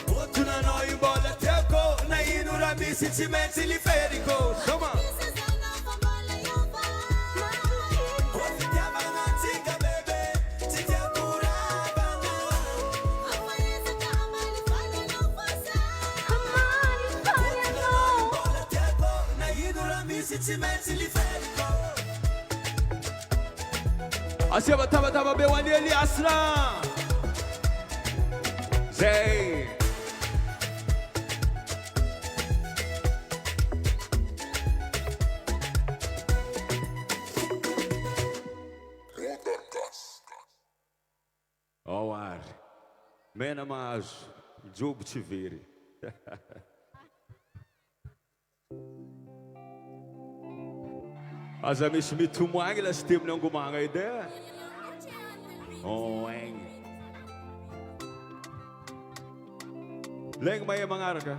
Votonanao io mbola tiako na ino raha misy tsy maintsy liferiko. Soma. Assieme tava bem o Eliasina. Zay. Ao ar. Mena mas jogo te ver. Aza misy mitomagny la système ny angomagna edy e. Oh, egny. Legny mahay magnaraka.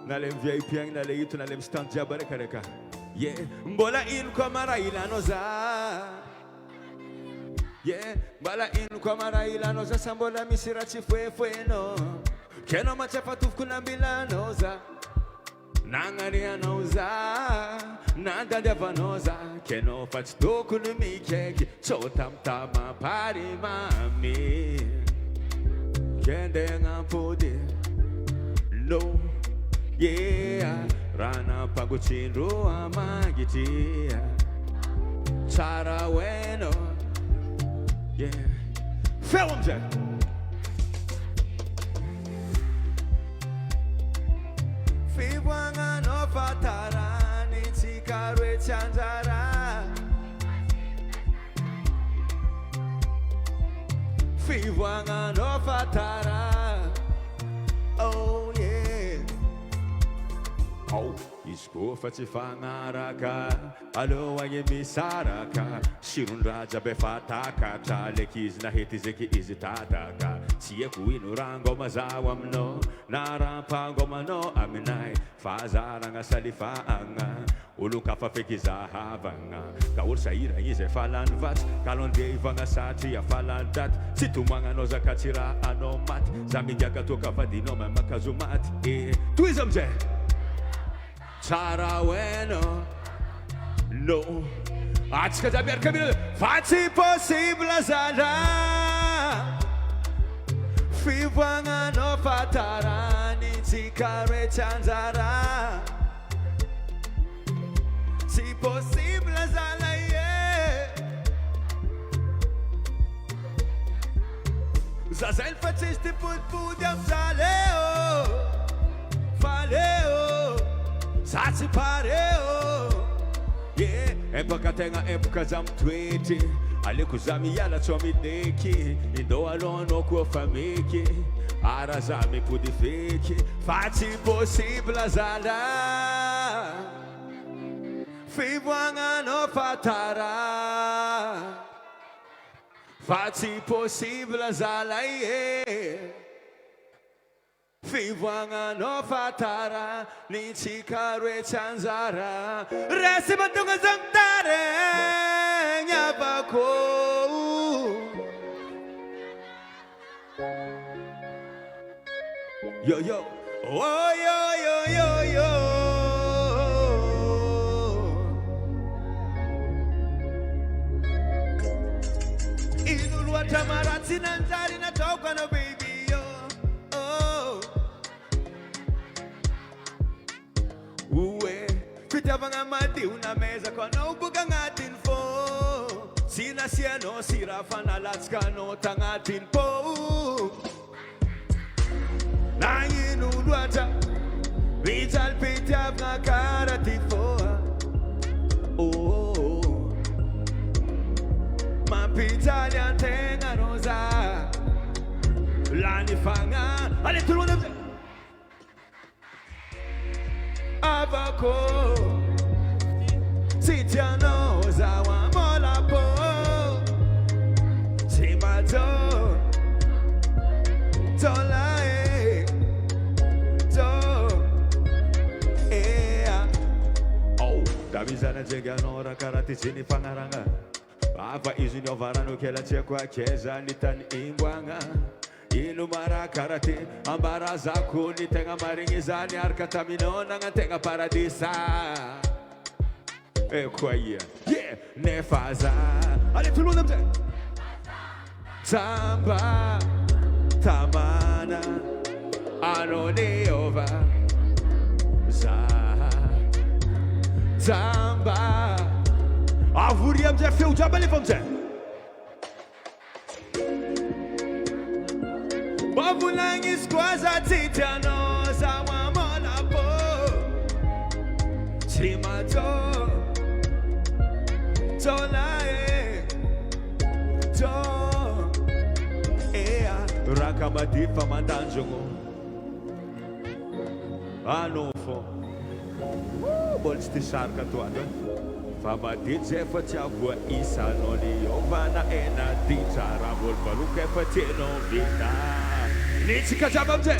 Na le VIP agny, na le ito, na le stand jiaby reka. Yeah, mbola ino koa mara ilanao za. Yeah, mbola ino koa mara ilanao za, sa mbola misy raha tsy foefoenao. Kenao matsafatofoko nambilanao za. Nagnarianao za, nandandiavanao za. Kenao fa tsy tokony mikaiky, tsao tamtama pary mami. Kendegna ampody, no, yeah. Rana panguchindro amagitia. Tsara weno, yeah. Film Jack. Fibwanga no fatarani tikarwe chanjara. Fibwanga no fatara. Oh yeah. Oh, isko fa tsy fagnaraka. Aloha gny misaraka. Siron-draja be fatakatra. Leky izy nahety zeky izy tataka. Tsy haiko ino raha ngomazao aminao, na raha mpangomanao aminay. Fazaragna salifahagna, olo kafa feky zahavagna. Ka olo sahira izy efa lany vatsy, kalonde ivagna satria fa lany daty. Tsy tomagnanao zaka tsy raha anao maty. Za mingaka toka vadinao ma makazo maty. Toy izy amizay. Tsara weno, no. Atsika jiaby araka mino, fa tsy possible zala. Fivoagnanao fatarany tsikare tsanjara. Tsy possible zala ye. Zazay fa tsisy ty podipody amizaleo. Valeo, sa tsy pareo. Yeah, empaka tegna empaka za mitoetry. Aleko za miala tsao mineky. Indao alohanao koa fa meky. Ara za mipody feky. Fa tsy possible zala. Fivoagnanao fatara. Fa tsy possible zala yeah. Fivoagnanao fatara. Ny tsikaroe tsanjara. Resy matonga zangtare. Nyabako. Yo yo. Oh yo yo yo yo. Inulwa tamarati nanzari na toka na baby yo. Oh. Uwe. Fitiavagna madi una meza kwa na ubuga ngatin fo. Sina siano sira fanalatsika no tangatin po. Nanginu luata Vital pitiavagna karati fo. Oh. Mapitali antenga rosa. Lani fanga. Allez tout le monde. Abako Sitiano zawa molapo Simato Tolae To Ea Oh, Davizana jeganora karati zini pangaranga Ava izu nyovarano kela chekwa keza nitani imbwanga Inu mara karate ambara zako ni tenga maringizani arkataminona nga tenga paradisa. Kwa yeah, yeah, nefaza. Allez tout le monde comme Tamba, tamana, anoneova, za, tamba. Avuriam já fez o diabo ali vamos dizer. Babulangi squaza titiano zawa molapo. Chimato Tolae To Ea Rakamadifa mandanjongo Anofo Bolsti sharka tuado Fama DJ Fatia Isa Noli Ovana Ena Dita Ramol Baluke Patino Vita Nitsika Jabamte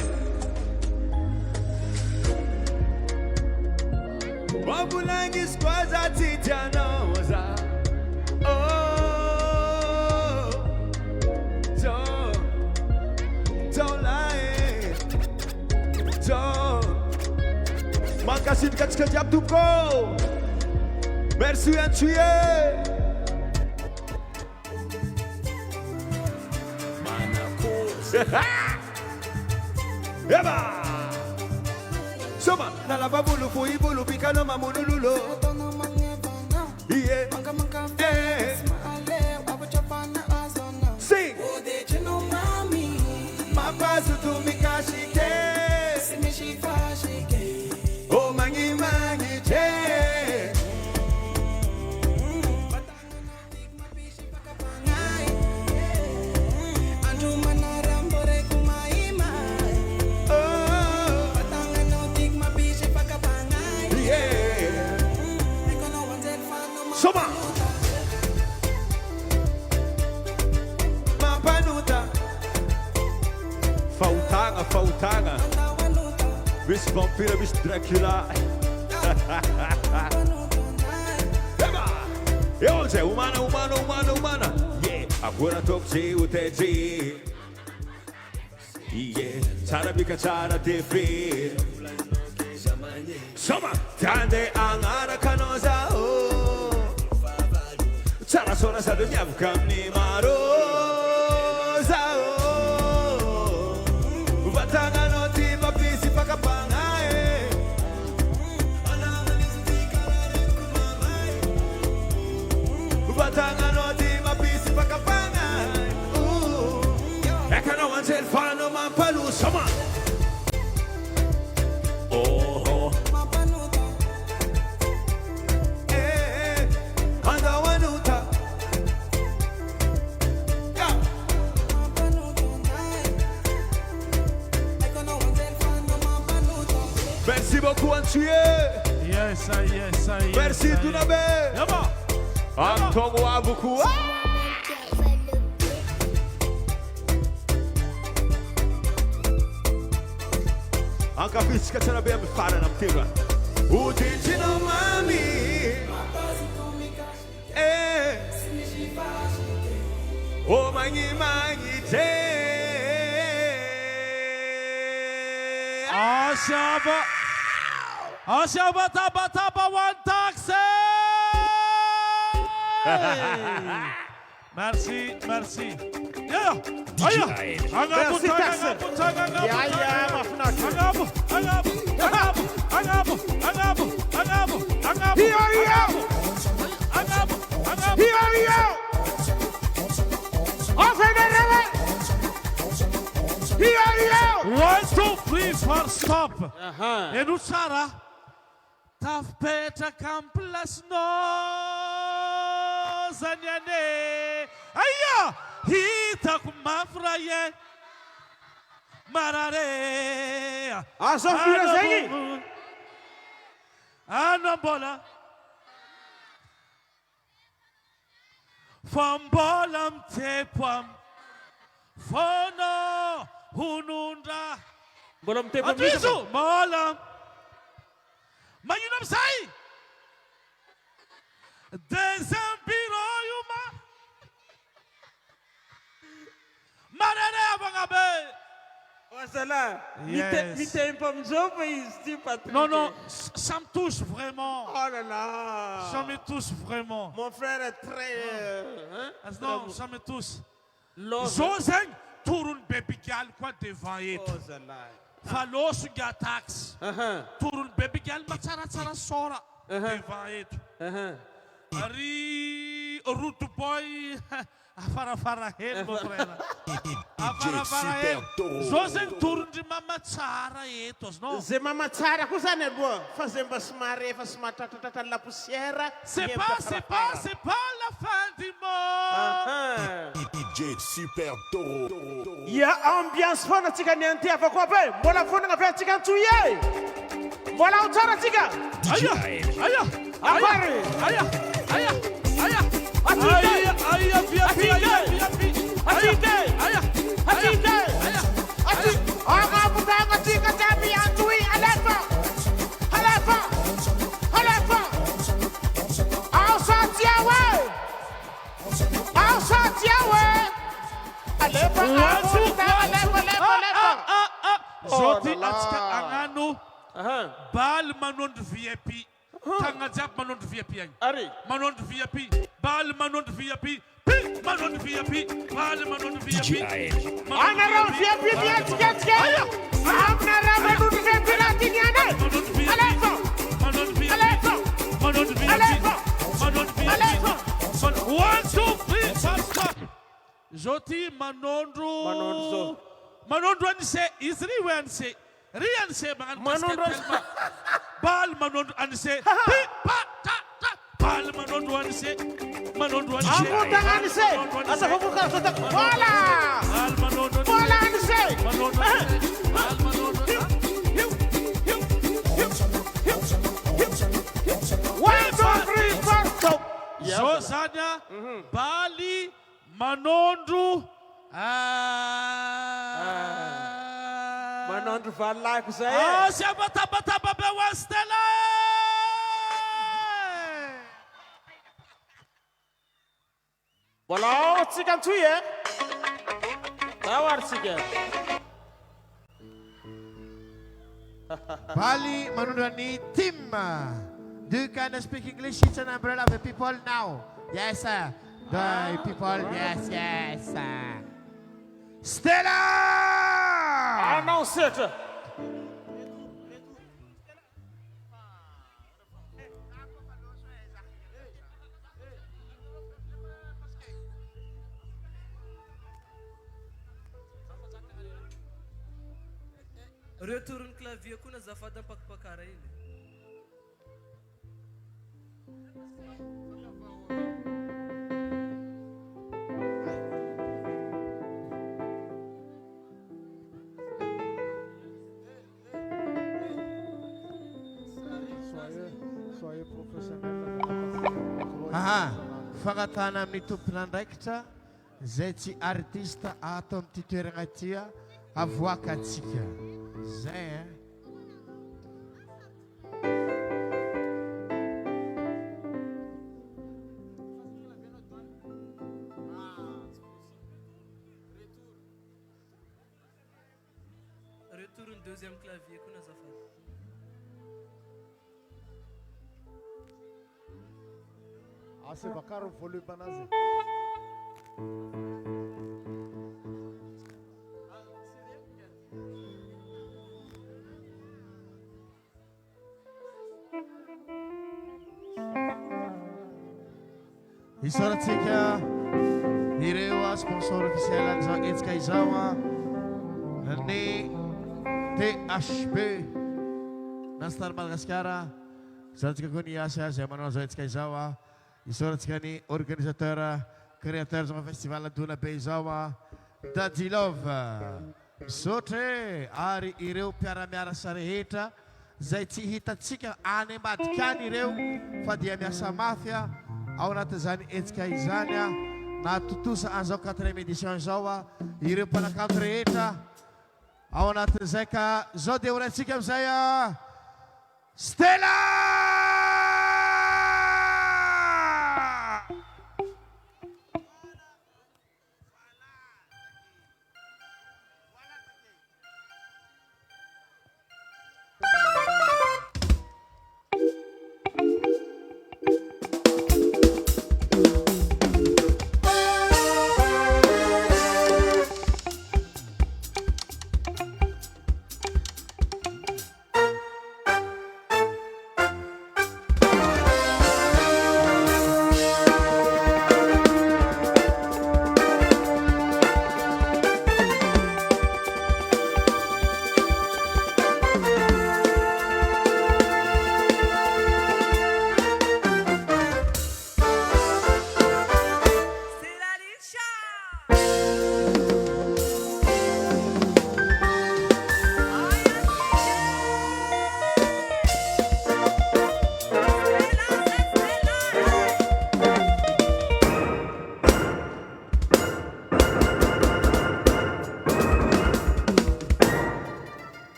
Wabulangi Squaza Titiana Waza Oh Don't lie Don't Makasih dekat jam tu kau Merci à tuer. Eba. Soma, na la babulu fui bulu pikano mamululo. Yeah. Sing. Mapasu tu mikashike. Oh mangi mangi che. Soma Mapanuta Fautanga Bis vampira, bis Dracula Eu sei, humana Yeah, agora toque o TG Yeah, cara bica cara TV Soma Tande angara canosa Cara sona sa dunia bukan ni marosa Batangan oti mapisi pakapangai Batangan oti mapisi pakapangai Ekano wanzel fano mampalu sama Oh Merci beaucoup Antuye. Yes. Merci Donabe. Antongo Abuku. Anka fiska tena bem fara na mtira. Utinchino mami. Oh mangi te. Ashaba taba one taxi. Merci. Yeah. Merci taxi. One, two, three, four, stop. Edu Sara, taf peta kamplas no zanyane. Aya, hita kumafraye marare. Sofia Zengi. Anambola. Fambolam tepam. Fono hununda. Bolam tepam. Atisu malam. Mayunam sai. Desempiro yuma. Marare abangabe. Wasala. Yes. Mi tempo mjopo ici Patrick. Non, ça me touche vraiment. Oh là là. Ça me touche vraiment. Mon frère est très... Non, ça me touche. Joseng turun bebigal kwa devaye. Falos nga tax. Turun bebigal matsara sora. Devaye. Ari root boy. Afara head mon frère. Afara head. Joseng turun de mama tsara etos no. Ze mama tsara cosa ne bo. Fazemba smare, fasmata tata la poussière. C'est pas la fin du monde. DJ Super Toro. Ya ambiance fona tika niente apa kwa pe. Mola fona ngapea tika tuye. Mola utara tika. Aya. Apare. Aya. Aya, VIP. Atite. Aga budanga tika tabi antui alefa. Alefa. Zoti atika angano. Bal manon VIP. Tanga jap manon VIP yang. Ari. Manon VIP. Bal manon VIP. Manon VIP. Bal manon VIP. Ana ram VIP dia tiket. Amna ram manon VIP lagi ni ana. Alefa. Manon VIP. Manon VIP. Alefa. 1, 2, 3, fast. Zoti manondro. Manondro anse isri we anse. Rian se mangan Manondro. Bal manondro anse. Bal manondro anse. Amu tangan anse. Asa buka sota. Bola. Bal manondro. Bola anse. Bal manondro. One, two, three, four. Zosanya Bali Manondro. Manondro vai lá com isso aí. Siapa taba wa Stella. Bola, cikan tu ya. Tawar cikan. Bali Manondani team. Do you can speak English? It's an umbrella of the people now. Yes, sir. The people, yes. Stella! Announce it. Retourne clavier kuna zafada pakpakara ile. Soyez professionnel. Fagnatana amin'ny tompon'andraikitra zay tsy artiste ato amin'ity toerana tia avoaka atsika. Zay Retourne deuxième clavier kuna zafada. Ase bakaro volume banazi. Isoratsika ireo sponsor officiel an'izao etsika izao ny THB Nastar Madagasikara. Isoratsika koa ny asa zay manao zao etsika izao isoratsika ny organisateur créateur zao festival DONABE izao Dadilov misaotra ary ireo mpiara-miarasa rehetra zay tsy hitatsika any ambadika any ireo fa dia miasa mafia ao anatin'izany etsika izany na totosa an'izao 4ème édition izao ireo mpanakanto rehetra ao anatin'izay ka zao dia horantsika amin'izay Stella!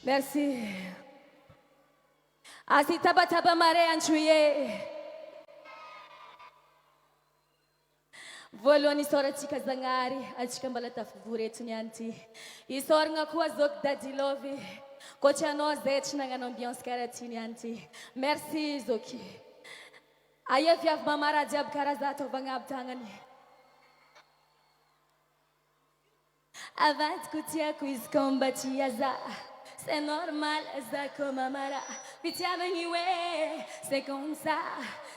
Merci. Asi taba mare anchuye. Voalohany isora atsika zagnary, atsika mbala tafivoreto nianty. Isoragna koa zok dadilovy. Koatra anao zay tsy nagnano ambiance karaha ty nianty. Merci zoky. Aia viavy mamara jiaby karaha za ataovagna aby tagnany. Avantiko tiako izy komba tia za. C'est normal, ça comme Amara. Pitié avec ouais, c'est comme ça.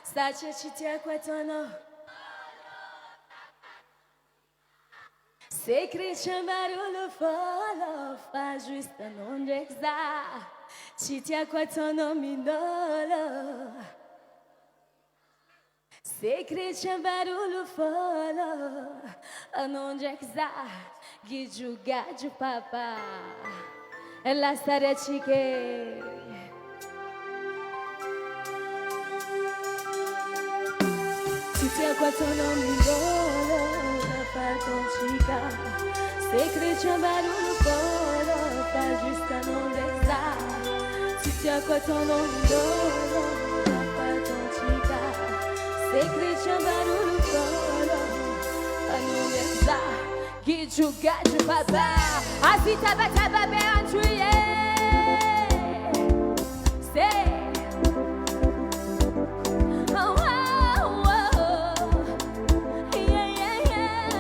Ça tu à quoi ton nom? C'est Christian Barolo follow, pas juste un nom exact. Tu tiens quoi ton nom minolo? C'est Christian Barolo follow, un nom exact. Guidou gadou papa. La storia chique. Tu sais quoi ton nom minolo, pas ton chica. C'est Christian Barolo polo, pas juste un nom d'exact. Tu sais quoi ton nom minolo, pas ton chica. C'est Christian Barolo polo, un nom d'exact. Guidou gadou papa. Asi taba be anchuye. Say oh, oh, oh. Yeah, yeah, yeah.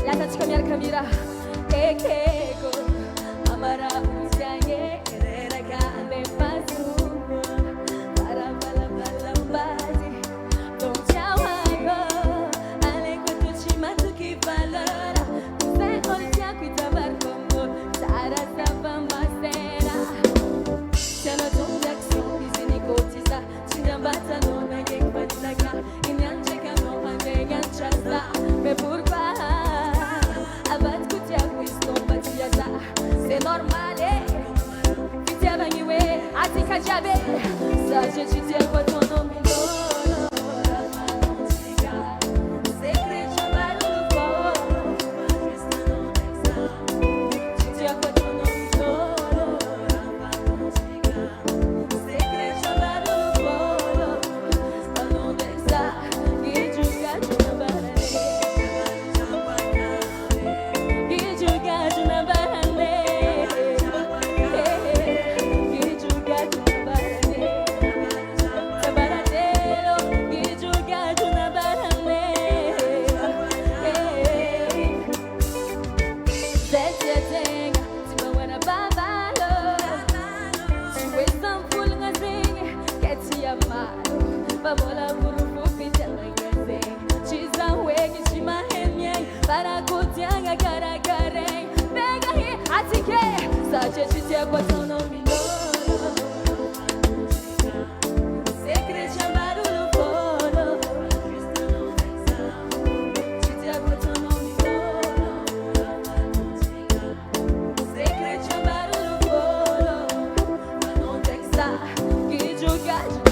La tachi kamera kamera. Keko amara usianye kerera kame pasu. Para bala bala bazi. Don't tell valora, sei olhar que trabalhar como Sara estava macera. Se não tu daqui pisini cotiza, tinha bata no meio que pode sacar. E nem chega no ande ganchaza, me por paz. Abat que te aguis combatia, c'est normal. tianga cara carei pega hi atike sache chitia kwa tono minoro secret chambaru foro chitia kwa tono minoro secret chambaru foro non texa que jogar de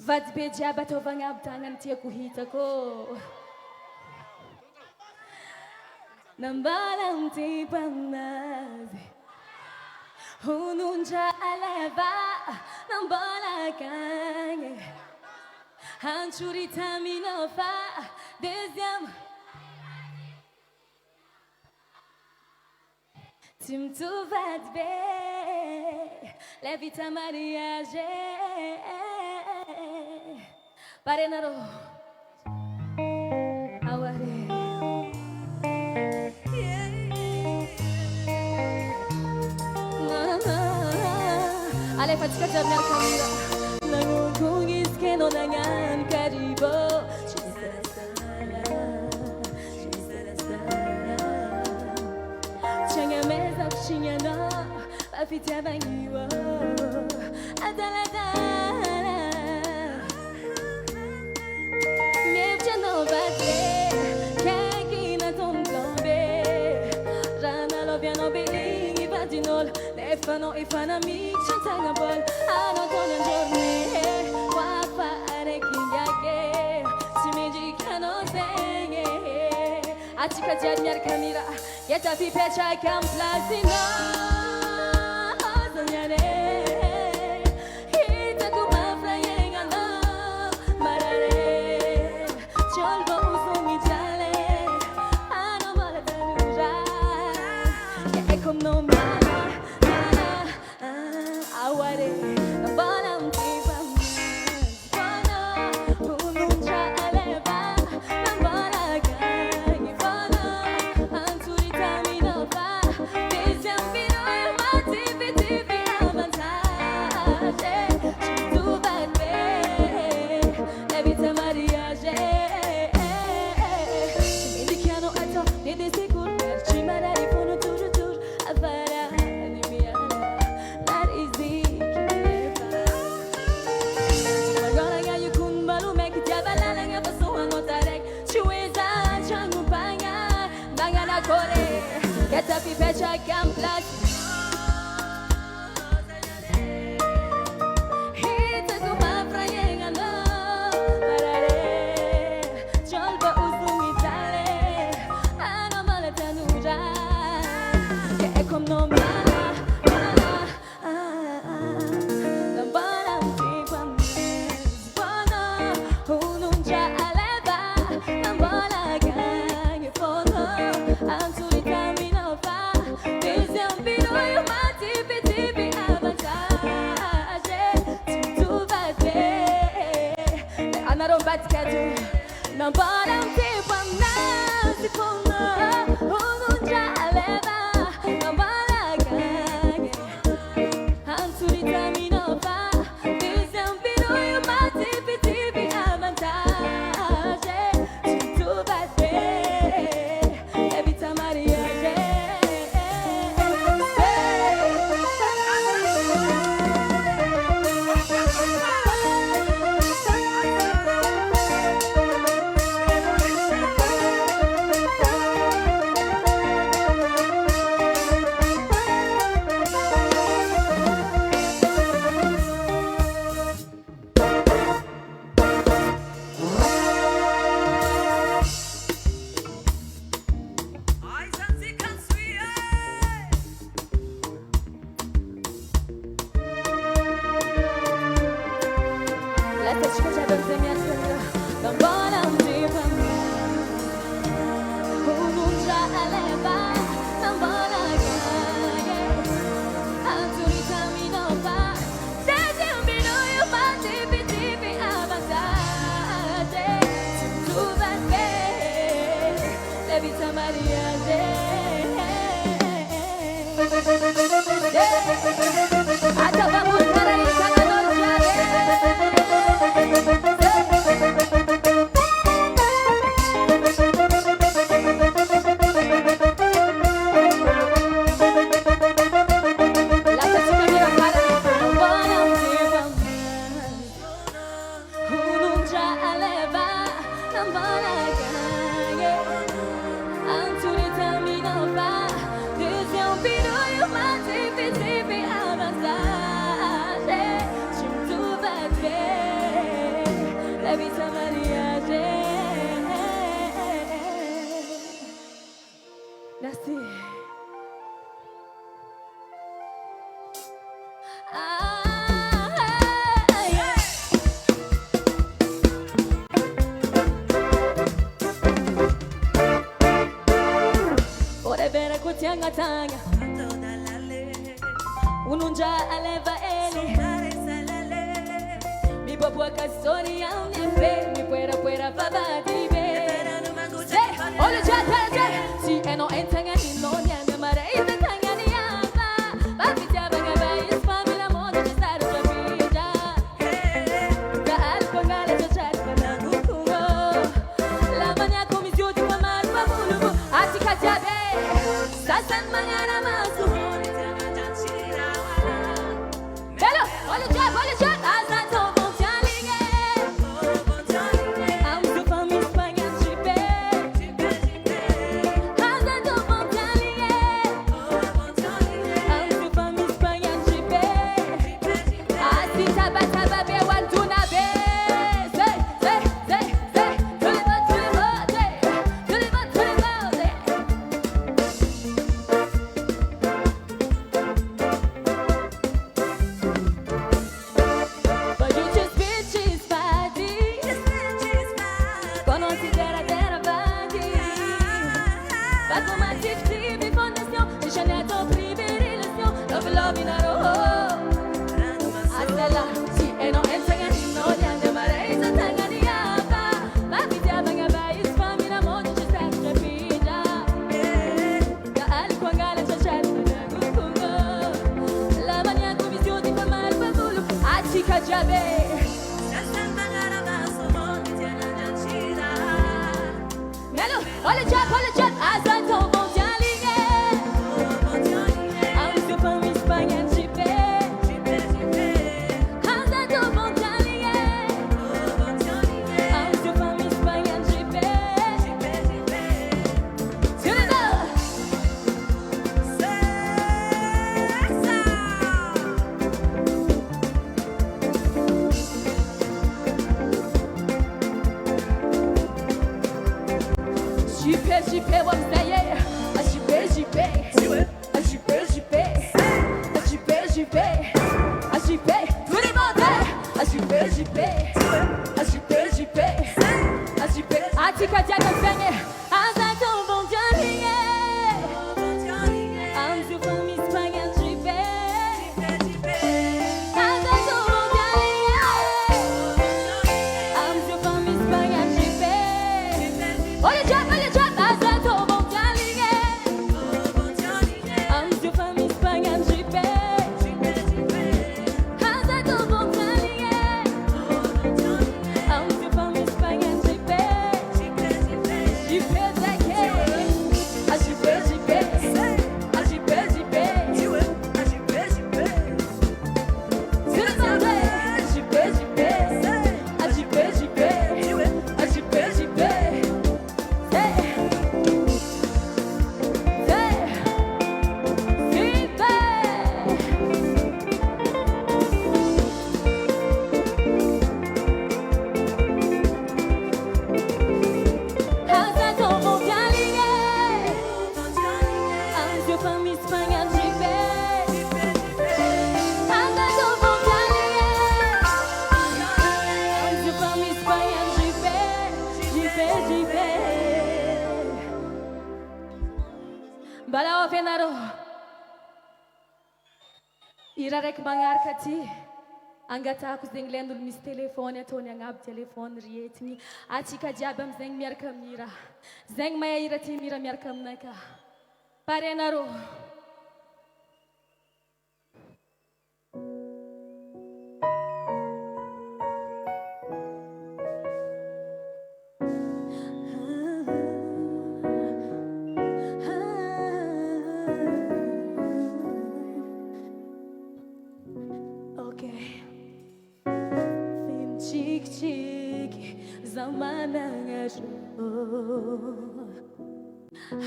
Vadi beja batovanga tangan tia kuhita ko Nambalang tipanazi Hununja aleva Nambala kange Hanchurita minofa Deuxième Tim tu vadi be La vita mariage Parenaro Aware Ale fatica giornare camera Nangungis che non hangan caribo Ci sarà Changa mesa chinya no Afita bangiwo Adalada no bate che na ton tombe rana lo piano bini vaginol ne fanno I fanami chantano bol ano con il giorno qua fare kingiake si mi dicano senge a chica giarniar camera ya tapi pecha camplasino sognare no mana aware balam tipam bana hununja aleva nambala gangi bana anturi tamina fa desiam vino mati viti aman tapi fecha gamplas. Hita kuma prayenga no marare. Cholba uzungi tale, ano maleta nuja. Que kom no ma. Não para um tempo a nasce com não já leva não para ganhar Anturita me nova visão piru e uma tipi a vantagem se tu bater evita Maria tanga ununja aleva ele mi babua kasori ya unepe mi puera baba dibe olha já si eno entanga ni no nya me mara ite tanga ni aba babi jaba gaba is famila moda de sar jabija ka alko ngale de chat pana gukugo la mania komisio di mamar babulu atika jabe sasan mangana masu Hello, olha já, asa to montalinha. Am tu fami Espanha chipe. Asa to montalinha. Anjo pra me espanhar de pé. Anda do vontade. Anjo pra me espanhar de pé. De pé, de pé. Bala o venaro. Irarek mangar kati. Angata ako zeng lendul mis telefone atony agnaby telefone rietigny atsika jiaby am'zegny miaraka mira zegny maya hira ty mira miaraka aminaka pare anarô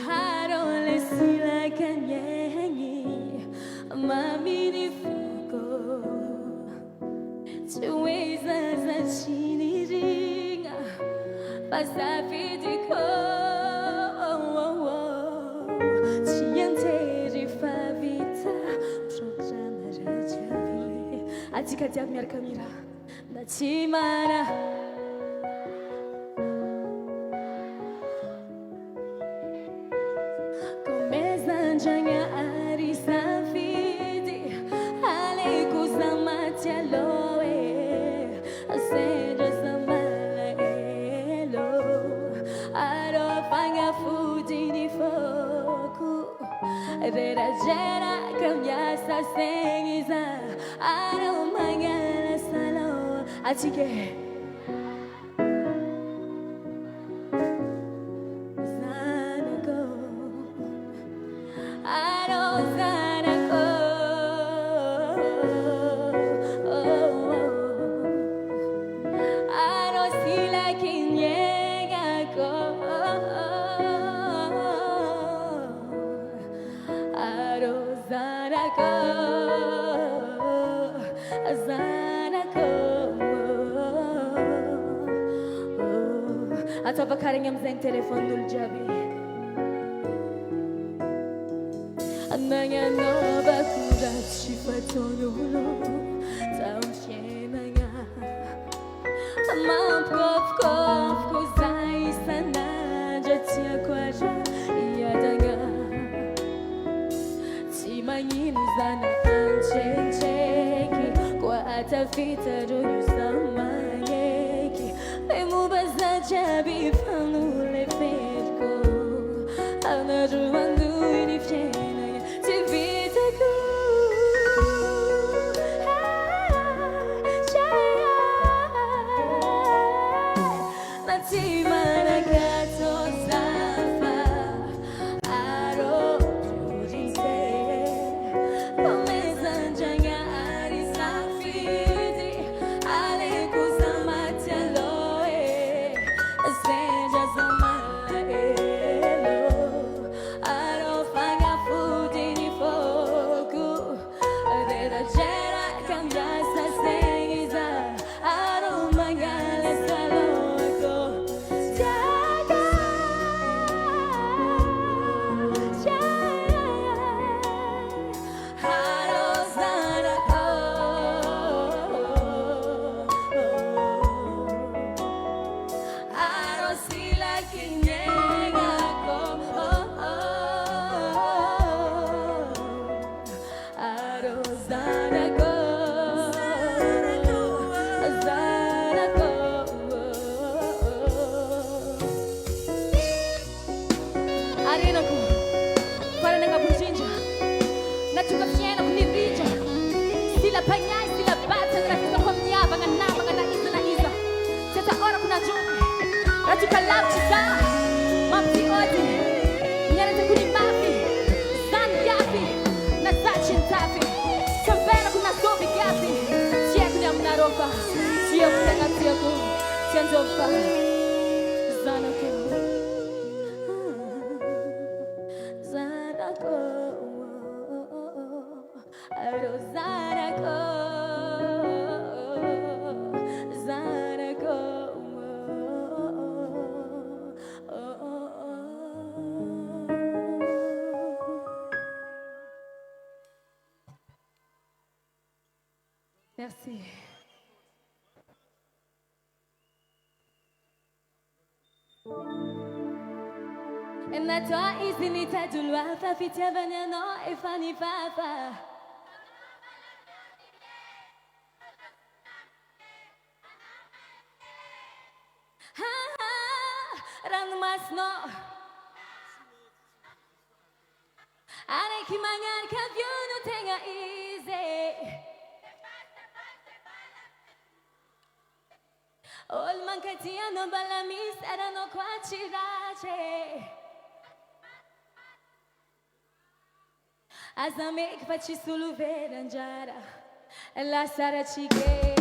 Harole sila kanyangi mami ni fuko tuweza za chini ringa pasafidiko chianteri favita programa rajavi atika diab miaraka mira natimana Jangan ari safidi Aliku sama tialoe Seja sama elo Aro panga fudi di foku Rera jera kamyasa sengiza Aro mangala salo Atike Atau bakaring yang zeng telefon dul jabi Ananya no bakura chifatono Tau shenanga Mampkof kof kozai sana Jatia kwaja iadanga Timanginu zana anchecheki Kwa atafita doyu samangeki Mubaza jabi fanule perko Anajuandu inifjena Tivitaku Natimana kato zafa Aro jurite Pomezan janga ari safidi Aliku samatialo Seja sama elo Aro fanga fudi ni foku Rera jera kamjasa sengiza Aro mangale saloko Jaga Aro zanako Aro sila kinyenga ko Aro zanako Zanako Arena ko Para nangabunjinja Natukafyena kunirija Sila panyay, sila bata Nakita kwa mnyaba Nga na iza Teta ora kuna jumbe Ratukalab chisa Mamti odi Nyerete kuni mafi Zan yafi Na zachin tafi Kambena kuna sobi gafi Tia kunya mnarofa Tia kunya ngatiaku Tia njofa Zanako Zanako Aro Zanako Zanako Merci. Et maintenant, ici, l'état de loi, Fafitia Vanano et Fanny Papa. Ranmasno Are que manhã que avião não tenha easy Ol mancatia no balamis era no quatirache Azame que pati sulu veranjara La sara chique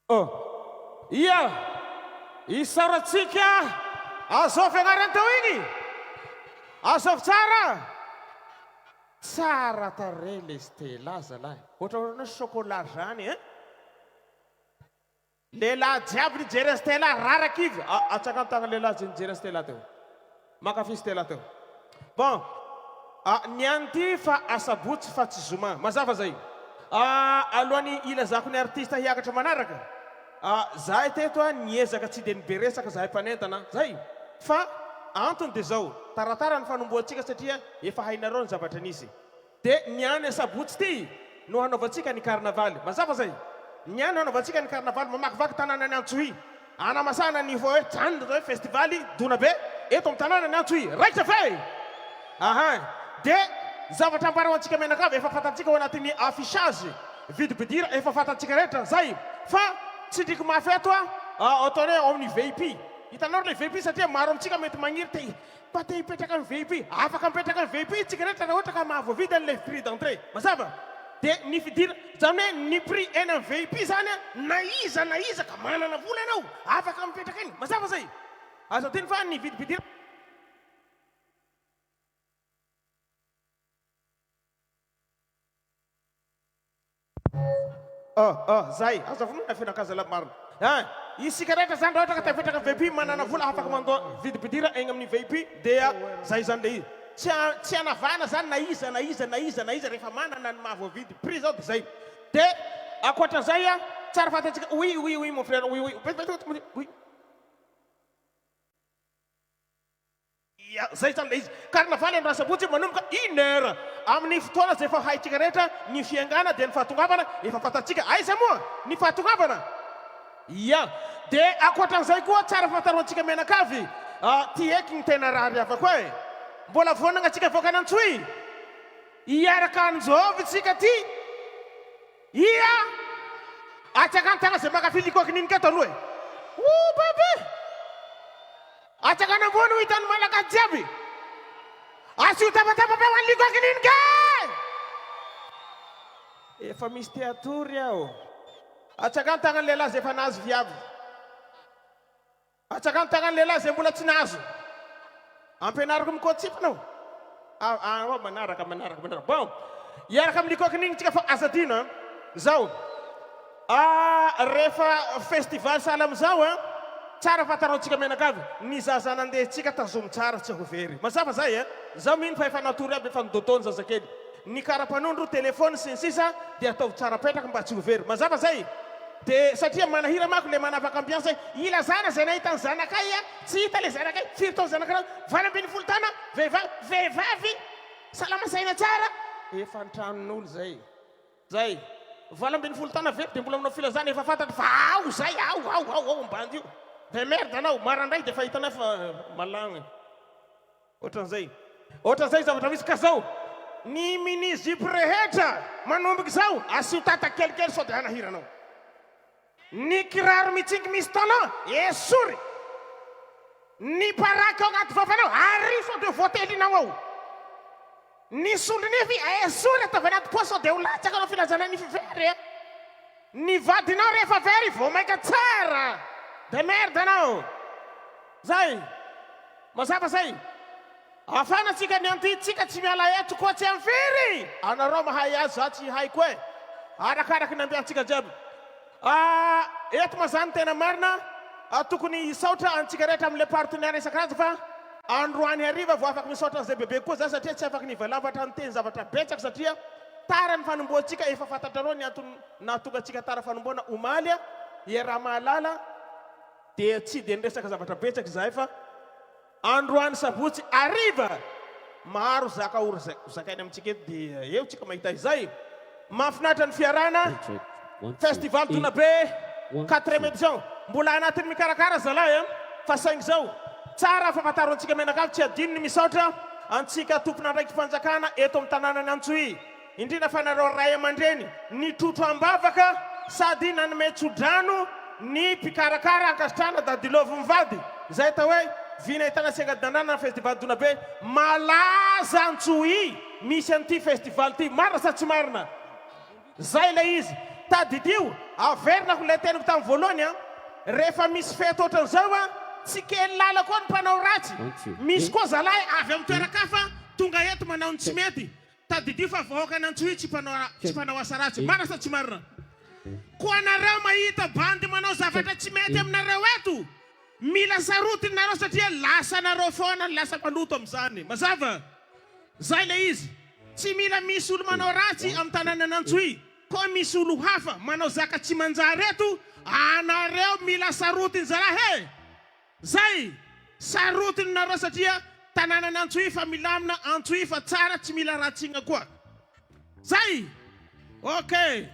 Ia isaratsika azovy agnarany teo igny azovy tsara tare le Stella zalahy ohatrana chocolat zany lehilahy jiaby nijery Stella rarakivy atsaka ny tagna lehilahy zay nijery Stella teo makafy Stella teo bon ny anty fa asabotsy fa tsy zoma mazava zay alohan'ny ilazako ny artista hiakatra manaraka zahay teto niezaka tsy de niberesaka zahay mpanentana zay fa antony de zao taratara ny fanomboantsika satria efa hainareo ny zavatra nisy de niany asabotsy ty no hanaovantsika ny karnavaly mazava zay niany hanaovantsika ny karnavaly mamakivaky tanàna ny Antsohy anamasana ny vo hoe janona zao festivaly Donabe eto amin'ny tanàna ny Antsohy raitra fe de zavatra ambarao antsika menakavy efa fatantsika ao anatin'ny affichage vidibidira efa fatantsika rehetra zay fa tsy ndriky mafy eto ataony ao amin'ny VIP hitanao le VIP satria maro amitsika mety magniry te te hipetraka amin'ny VIP afaka mipetraka amin'ny VIP tsika rehetra raha ohatra ka mahavoavidy an'le prix d'entrée mazava de ny fidira zany hoe ny prix eny amin'ny VIP zany na iza ka manana vola ianao afaka mipetraka eny mazava zay azo teny fa ny vidibidira zay azo vonona fianakaza marina isika rehetra zany raha ohatra ka tapetraka VIP manana vola afaka mandoa vidibidira eny amin'ny VIP dia zay zany le izy tsy anavana zany na iza rehefa manana ny mahavoavidy prix zao de zay de akoatran'izay tsara fantatsika oui mon frère oui zay zany le izy karnavaly andro asabotsy manomboka 1 heure amin'ny fotoana zay efa haitsika rehetra ny fiangana de ny fahatongavana efa fantatsika aiza moa ny fahatongavana de akoatran'izay koa tsara fahataroantsika menakavy ty eky ny tena raha riavako mbola vonana atsika voaka ny Antsohy iaraka anjovy tsika ty atsaka ny tagna zay makafy LYCO KININIKY ato aloha baby atsaka nambony ho hitany malagasy jiaby asio tapatapa pe ho an'ny LYCO KININIKY efa misy teatory ao atsaka ny tagna ny lehilahy zay efa nahazo viavy atsaka ny tagna ny lehilahy zay mbola tsy nahazo ampianarako mikotsipanao manaraka bon iaraka amin'ny LYCO KININIKY tsika fa azadina zao rehefa festival salam zao tsara fahatarantsika menakavy ny zaza nandehantsika tazomy tsara tsy hovery mazava zay zao mino fa efa natory aby efa nidotony zazakely ny karapanondro telefony sy ny sisa de ataovy tsara petraka mba tsy hovery mazava zay de satria manahira mako le manavaka ambiansa ilazana zay nahitany zanakay tsy hita le zanakay firy tao zanakay 20 tana vehivavy salama saina tsara efa antranon'olo zay 20 tana vety de mbola aminao filazana efa fantatry fa ao zay ao ambandy io de merde anao marandray de fa hitanao fa malagny ohatran'izay zavatra misy ka zao ny mini-zipo rehetra manomboky zao asio tata kelikely sao de anahiranao ny kiraro mitsingy misy talan esory ny paraky ao agnaty vavanao ary sao de voatelinao ao ny solonify esory ataovy anaty poa sao de ho latsaka anao filazana nify very ny vadinao rehefa very vo maika tsara de merde anao zay mazava zay afanatsika ny anty tsika tsy miala eto koa tsy amfiry anareo mahay azy za tsy haiko arakaraky ny ambiantsika jiaby eto mazany tena marina tokony isaotra antsika rehetra am'le partenaire isan-karazany fa androany hariva vo afaky misaotra an'izay bebe koa za satria tsy afaky nivalavatra ny teny zavatra betsaka satria tara ny fanomboantsika efa fantatrareo ny antony nahatonga antsika tara fanomboana omaly iaraha mahalala de tsy de niresaka zavatra betsaky zahay fa androany sabotsy ariva maro zaka oro zakainy amintsika eto de eo tsika mahita izay mahafinaritra ny fiarana festival Donabe 4ème édition mbola anatin'ny mikarakara zalahy fa saingy zao tsara fafataro antsika menakavy tsy adino ny misaotra antsika tompona raiky fanjakana eto amin'ny tanàna ny Antsohy indrindra fa nareo ray aman-dreny ny trotro ambavaka sady nanome tsodrano ny mpikarakara ankasitrana dadilovy mivady zay tao hoe vina hitana sengadanana festival Donabe malaza Antsohy misy an'ity festival ty marina sa tsy marina zay le izy tadidio averina ho le teniko tamin'ny voalohany a rehefa misy fety ohatran'izao a tsy kely lala koa ny mpanao ratsy misy koa zalahy avy amin'ny toerakafa tonga eto manao ny tsy mety tadidio fa vahoaka n'Antsohihy tsy mpanao asa ratsy marina sa tsy marina ko anareo mahita bandy manao zavatra tsy mety aminareo eto mila sarotiny nareo satria lasa nareo foana lasa maloto amin'izany mazava zay le izy tsy mila misy olo manao ratsy amin'ny tanàna n'Antsohihy ko misy olo hafa manao zaka tsy manjary eto anareo mila sarotiny zalahy zay sarotiny nareo satria tanàna n'Antsohihy fa milamina Antsohihy fa tsara tsy mila ratsigna koa zay okay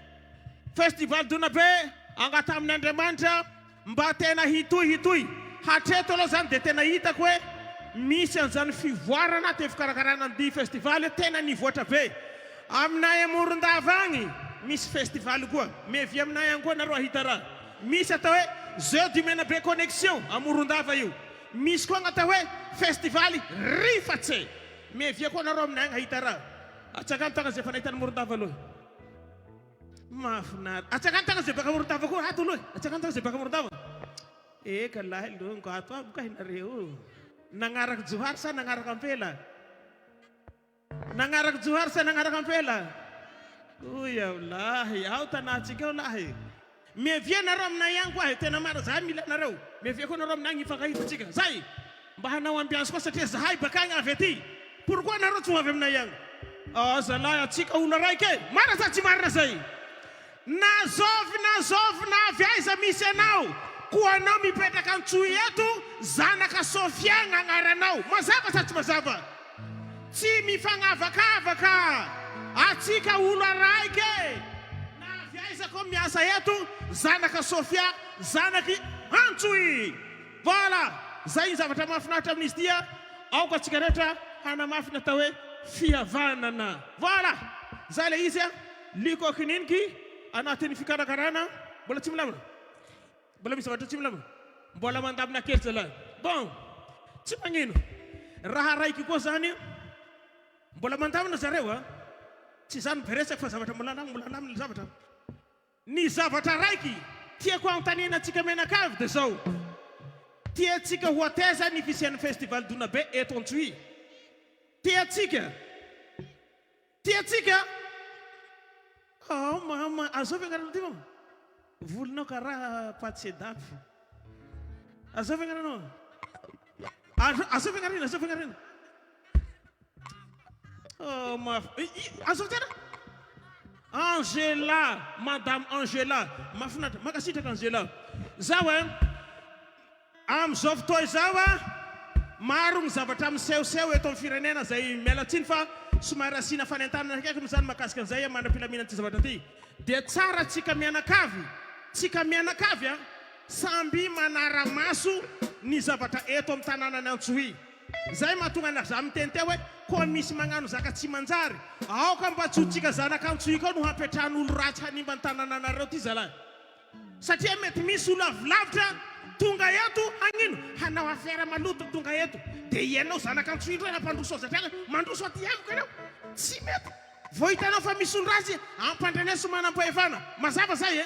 festival Donabe angata amin'ny Andriamanitra mba tena hitoy hatreto aloha zany dia tena hitako hoe misy an'izany fivoarana te fikarakarana an'ity festival tena nivoatra be aminay Morondava agny misy festival koa mevy aminay agny koa nareo ahita raha misy atao hoe jeu du Menabe connexion a Morondava io misy koa atao hoe festival rifatse mevy koa nareo aminay agny ahita raha atsaka ny tagna zay fa nahitany Morondava aloha mafinaritra atsaka ny tagna zay baka Morondava koa ato aloha atsaka ny tagna zay baka Morondava eka lahy longo ato aby ka hinareo nangarak Johary sa nangarak Ampela nangarak Johary sa nangarak Ampela uya lahy ao tanatsika ao lahy mevia nareo aminay agny koa tena maro za mila nareo mevia koa nareo aminay ifankahitatsika zay mba hanao ambiance koa satria zahay baka agny avy aty pourquoi nareo tsy ho avy aminay agny zalahy atsika olo raiky marina sa tsy marina zay nazovy navy aiza misy anao ko anao mipetraka Antsohihy eto zanaka Sofia gn'agnaranao mazava sa tsy mazava tsy mifagnavakavaka atsika olo raiky navy aiza koa miasa eto zanaka Sofia zanaky Antsohihy voilà zay zavatra mahafinaritra amin'izy ity aoka atsika rehetra hanamafina atao hoe fihavanana voilà zay le izy Lico Kininiky anatin'ny fikarakarana mbola tsy milamina mbola misy zavatra tsy milamina mbola mandamina kely zalahy bon tsy magnino raha raiky koa zany mbola mandamina zareo tsy zany beresaka fa zavatra mbola lamina zavatra ny zavatra raiky tiako antanina atsika menakavy de zao tiatsika ho ateza ny fisian'ny festival Donabe eto Antsohihy tiatsika mama azovy agnarana ty mama volinao karaha paty sedafy azovy agnarana azovy agnarana azovy tena Angela madame Angela mafinatra makasitraka Angela zao am'izao fotoa izao maro ny zavatra misehoseho eto amin'ny firenena zay miala tsiny fa somary asina fanentanana kaiky zany makasika an'izay manam-pilaminana ty zavatra ty dia tsara tsika mianakavy samby manara-maso ny zavatra eto amin'ny tanànany Antsohihy zay mahatonga za miteny teo hoe koa misy magnano zaka tsy manjary aoka mba tsotsika zanaka Antsohihy koa no hampetrahan'olo ratsy hanimba ny tanànanareo ty zalahy satria mety misy olo avilavitra tonga eto agnino hanao affaire maloto tonga eto dia ianao zanaka Antsohihy ndray hampandroso zatrana mandroso aty amiko ianao tsy mety vao hitanao fa misy olo ratsy ampandreneso manam-pahefana mazava zay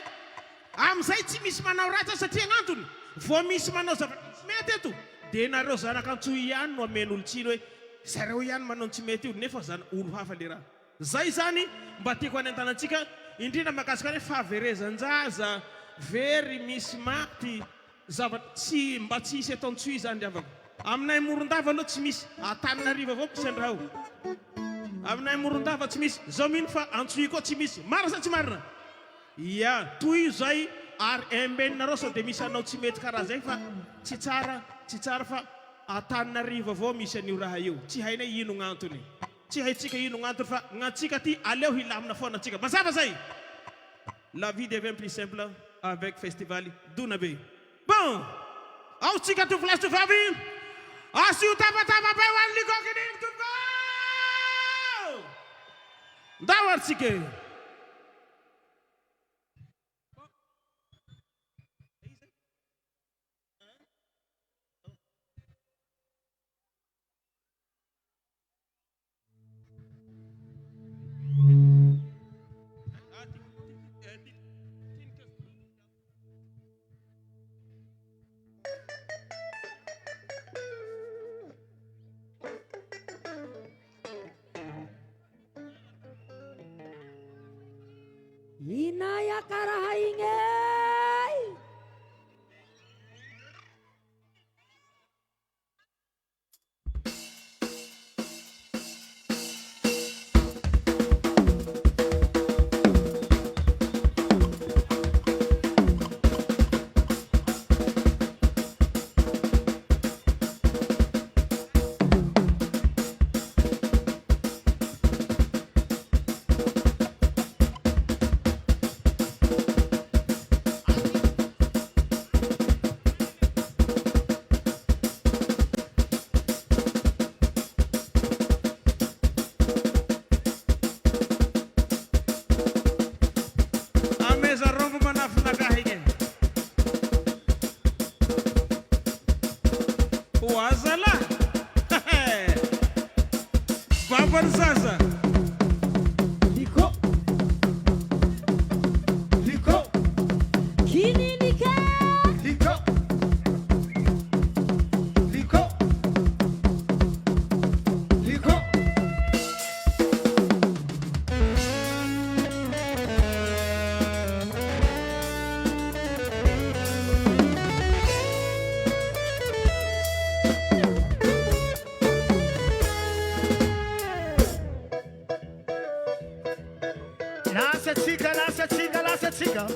am'izay tsy misy manao ratsy satria gn'antony vao misy manao zavatra tsy mety eto dia nareo zanaka Antsohihy ihany no amen'olo tsilo hoe zareo ihany manao tsy mety io nefa olo hafa le raha zay zany mba tiako anentanantsika indrindra makasika hoe fahaverezan-jaza very misy maty zavatra tsy mba tsy hisy eto Antsohihy zany riavako aminay Morondava aloha tsy misy Antananarivo avao misy andraha io aminay Morondava tsy misy zao mino fa Antsohihy koa tsy misy marina sa tsy marina ia toy zay ary embeninareo sao dia misy anao tsy mety karaha zay fa tsy tsara fa Antananarivo avao misy an'io raha io tsy hainay ino gn'antony tsy haitsika ino gn'antony fa gn'atsika ty aleo hilamina foana atsika mazava zay la vie devient plus simple avec festival Donabe bon ao tsika tovolahy tovavy asio tabataba be ho an'ny Lico Kininiky tomboko ndao aritsika Inaya karahainge. Lascia chica.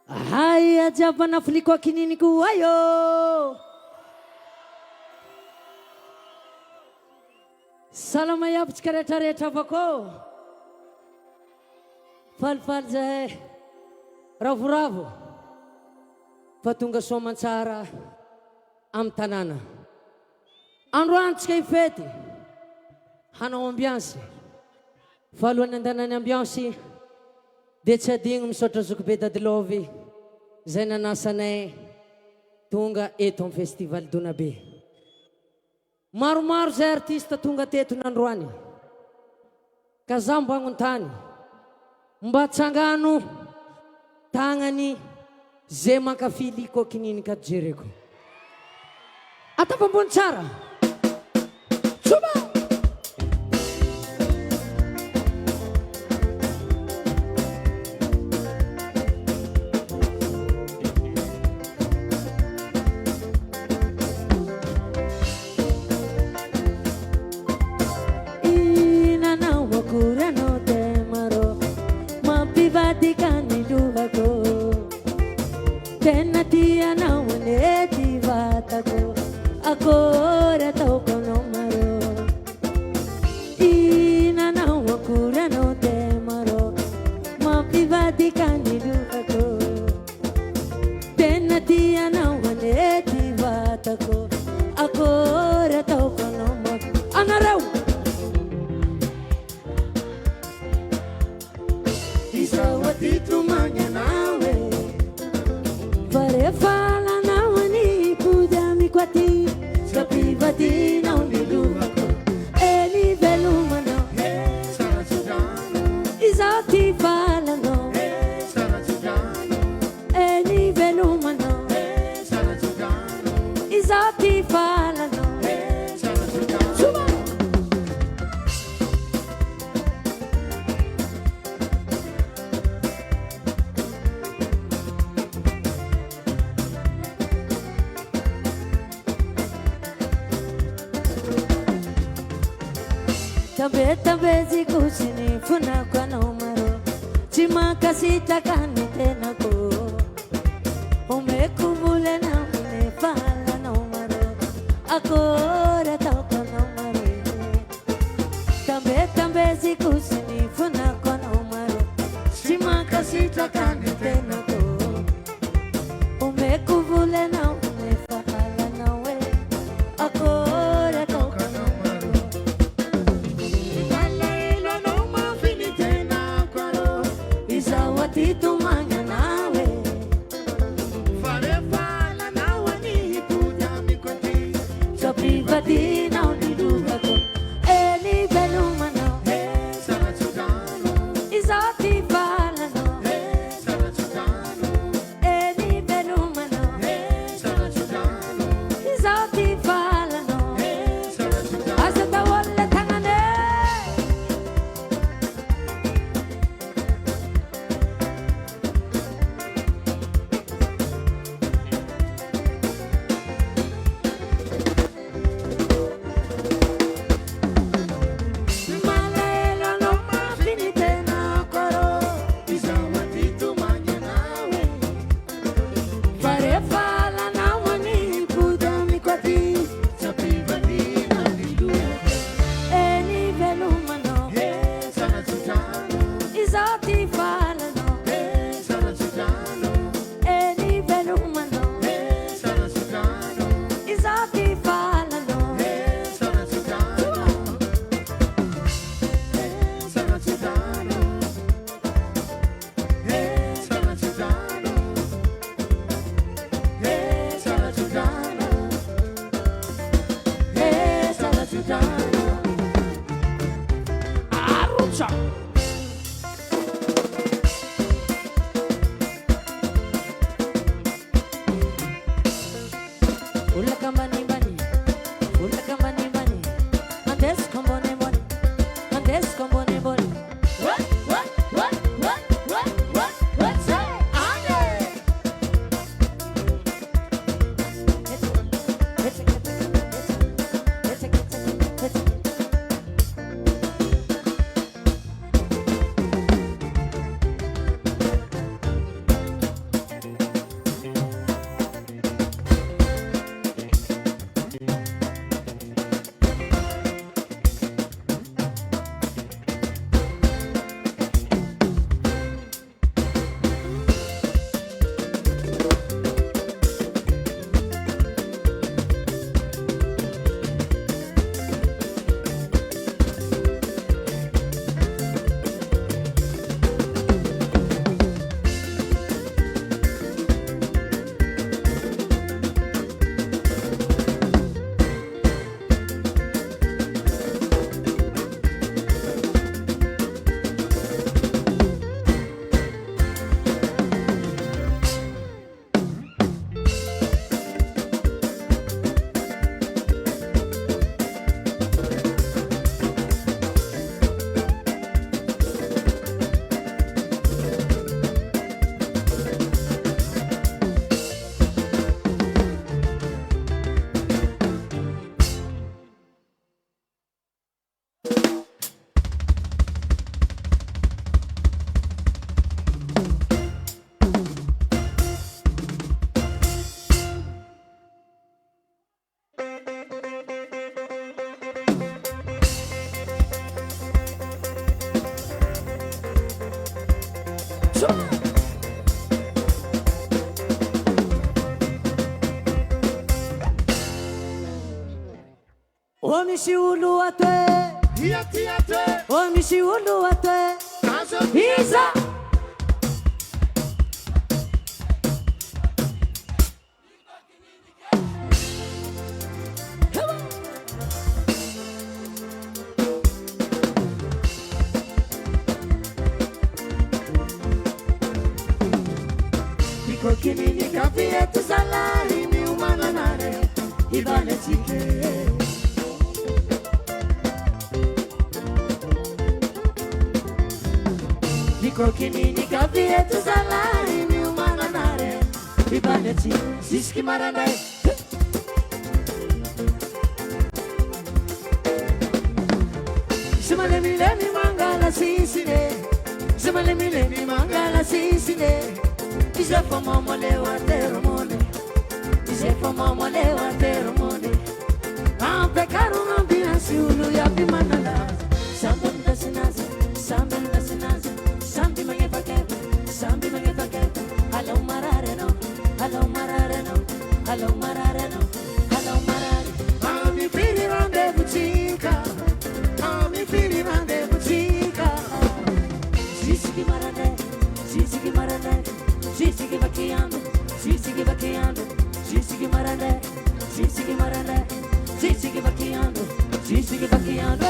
Hai ajabana liko kininiky ayo. Salama yapitsika rehetrarehetra avako. Falifaly zahay. Ravoravo. Fa tonga soamantsara am tanana. Androany tsika ifety. Hanao ambiance. Fa alohany andanany ambiance. Dia tsy adigno misaotra zokibe dadilovy zay nanasanay tonga eto amin'ny festival Donabe. Maromaro zay artista tonga teto nandroany. Ka zaho mba agnontany mba tsangano tagnany zay mankafy liko kininiky ato jereko. Atapambony tsara. Tsoba! Agora toco no maro. Ina não cura no temaro. Ma viva di candidato. Tena tia não aneti vatako. Agora toco no maro. Anarau. Isawati tu manya nawe. Pare fala nawani pudami kwati. Privati non di luvaco e livello umano Isati parlano e livello umano Isati parlano Tabe zikushini funa kwa nomaro Chima kasita kanite nako Umekubule na unefala nomaro Akora toko nomaro Tabe zikushini funa kwa nomaro Chima kasita kanite nako Umekubule na unefala nawe Akora toko Tito manga nawe Fare fala nawe ni puja mi kwati So privati na unidugato E ni belumano Sara chugano Isati fala no Sara chugano E ni belumano Sara chugano Isati fala no Sara chugano Asata wala Arrucha. Ulla kambani bani, ulla kambani bani. Andes kombone boni, andes kombone boni. What? Say, ande. Omishi ulu ate, omishi ulu ate, Isa. Liko kininiky vietu salary miomana nare ibanetsika. Liko kininiky vietu salary miomana nare ibanetsika. Zisky maranay. Simalemilemi mangala sisine, simalemilemi mangala sisine. Dice como molewa termone, dice como molewa termone. A pecar una ambiance ulu ya pimanala. Sambem dasinaze, sambem dasinaze, sambi magepaketa, sambi magepaketa. Hello marare no, hello marare no, hello marare no, hello marare. Ami fili rendezvous chica, ami fili rendezvous chica. Zisiki marane, zisiki marane. Zisiki vakiando, zisiki vakiando, zisiki marane, zisiki marane, zisiki vakiando, zisiki vakiando.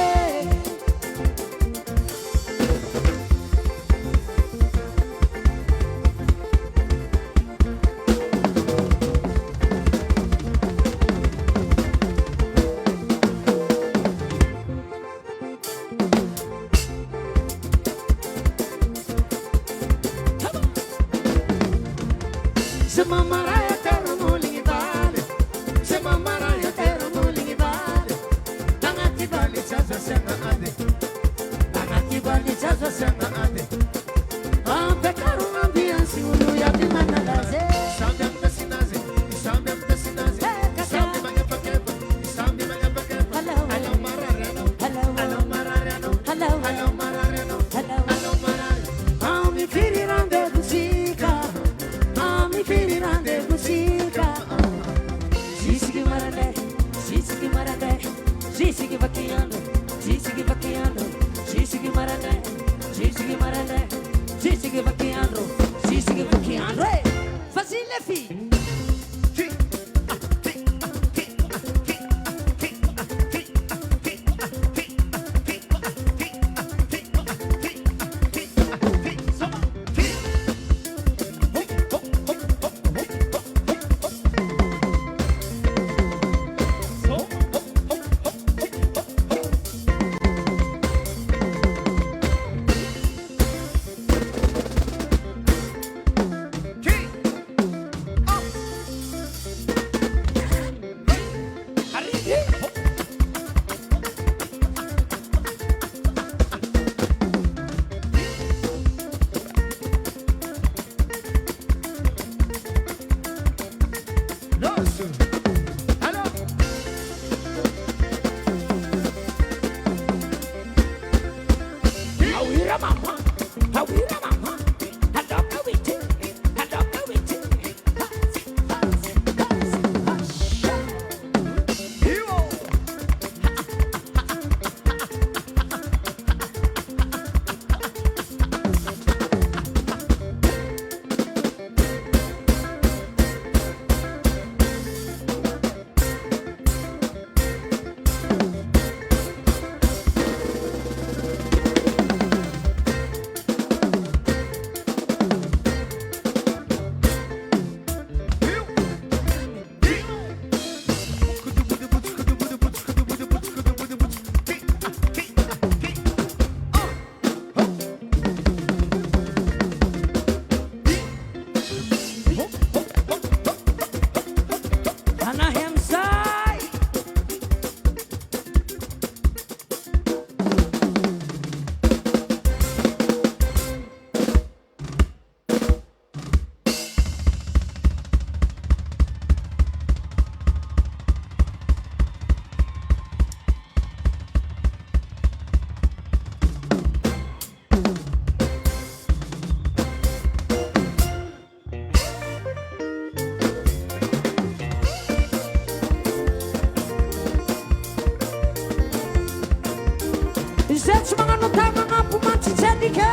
tsy magnano tagnanapo mantsitselike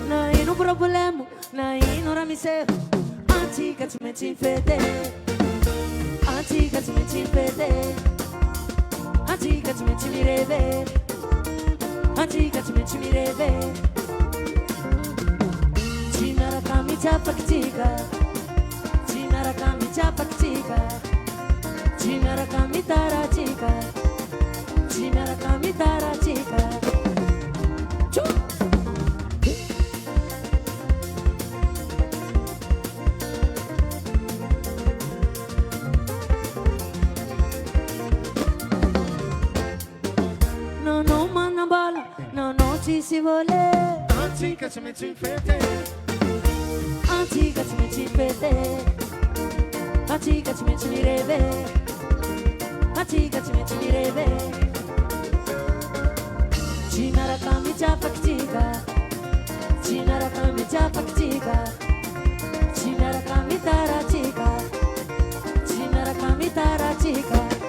na ino problemo na ino raha miseho antsika tsy maintsy mifety antsika tsy maintsy mifety antsika tsy maintsy mireve antsika tsy maintsy mireve tsy miaraka mitsapakitika tsy miaraka mitsapakitika tsy miaraka mitaratika tsy miaraka mitaratika si vuole antica ci metti in fete antica ci metti in fete antica ci metti in reve antica ci metti in reve ci narakami già paktika ci narakami già paktika ci narakami taratika ci narakami taratika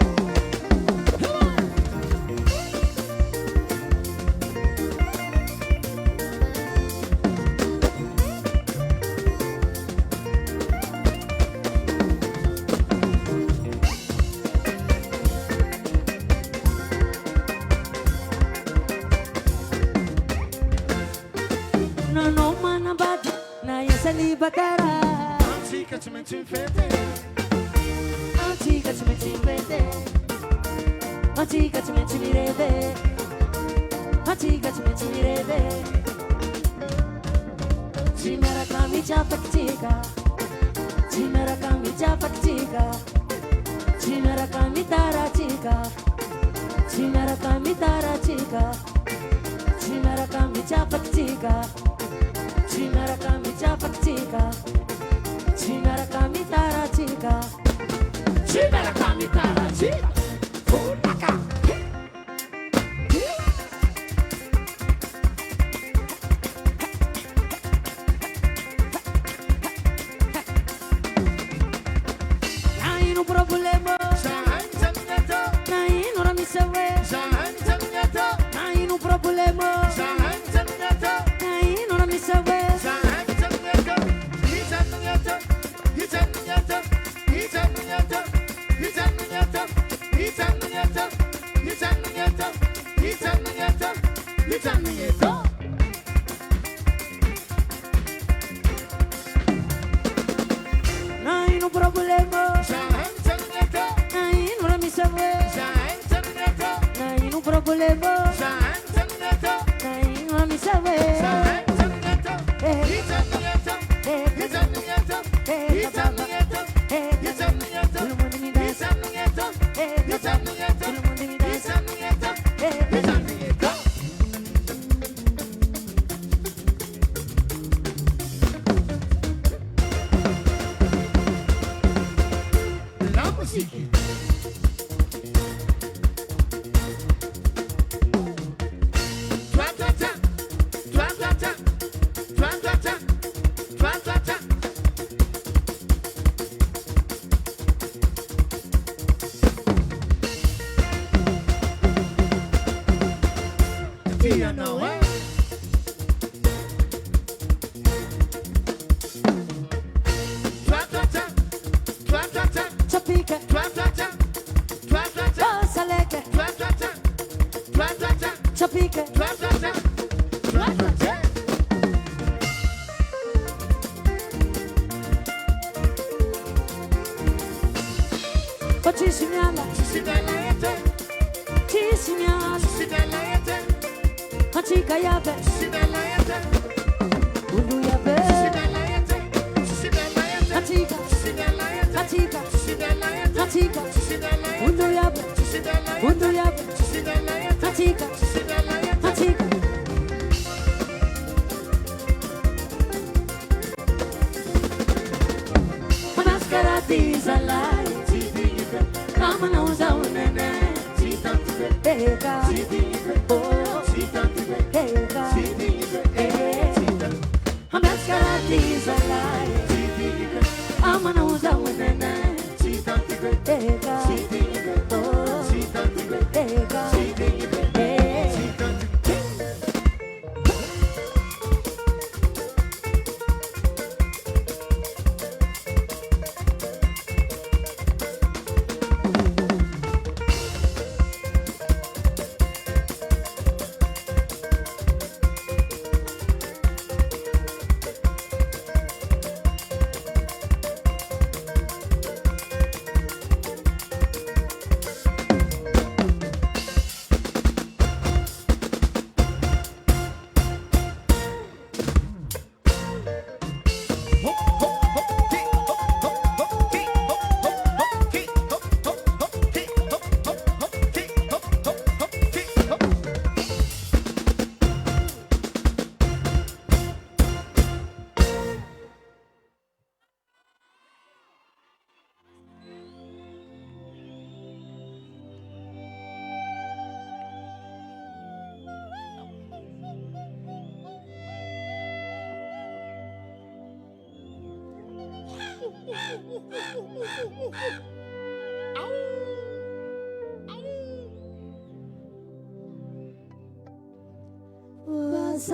bakara antica ci metti in fete antica ci metti in fete antica ci metti in reve antica ci metti in reve ci merakami già paktika ci merakami già paktika ci merakami taratika ci merakami taratika ci merakami già paktika ci merakami già paktika ci merakami taratika ci merakami taratika funaka hai un problema hai un ramisewe hai un problema hai un ramisewe Nain un problema Nain ora mi segue Nain un problema Nain ora mi segue I'm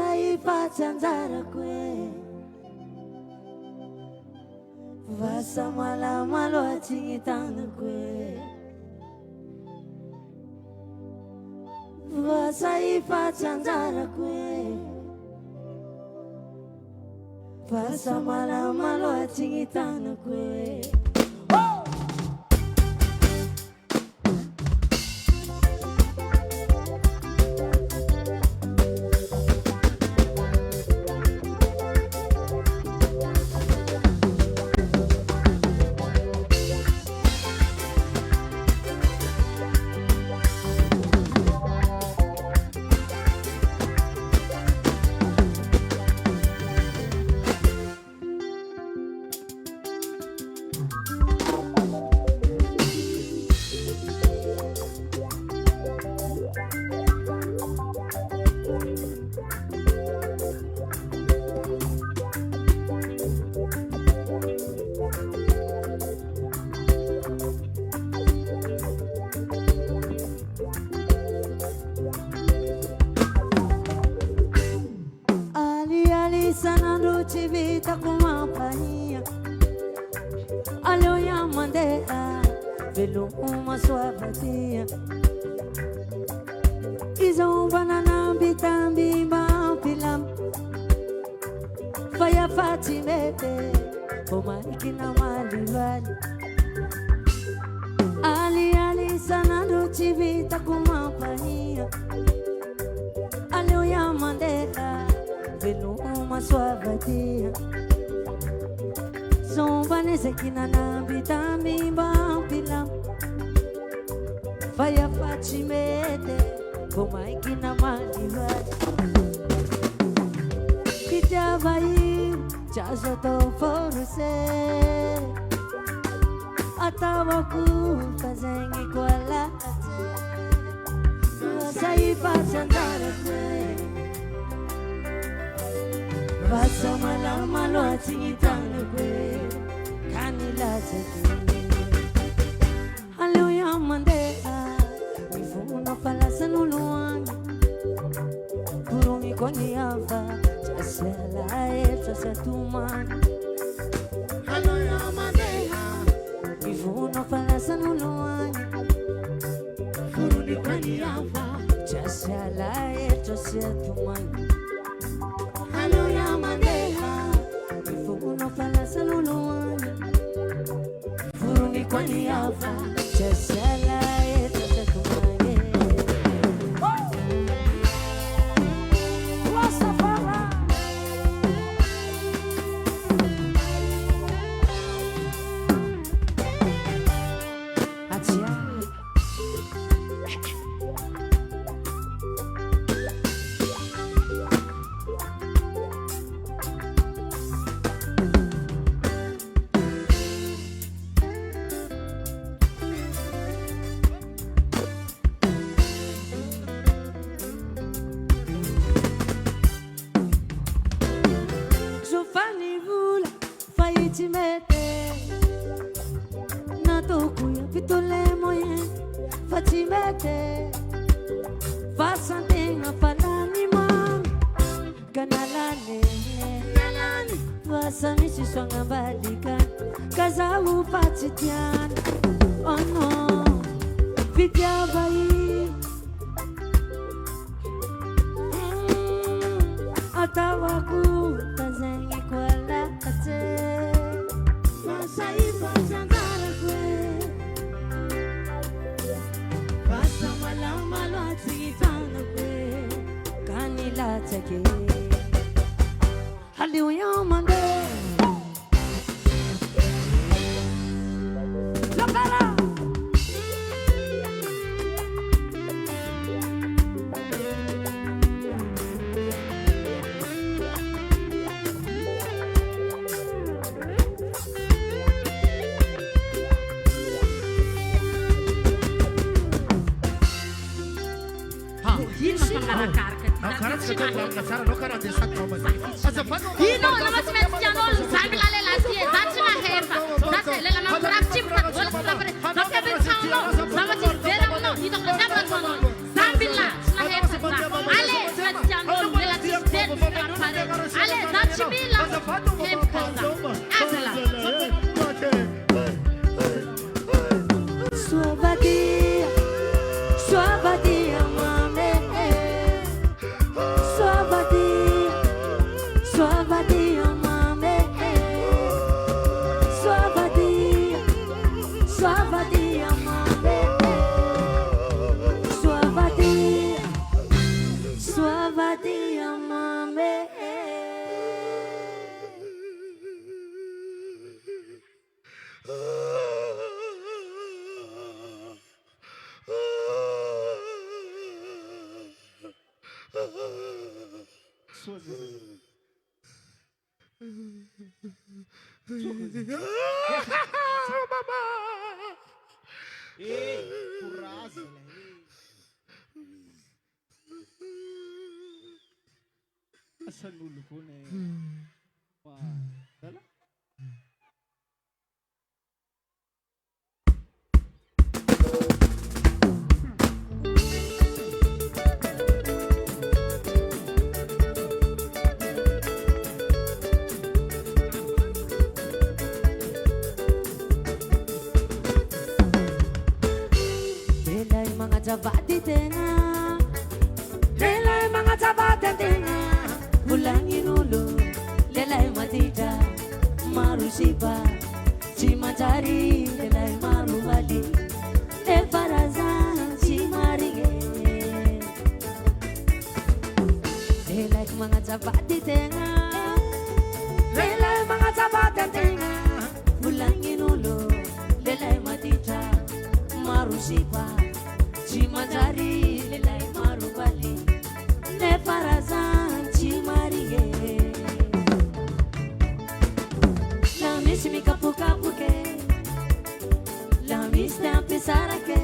Vasaipatanzara kwe Vasamala malo atingitanga kwe Vasaipatanzara kwe Vasamala malo atingitanga kwe Vita kumapania Alio ya mandela Velo uma suavatia Iza banana bitambi bampilam Faya fatimete Koma ikina malivali Ali sanando chivita kumapania Alio ya mandela Velo uma suavatia Zomba nese kinana bitami bampilam Faya fachimete Koma ikina malivati Kijavai Chazo to foruse Atawaku Fazengi kwa late Saipa chandara kwe Vasa malama lo atingitanga kwe Kanila teki Haleluya mandea Mifuno falasa nuluani Kurumi kwenye hava Chasela chasa tumani Haleluya mandea Mifuno falasa nuluani Kurumi kwenye hava Chasela chasa tumani Haleluya mandeha Mifuno falasa luluani Furungi kwa niyafa Chesala etata kumane Wasafara Atia Oh no, Vidya Bai Atawaku Tazengi kwa late Masaifa Sangara kwe Vasa malama lo atingitanga kwe Kanila teke Haleluya mande Asan ulo ko na Dala? Relay mga jabati tenga, relay mga jabati tenga, bulangin ulo, lelay matita, marusipa, cimacari, lelay marubali, parazan, cimaringe. Relay mga jabati tenga, relay mga jabati tenga, bulangin ulo, lelay matita, marusipa. Cimacari lelai marubali le parazan cimarie la mismi capu ke la misma pesara ke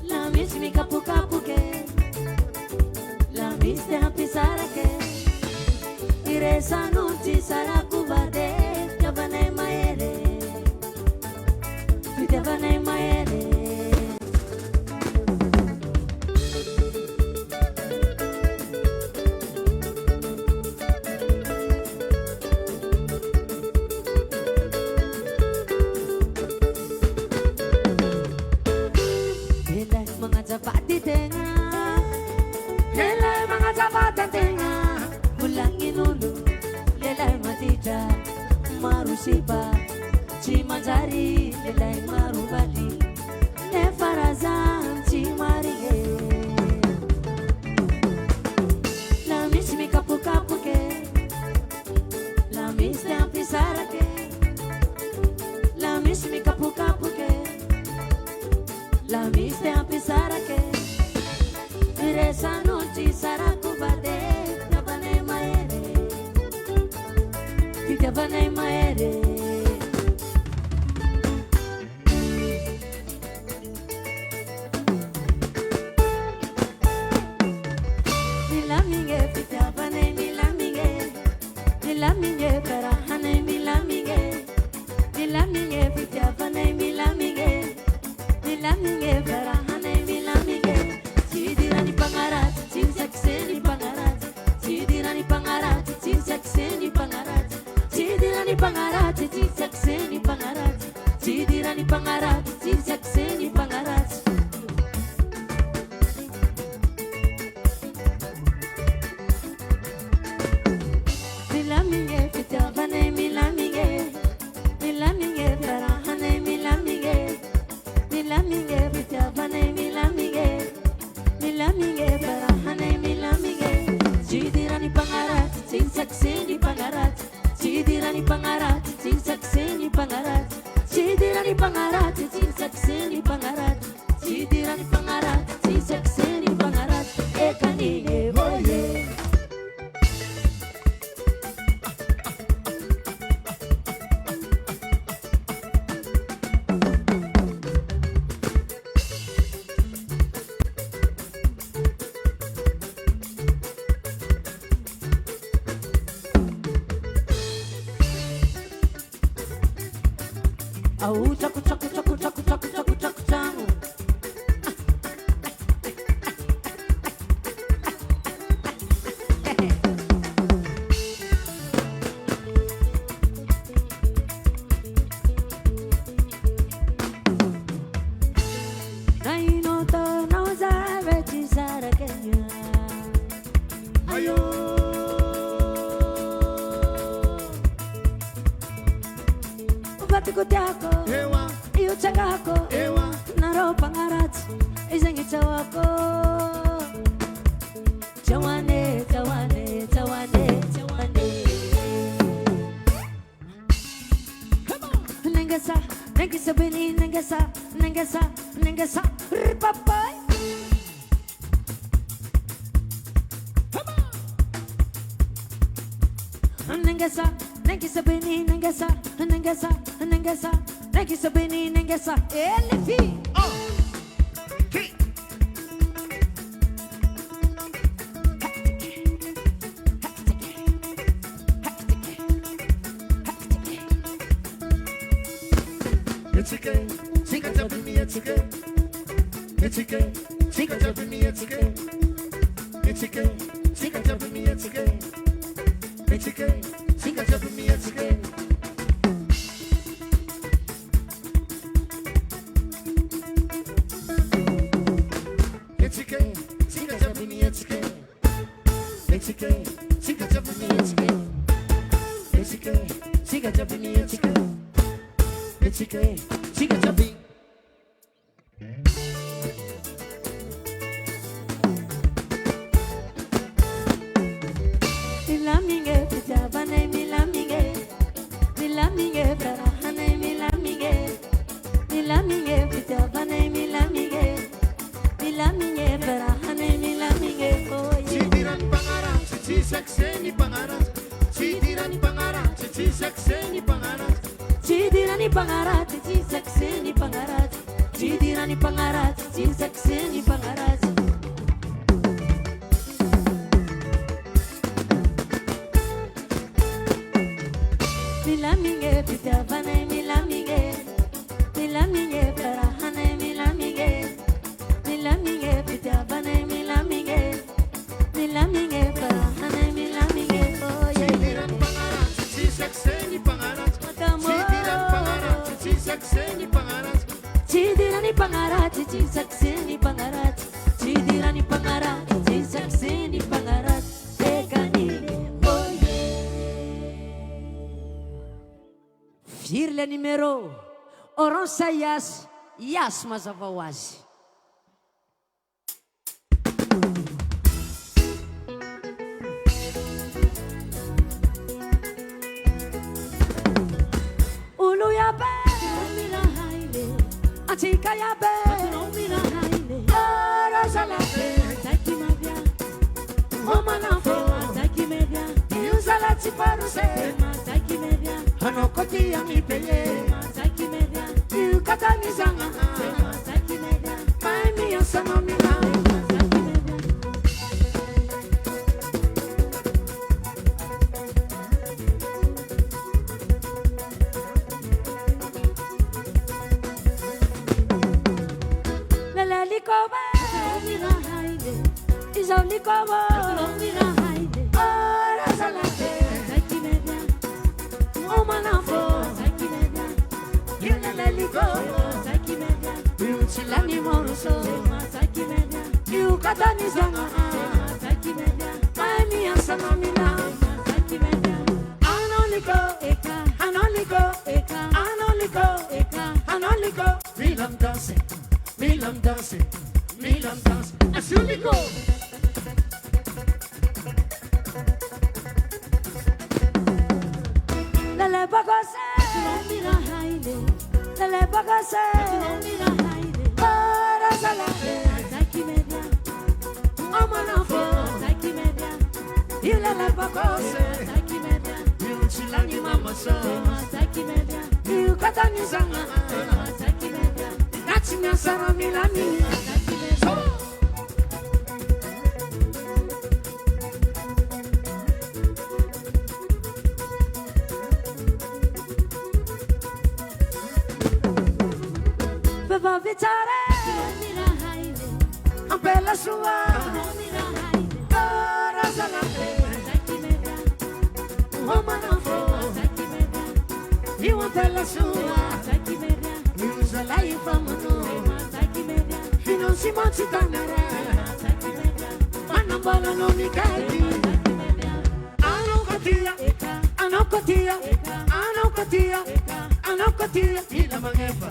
la mismi capu ke la misma pesara ke iresa non ci sarà cubade javanai maere javanai maere. Zapati tenga, lelai mga zapati tenga, bulangin ulo, lelai matita, marusipa, cimacari, lelai marubali, le farazan, cimarie. La mismi capu ke, la misma pisara ke, la mismi capu ke. La misma pesara che resa non ci sarà cubade javanai maere ti javanai maere milaminge ti javanai milaminge para hanai milaminge ti javanai milaminge para hanai milaminge cidirani pangarat cinsakseni pangarat cidirani pangarat cinsakseni pangarat cidirani pangarat cinsakseni pangarat cidirani pangarat cinsakseni pangarat milaminge fitavanai milaminge para hanai milaminge milaminge fitavanai milaminge para hanai milaminge cidirani pangarat cinsakseni pangarat cidirani pangarat cinsakseni pangarat cidirani pangarat cinsakseni pangarat cidirani pangarat cinsakseni pangarat kanine boye. Au chaku chaku chaku chaku chaku chaku chaku chaku. Naino to no sabe ci sarà Kenya. Ayo. Batiku tiako, iyo chagako, naro pangarat, izengi chawako. Chawane, chawane, chawane, chawane. Nengasa, nengisa bini, nengasa, nengasa, nengasa, ripapai. nengesa, nengesa beni nengesa, nengesa, nengesa, nengesa beni nengesa. Elefi. It's okay, sing it up with me, it's okay. It's okay, sing it up with me, it's okay. It's okay, sing it up with me, it's okay. It's okay, sing it up with me, it's okay. It's okay, sing it up with me, it's okay. It's okay, sing it up with me, it's okay. It's okay, sing it up with me, it's okay. It's okay, sing it up with me. Milaminge, pitabane milaminge, milaminge, barahane milaminge, milaminge, pitabane milaminge, milaminge, barahane milaminge. Oh yeah. Cidiran pangaran, cici sakseni pangaran, cidiran pangaran, cici sakseni pangaran. Cidirani pangarat, cici sakseni pangarat, cidirani pangarat, cici sakseni pangarat. Milaminge, pitabane milaminge, milaminge, barahane milaminge, milaminge, pitabane milaminge, milaminge, barahane milaminge. Oh yeah. Cidiran pangaran, cici sakseni pangaran. Cidiran pangaran, cici sakseni pangaran. Cidirani pangarat, cici sakseni pangarat, cidirani pangarat, cici sakseni pangarat. Firy le numéro orange yas yas mazava ho azy. Ulu yabe mila haile, Atika yabe mila haile. orange labe Taki mabia, mama nafo taki mebia, yuzala tiparuse taki mebia, anokoti amipeye taki mebia, yukatanizanga taki mebia, maimi yosanomina. lele likoba, mila haile, Izo likobo mila haile. orange labe Taki mebia, mama nafo taki mebia, yulele likobo taki mebia, yuchilani moruso taki mebia, yukatanizanga taki mebia, maimi yosanomina. taki mebia. Anoliko Eka, anoliko eka, anoliko eka. anoliko Milam danse, milam danse, milam danse. asuliko. Lele bagose Mila haile, lele bagose mila haile. orange labe Taki mebia, mama nafo taki mebia, yulele bagose taki mebia, yuchilani mama so taki mebia, yukatanizanga taki mebia, nachinya sara milani. taki mebia. Beba vitare Mila haile, ampela sua mila haile. orange labe Taki mebia, mama nafo taki mebia, yuampela sua taki mebia, yuzala ifamono taki mebia, finansimati tanere taki mebia, manambala no mikadi. taki mebia. Anokotia Eka, anokotia anokotia anokotia Mila mangefa,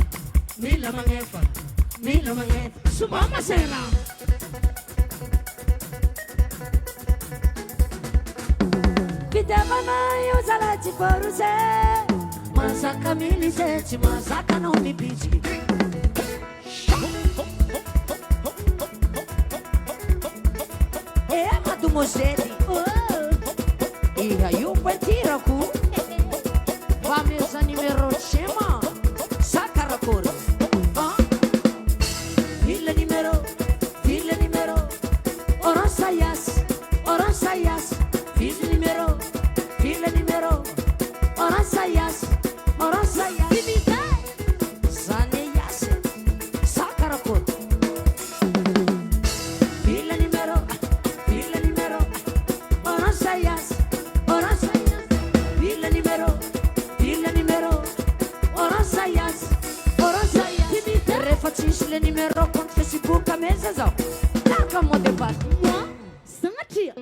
mila mangefa, mila mangefa sumama sera. Pitabana yuzala tiporuse, Masaka milise masaka no mipiji. Ema do Moseli. E aí o Petiro. namorako va mesa numéro scema sakarakory ville numéro orange sayas ville numéro orange sayas zane yas sakarakory ville numéro orange sayas ville numéro orange sayas rehefa tsisy le numéro compte Facebook a mesa zao taka mo debaty sanatria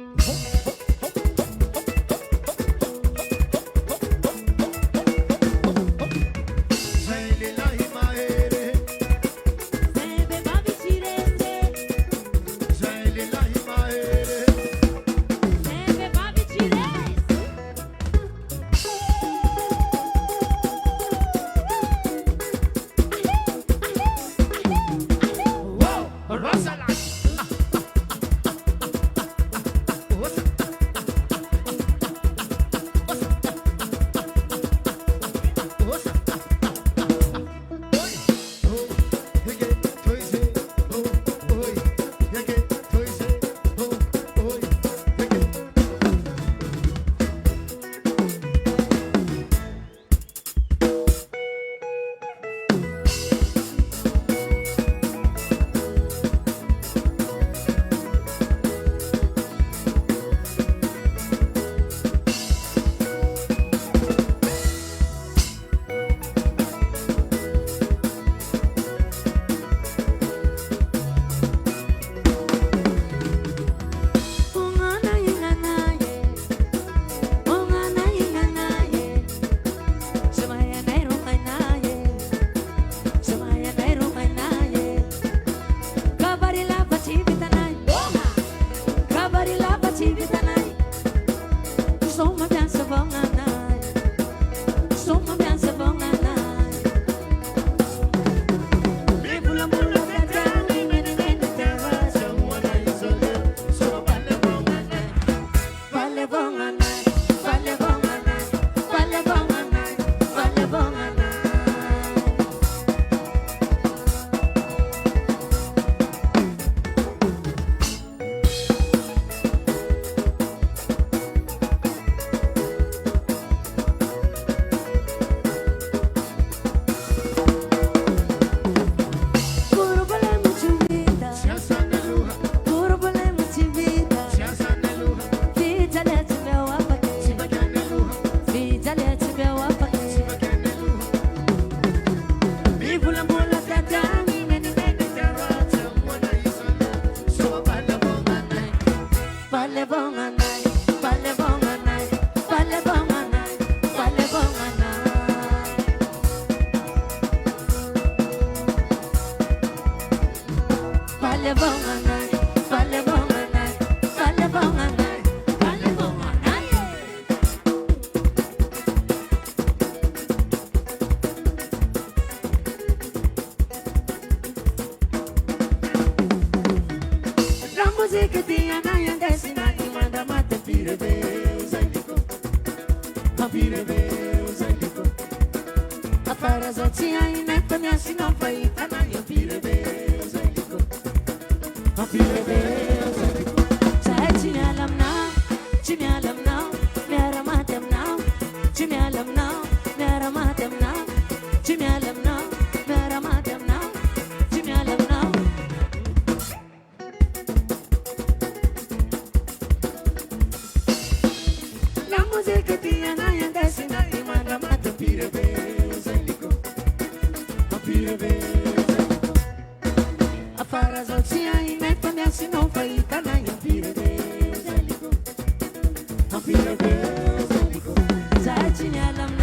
Zai cine alam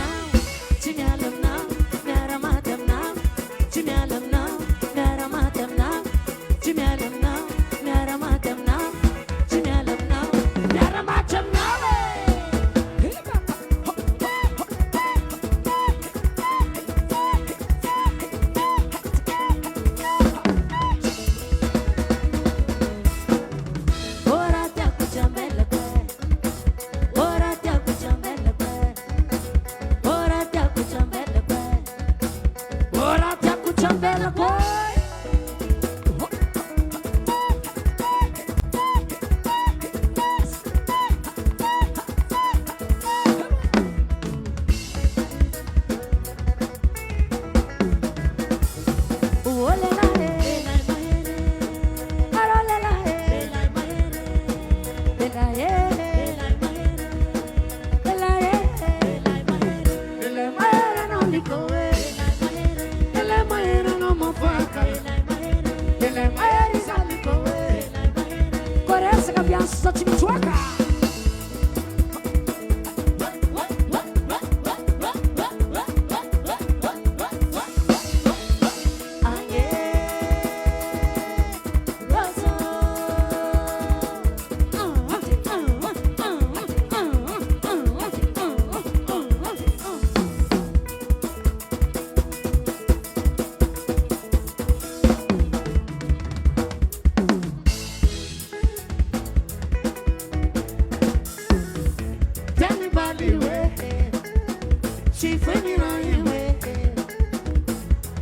She funny right way.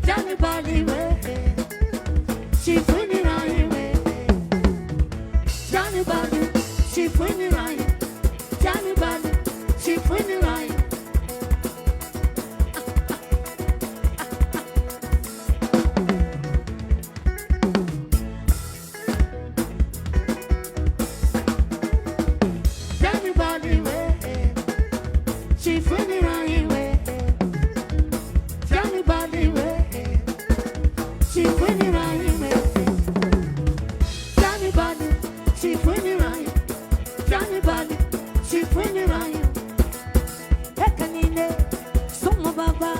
Johnny Bali way. She funny right way. Johnny Bali. She funny right. Johnny Bali. She funny right. Johnny Bali way. She funny right way. Johnny Bali way. She funny right way. Johnny Bali. She funny right. Johnny Bali. She funny right. Ekanine. Soma baba.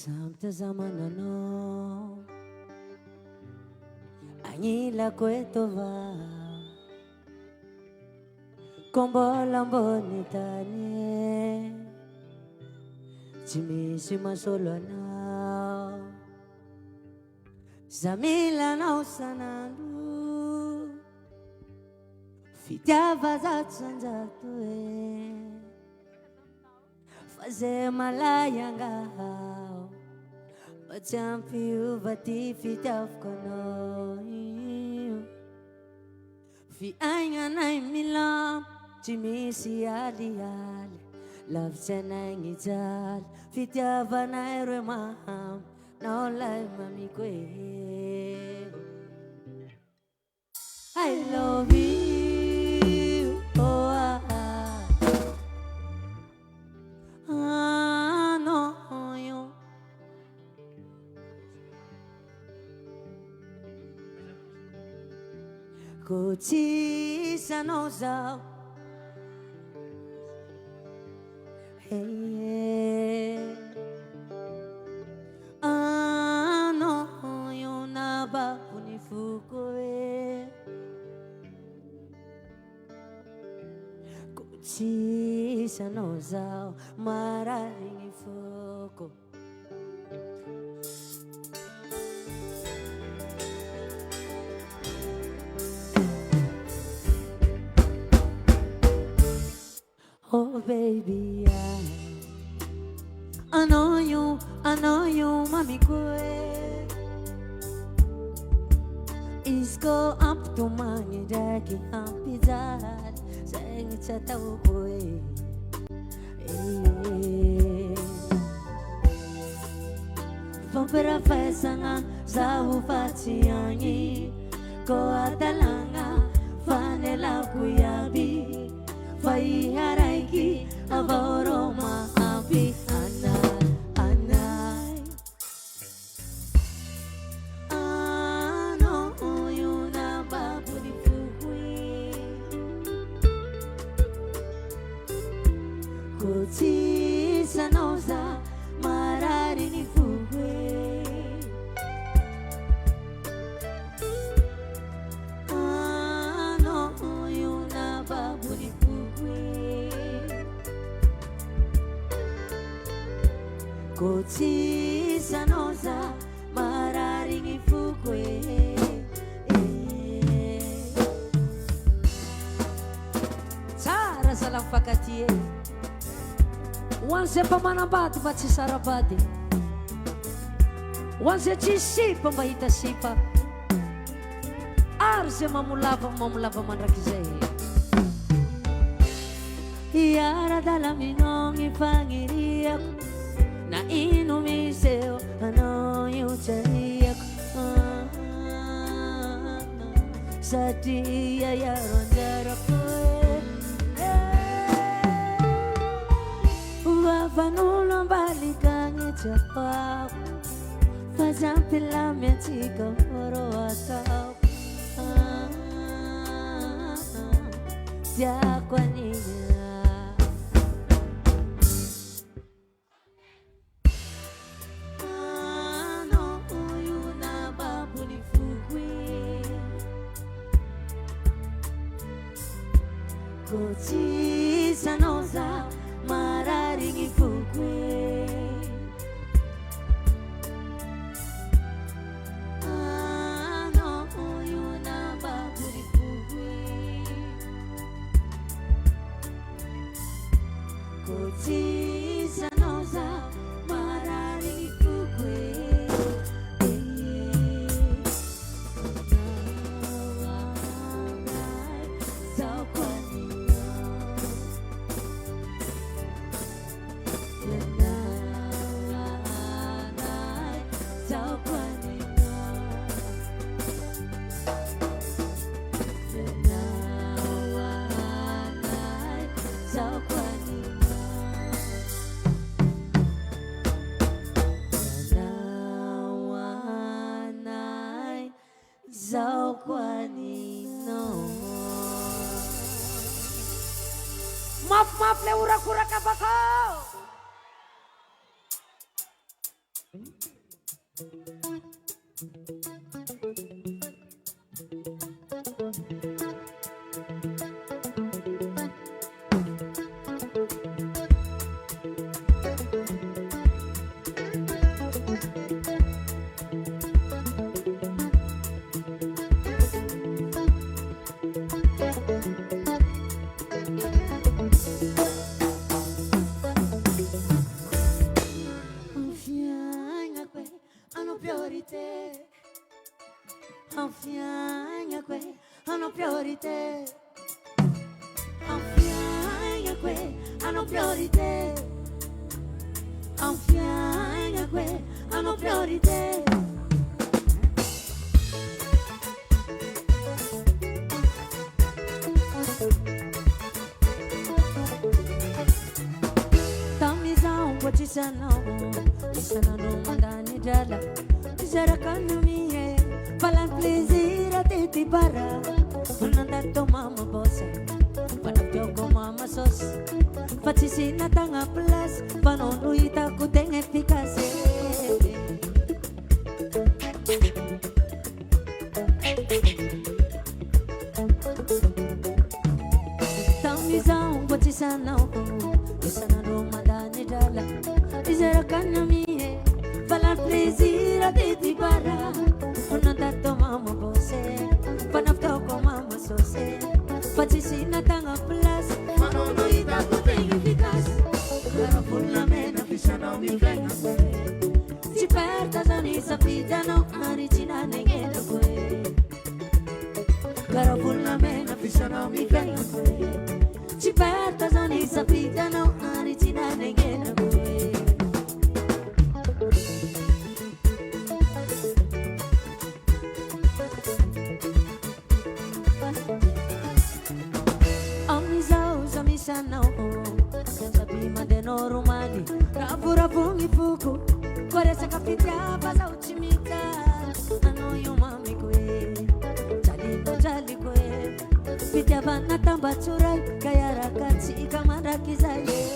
Samtazamana no Anyila kwetova Kombola mbonitane Chimisi masolana Zamila na usanandu Fitava za tsanzatue Faze malayanga Champion vati fitaf kono Fi anya na milam Chimisi ali ali Love sena ngizal Fitava na eremaham Na olay mami kwe I love you Oh no you Kuchi sanoza Hey no you naba ni fukoe Kuchisa no zao marari ni fuko Oh baby, I know you, mami kwe. Isko up to mani daki hampizat, sayang chatau kwe. Pampera fesanga zawu fatiangi, ko atalanga fanela kuyabi. Fai haraiki avoro maapi anai ano yuna babu di fukui Kuchi sanosa marari ni fukui ano yuna babu di fukui Kochi sanosa mararingi fukwe Tsara salang fakatie Wanse pamanabati batsi sarabati Wanse chisipa mbahita sipa Arse mamulava manrakizay Iara dalam inongi pangiriak Na inumiseo ano yung chariak Sa diya yaron darako Wafanulong balikan itapak Fazampila metika horo atau Diakwaninya Kochi sanosa mararingi fukwe Ano yuna baburi fukwe Kochi sanosa mararingi fukwe Maaf le urak-urak apa kau? Sana no mandani dala Zara kanumie Palan plezira teti bara Unanda to mama bossa Panapyoko mama sos Fatisina tanga plus Panonuita kuteng efikase Tamizão, botisanão, isana no madane dala. Izera kanamie, falar presira de tibara. Unanda to mama bose, panafto ko mama sose. Patisina tanga plus, manono ida ko tenho eficaz. Cara pulla mena pisana mi venga se. Si perda zoni sapida no aricina nengena kwe. Cara pulla mena pisana mi venga se. Si perda zoni sapida no aricina nengena kwe. Não, sabe madeno romani, ravura vumi fuku, koresa kapita baza uchimita, ano yumami kwe, jali kwe, pitya bana tamba churai, kaya rakati kamara kizaye.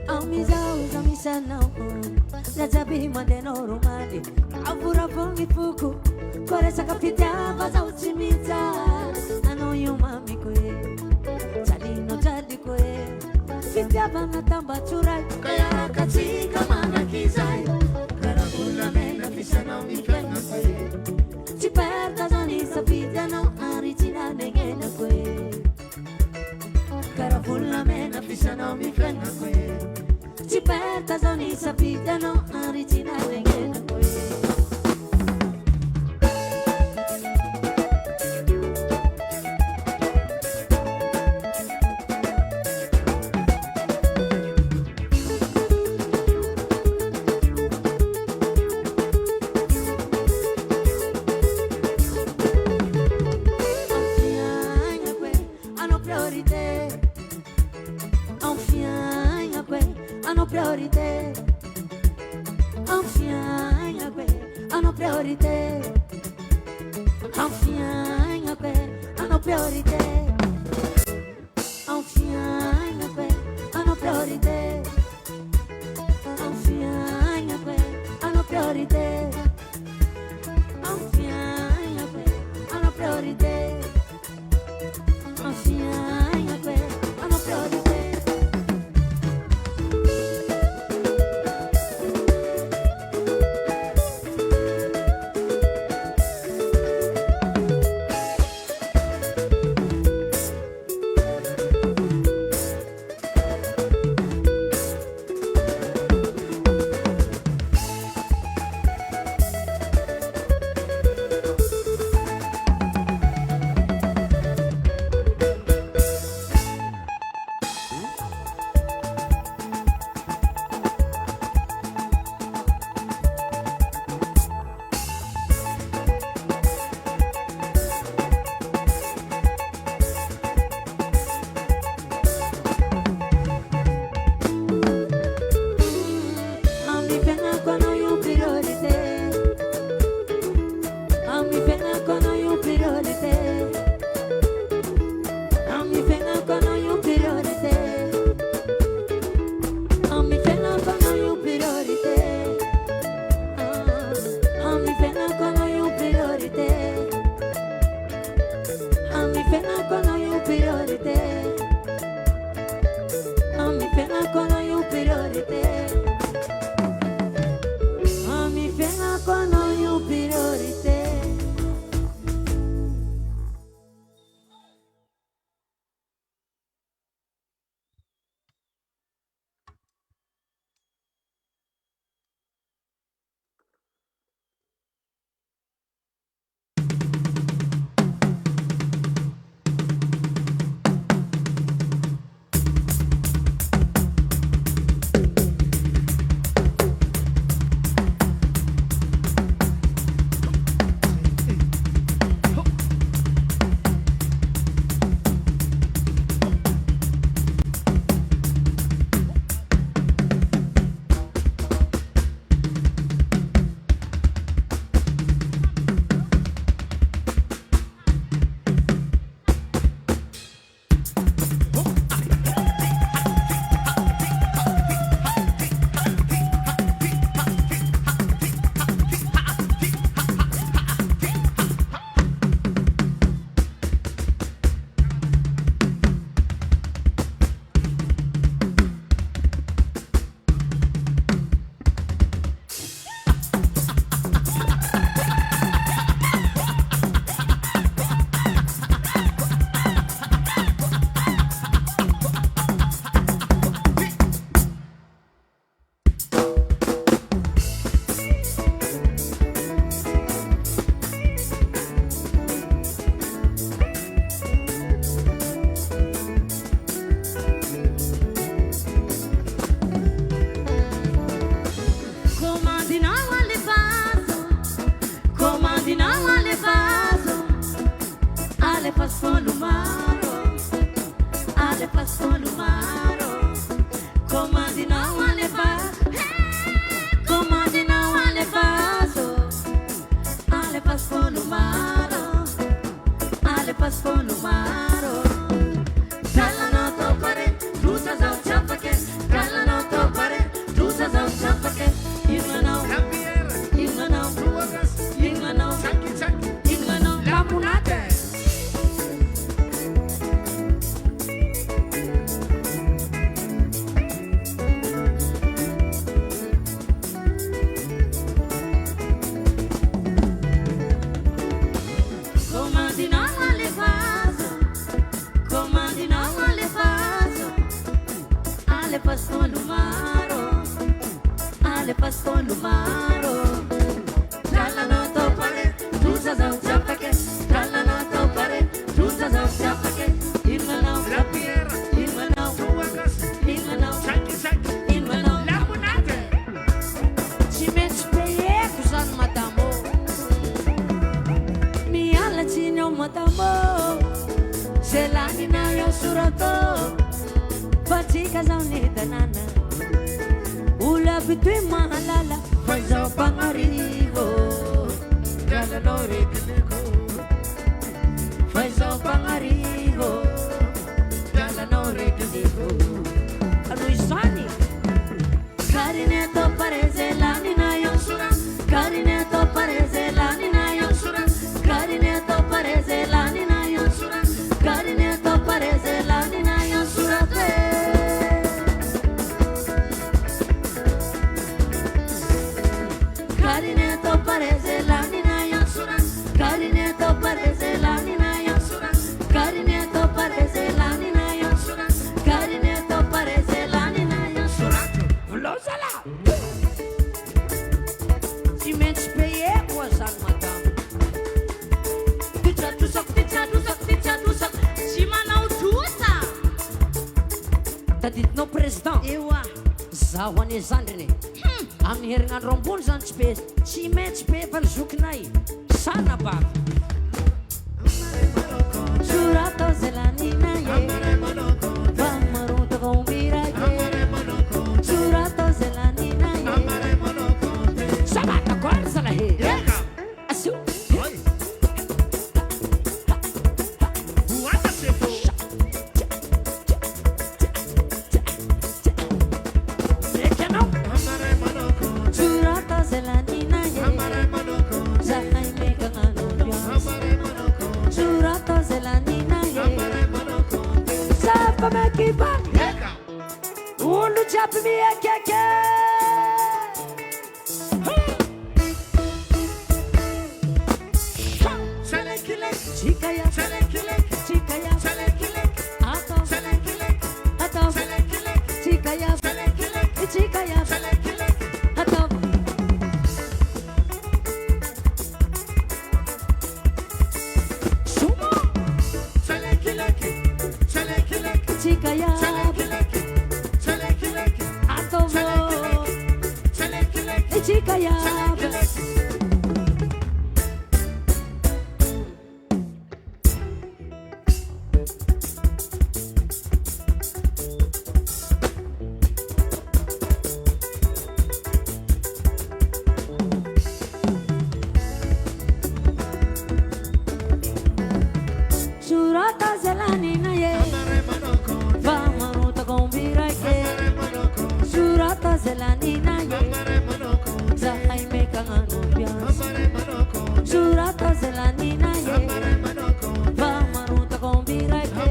Amisa não, sabe madeno romani. Avura vongi fuku, koresa kapita baza uchimita, ano yumami kwe, jali kwe, fitya bana tamba churai, kaya kati kamana kizai, karabula mena fisana mi fenga kwe, chiperta zoni sapita no aricina nengena kwe, karabula mena fisana mi fenga kwe, chiperta zoni sapita no aricina nengena kwe. Ale pastor lumaro, ale pastor lumaro. Trala no to pare, tu sa zau chapake. Trala no to pare, tu sa zau chapake. Irmanau, irmanau, irmanau, irmanau. Lamunate. Chimeți pe e cu san matamo. Mi ala cine matamo. Selani na yo surato. Patika zaunita nana. Ula bitui mahalala. Fazao pangarigo. Gala nore dineko. Fazao pangarigo. Gala nore dineko. Ano isani? Carineto pareze lani na yo sura. Carineto pareze lani na yo sura. Carineto pareze lani na yo sura. Carineto pareze lani na yo sura. Carineto pareze lani na yo sura. Carineto pareze lani na yo sura. Carineto pareze lani na yo sura. Carineto pareze lani na yo sura. Vlozala. Cimenti pe e coazan madame. Pizza tusak, pizza tusak, pizza tusak. Cimanau tusa. Tadit no president. Ewa. Zahoane zandrine. Amin'ny herinandro ambony zany tsy be tsy maintsy be valzokinay sana baba Surato zelanina ye Vamaruto gombira ye Surato zelanina ye Sabata corsa la he Asu Ulu chap mi keke Selekilek Chikaya Selekilek Chikaya Selekilek Ato Selekilek Ato Selekilek Chikaya Selekilek Chikaya Selekilek Ato Sumo Selekilek Selekilek Chikaya Chikaya Surata zelanina ye Vamaruta gombira ye Surata zelanina ye Zahai meka anubias Surata zelanina ye Vamaruta gombira ye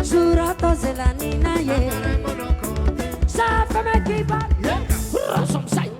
Surata zelanina ye Safa mekiba Rasom sai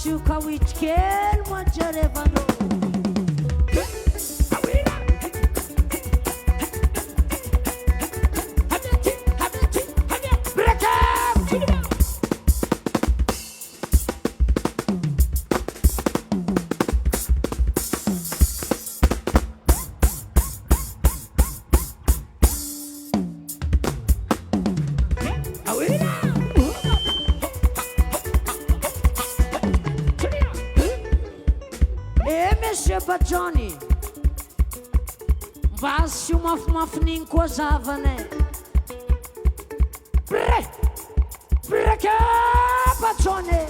Shuka which kill Majarevano. Johnny Vasy mafimafininy koa zavane Breka Johnny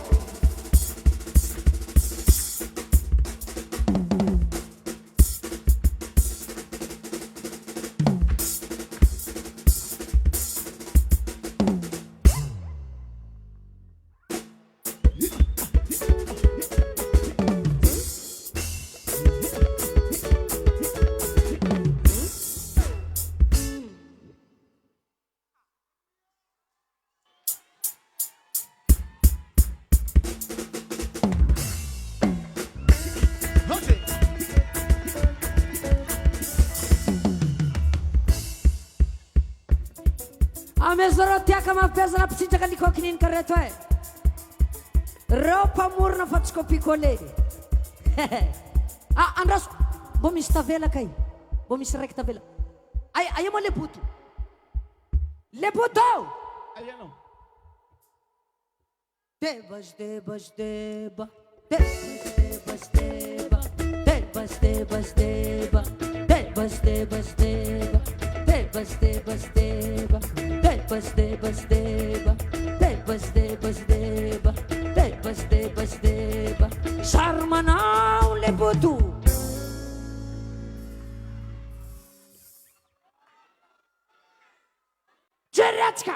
Amezoro tiaka mapeza na pitsitsaka LYCO KININIKY reto e. Reo mpamorona fa tsy kopikole. Andraso, mbo misy tavela kay. Mbo misy raiky tavela. Aia mo le buto. Le buto! Aia no. Debas, debas, deba. Debas, deba. Debas, debas, deba. Debas, debas, deba. Debas, debas, deba. Debas, debas, deba. Debas, debas, deba. Debas, debas, deba. Sarmanao le buto. Jeretska.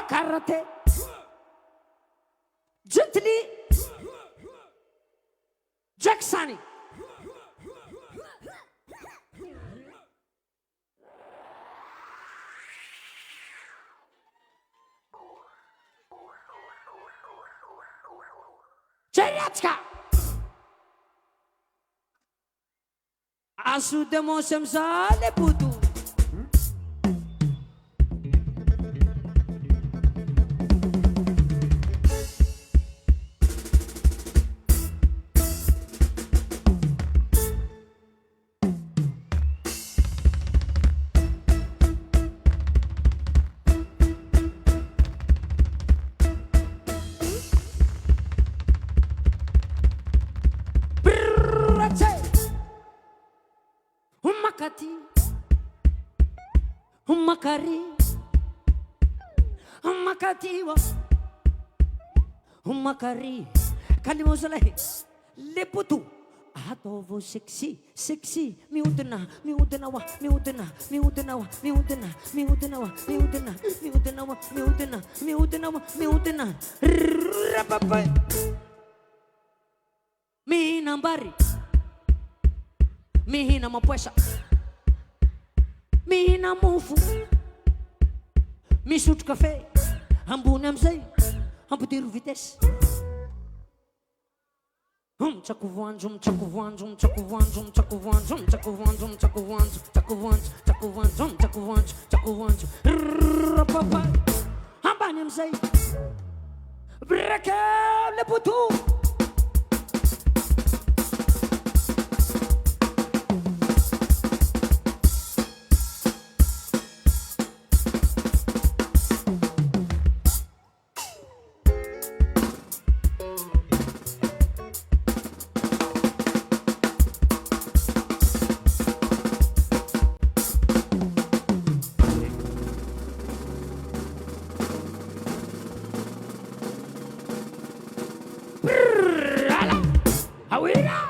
Karate. Gently. Jacksoni. Jeretska. Asu demosem sa le budu. Makari, makatiwa, makari, kalimosalahi, leputu, atovo sexy, sexy, miudana, miudanawa, miudana, miudanawa, miudana, miudanawa, miudana, miudanawa, miudana, miudanawa, miudana, rapapa, minambari, mihina mapuesa. Mihina mofo misotro kafe ambony amizay ampidiro vitesse Chakuvanjo, chakuvanjo, chakuvanjo, chakuvanjo, chakuvanjo, chakuvanjo, chakuvanjo, chakuvanjo, chakuvanjo, chakuvanjo, rapapa ambany amizay breka le butu. Tawira.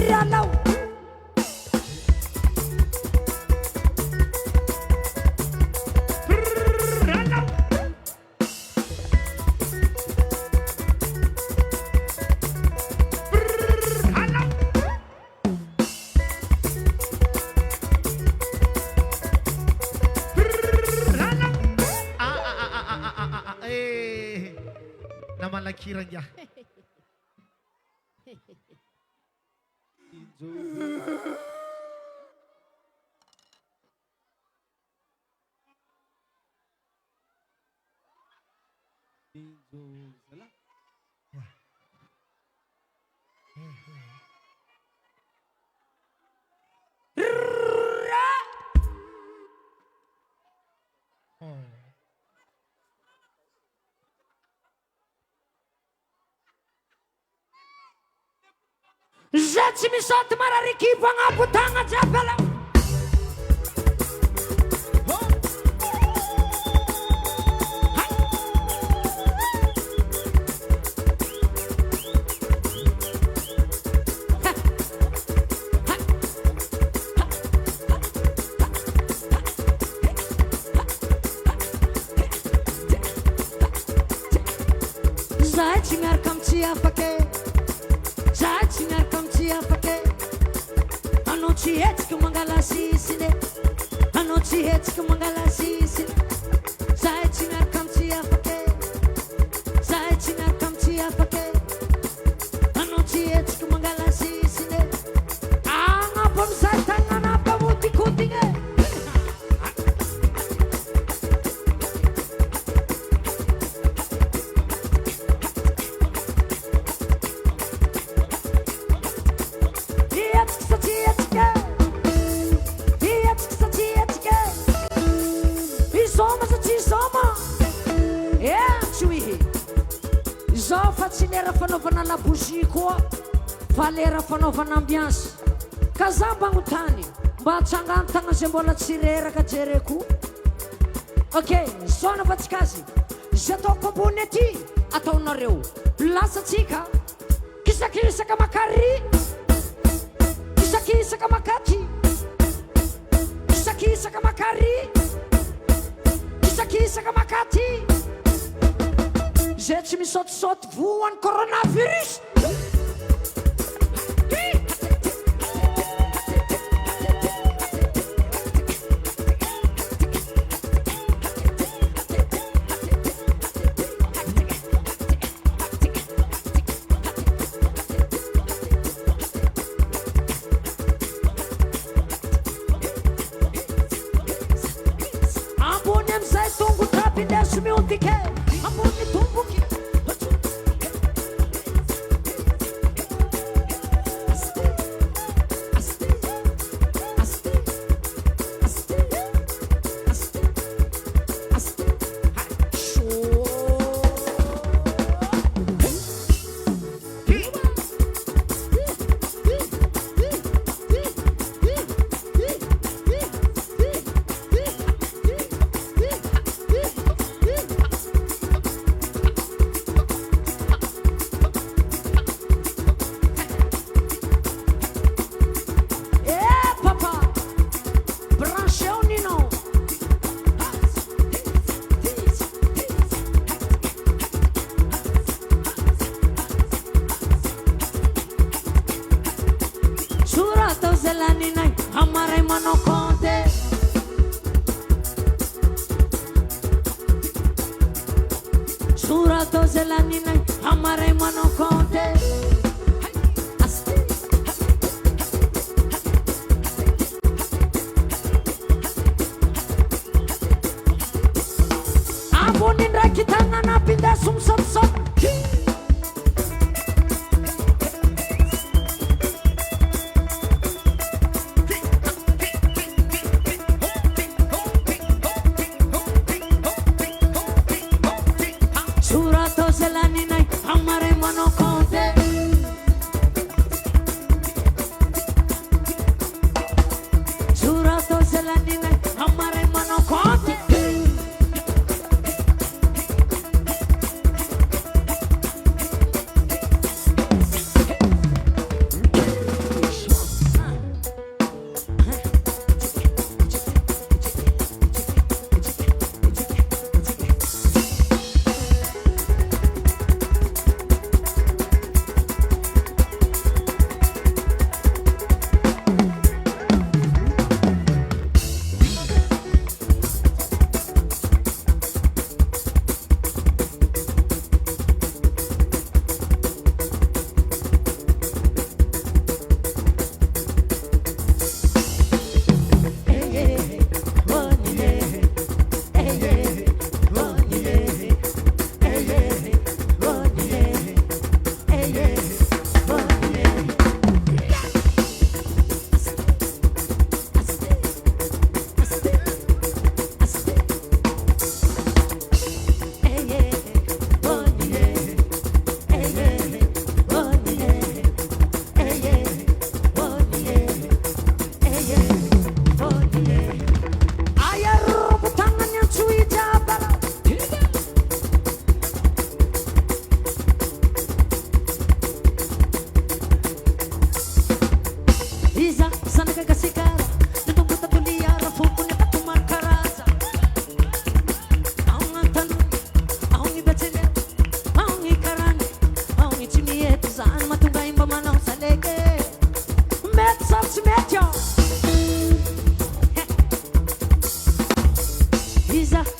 Ralao. Kirang ya. Gente misot marariki pangabutang at japala. Zaitingar kamtia pake. Zaitingar kamtia pake. Anochi etke mangala sisine. Anochi etke mangala sisine. Zaitingar kamtia pake. Zaitingar kamtia pake. Anochi etke mangala sisine. Anga pom saitanga na pamuti kutinge. Lera fanaovana la bougie koa fa lera fanaovana ambiance ka za mbagnotany mba hatsangantagna zay mbola tsy reraka jereko. Ok, sona vatsika azy zay ataoko ambony aty ataonareo lasatsika kisakisaka makary kisakisaka makaty kisakisaka makary kisakisaka makaty. Zay tsy misaotisaoty voan'ny coronavirus. Ambony amizay tongo tapindeso miondike ambony tomboky.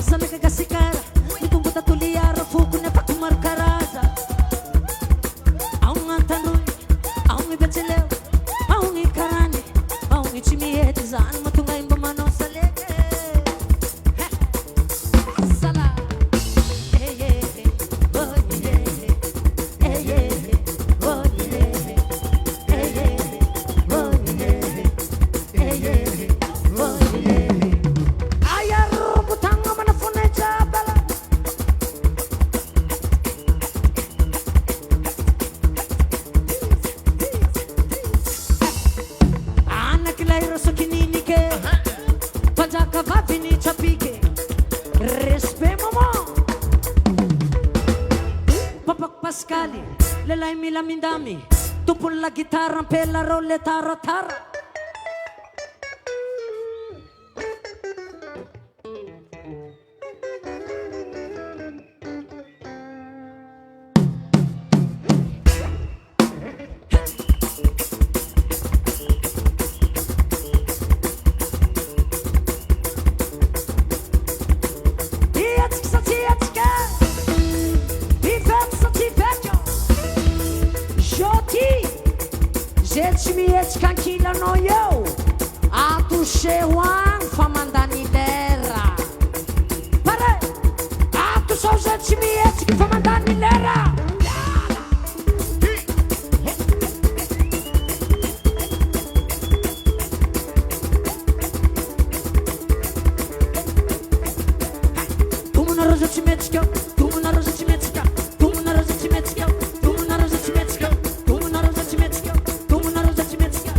Sana kagasikara Nitumbo tatuliara Fuku na pakumarkaraza Aung antanui Aung ibetsileo Aung ikarani Aung ichimiete Zaan matunga imbamano sa leke Sala Pascali, le lei mi lamindami, dopo la chitarra per la rolletta rotara. Kankila no yo Atu shewang famandani lera Pare Atu so zetsimi etski famandani lera Tumuna roza chimetska Tumuna roza chimetska Tumuna roza chimetska Tumuna roza chimetska Tumuna roza chimetska Tumuna roza chimetska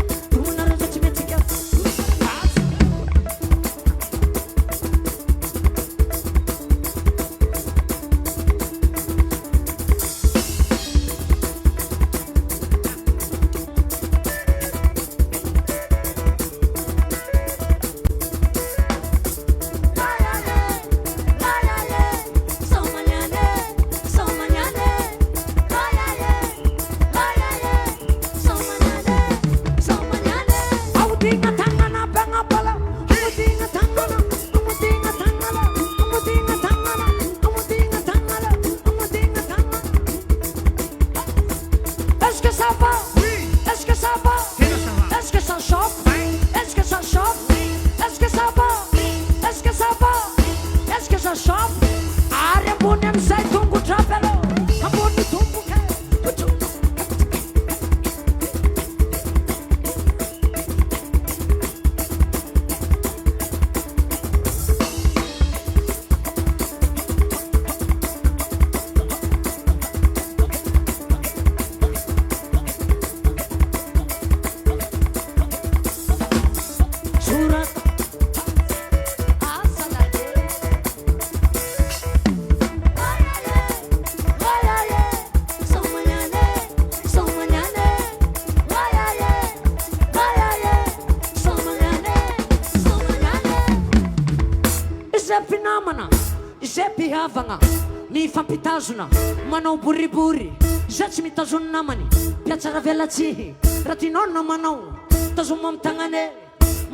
Fampitazona, manao buriburi, zatsy mitazona namany, piatsara velatsihy, raha tinona manao, tazoma amin'ny tagnane,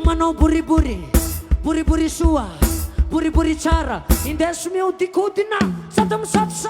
manao buriburi, buriburi soa, buriburi tsara, indeso miodikodina, sady misatsa.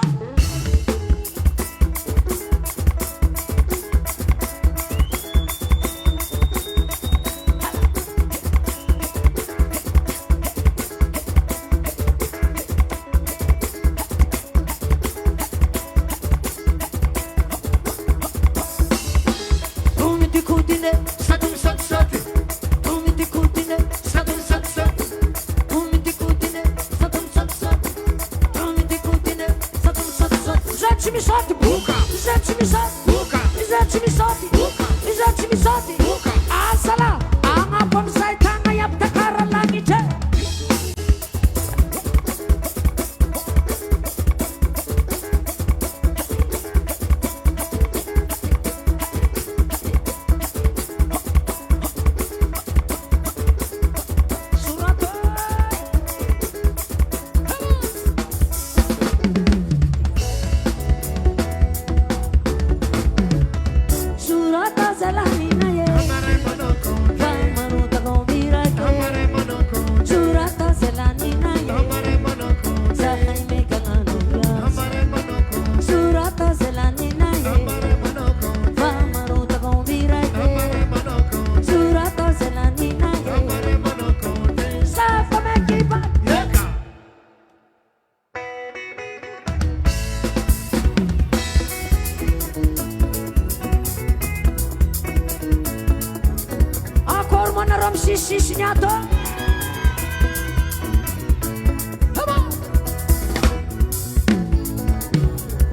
Sissinyato.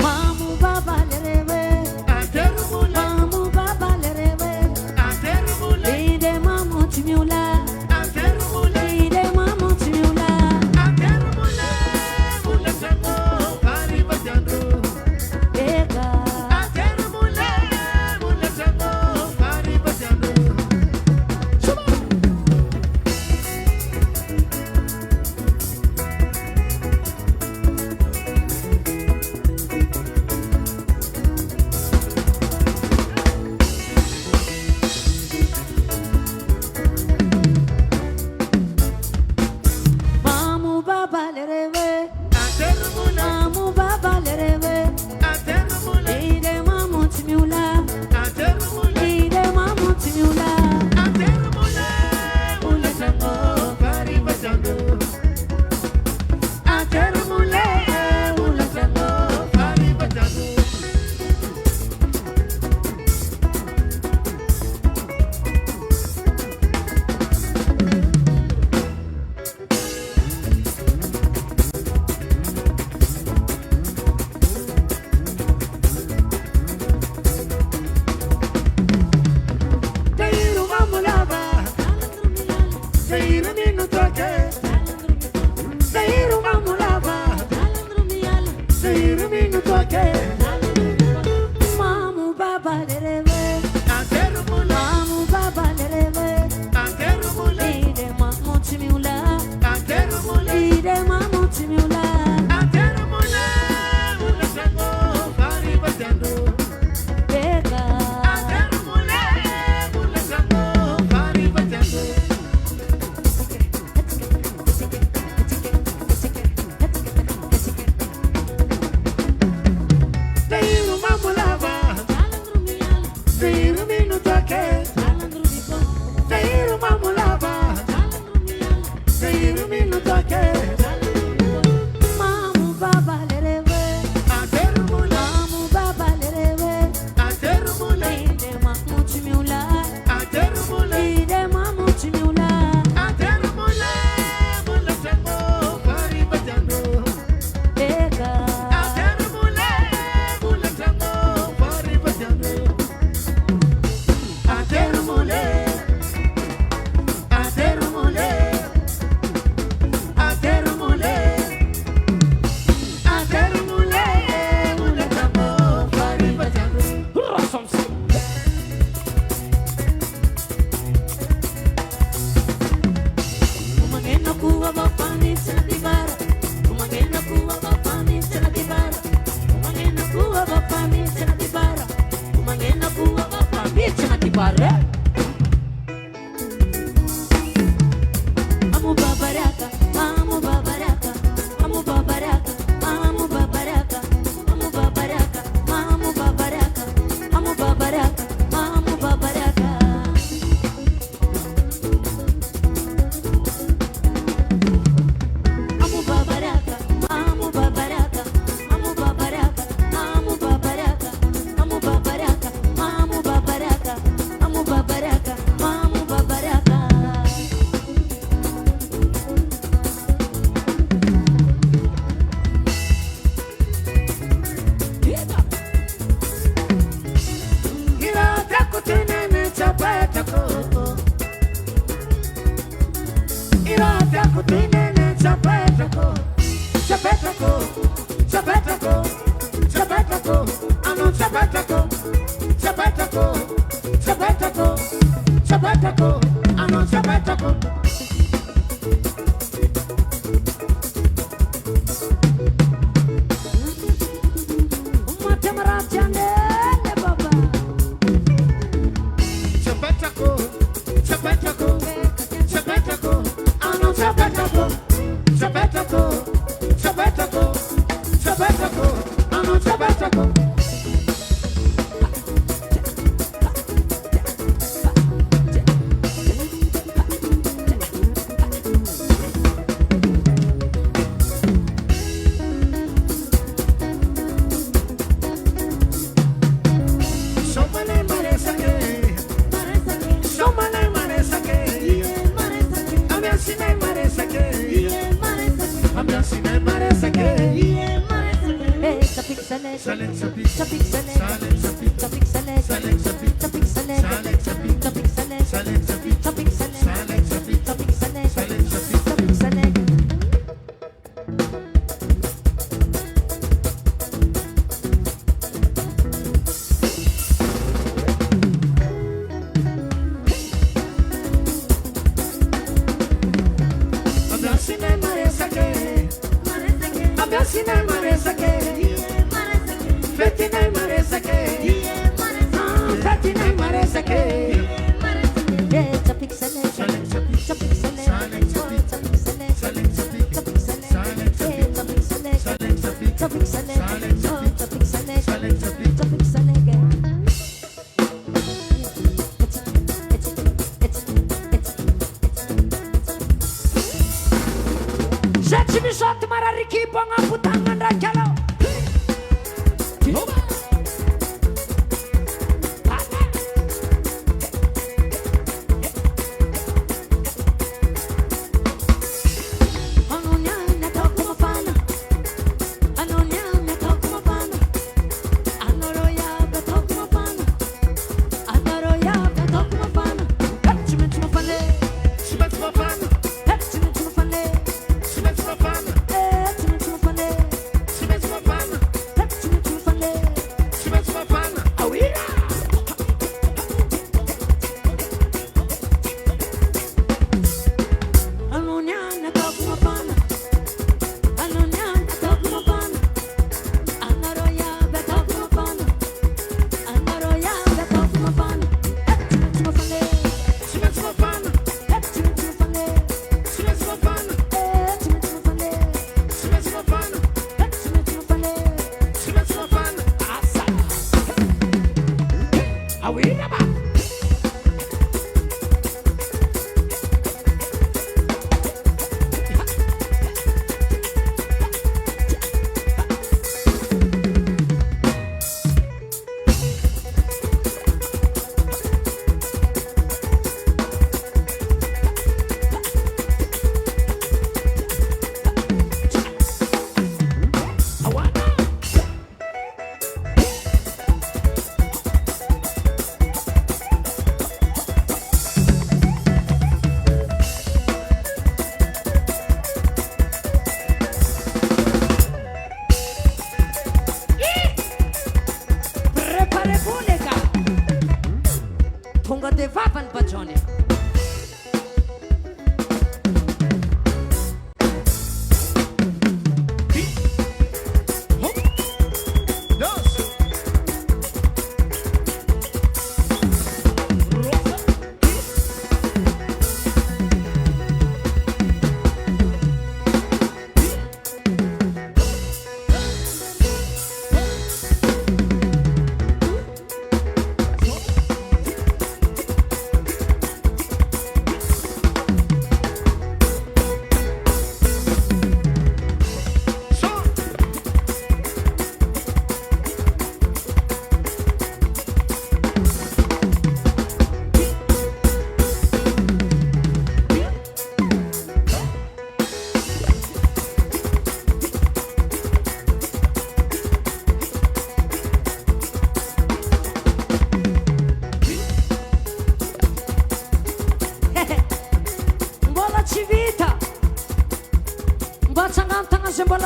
Mamu baba lereve. Mamu baba lereve. Ide mamu timiula. Ide mamu timiula. Ega. Mamu baba lereve. Mamu baba lereve. Ide mamu timiula. Ide mamu timiula. Ule tango pari bajando. Atermule ule tango pari bajando. Teiru mamulava. Teiru minu toke. Teiru mamulava. Teiru minu toke. Mamu baba lereve. Mamu baba lereve. Ide mamu timiula. Ide mamu timiula. Ega. Teiru mamulava. Teiru minu toke. Teiru mamulava. Teiru minu toke. Mamu baba lereve. Mamu baba lereve. Ide mamu timiula. Ide mamu timiula. Ega. Umangena kuwa bapani sana dibara. Umangena kuwa bapani sana dibara. Umangena kuwa bapani sana dibara. Umangena kuwa bapani sana dibara. Amu babaraka, amu babaraka, amu babaraka, amu babaraka, amu babaraka, amu babaraka, amu babaraka, amu babaraka. Amu babaraka, amu babaraka, amu babaraka, amu babaraka, amu babaraka, amu babaraka, amu babaraka, amu babaraka. Irata kutenene chapetako. Irata kutenene chapetako. Chapetako, chapetako, chapetako. Ano chapetako, chapetako, chapetako, chapetako. Ano chapetako. Umatemaratyane baba. Chapetako, chapetako, chapetako. Ano chapetako, chapetako, chapetako, chapetako. Ano chapetako.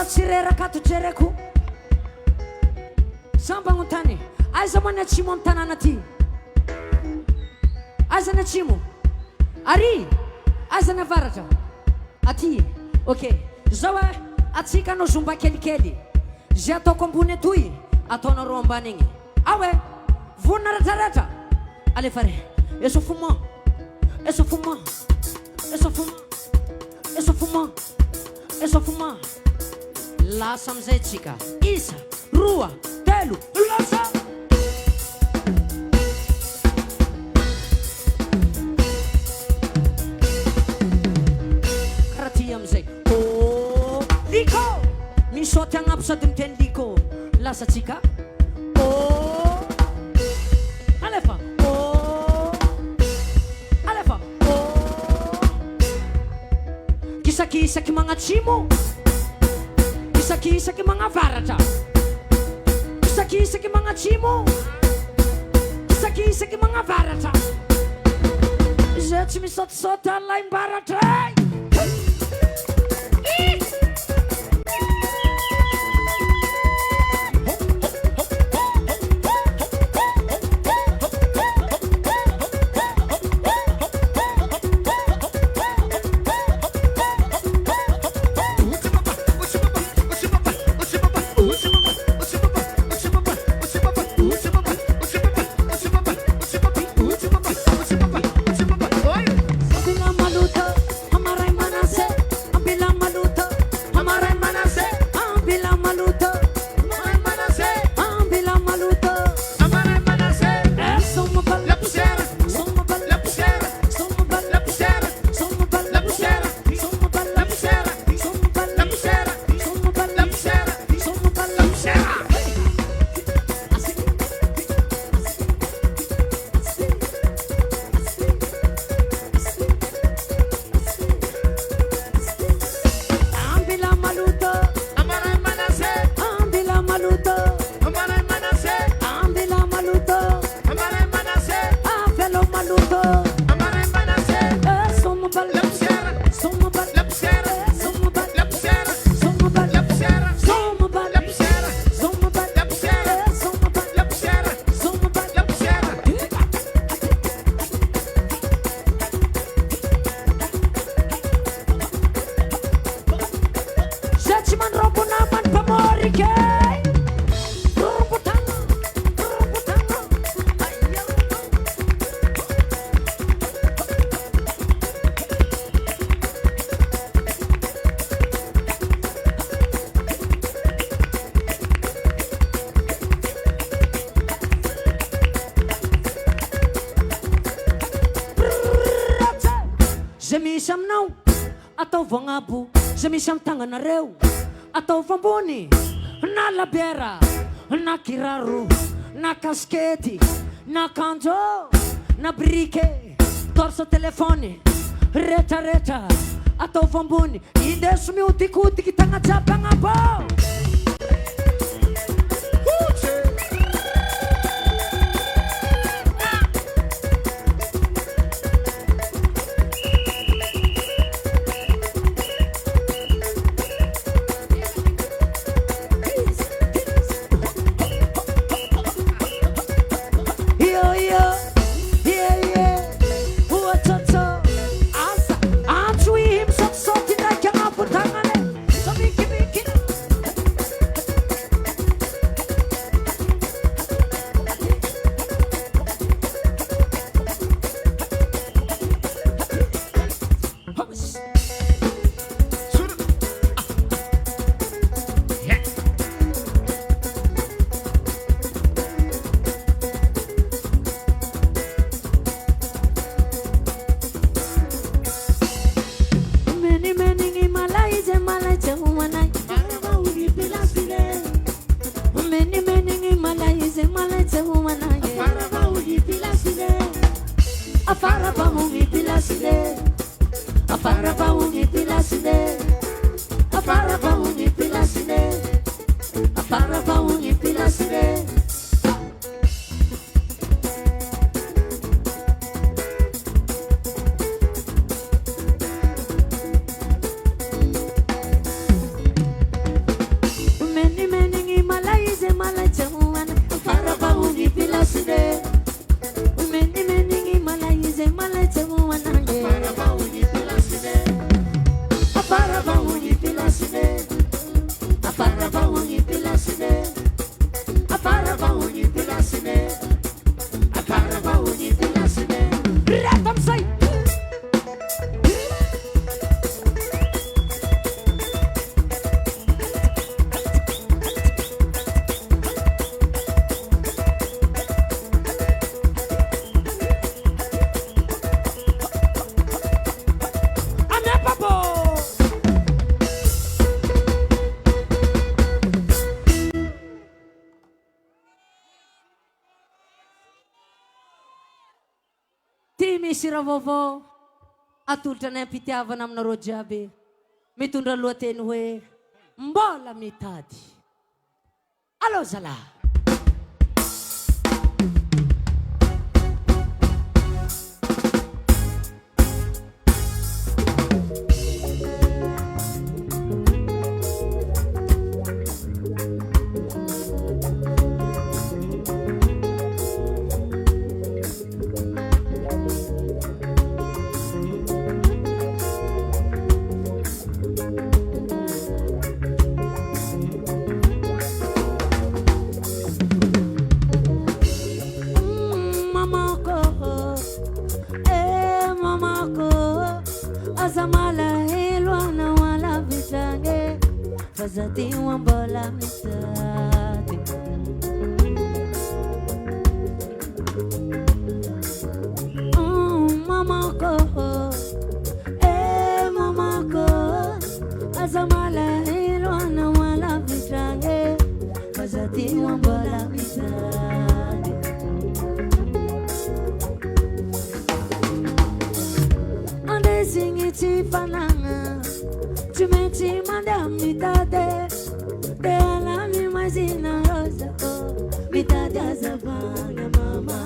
Sirerakato jereku Sambang utani Aiza mana chimo mtanana ti Aiza na chimo Ari Aiza na varata Ati Ok Zawa Atsika no zumba keli keli Jato kombune tui Atono romba ningi Awe Vuna rata Ale fare Eso fuma Eso fuma Eso fuma Eso fuma Eso fuma Lasa amizay tsika Isa, roa, telo, lasa Karaha ty amizay Oh, liko Misaoty agnapo sady miteny liko Lasa tsika Oh, alefa Oh, alefa Oh Kisakisaky magnatsimo Isaky mga varatra Isaky mga atsimo, isaky mga avaratra. Zay tsy misaotisaoty an'ilay mbaratra. Ataova agnabo, zay misy amin'ny tagnanareo. Ataova ambony, na labiera, na kiraro, na kaskety, na kanjo, na brike, torso telefony, rehetrarehetra. Ataova ambony, indeso mihodikodiky tagna jiaby agnabo. Misy raha vaovao atolotra ny ampitiavana aminareo jiaby, mitondra lohateny hoe mbola mitady. Allô zala. fazati uma bola metade. Mamako, mamako, azamala ilwana wala vitrange, fazati uma bola metade. Ande singiti fananga, tumeti manda mitade, te alami mazina rosa, mitade azabanga mama.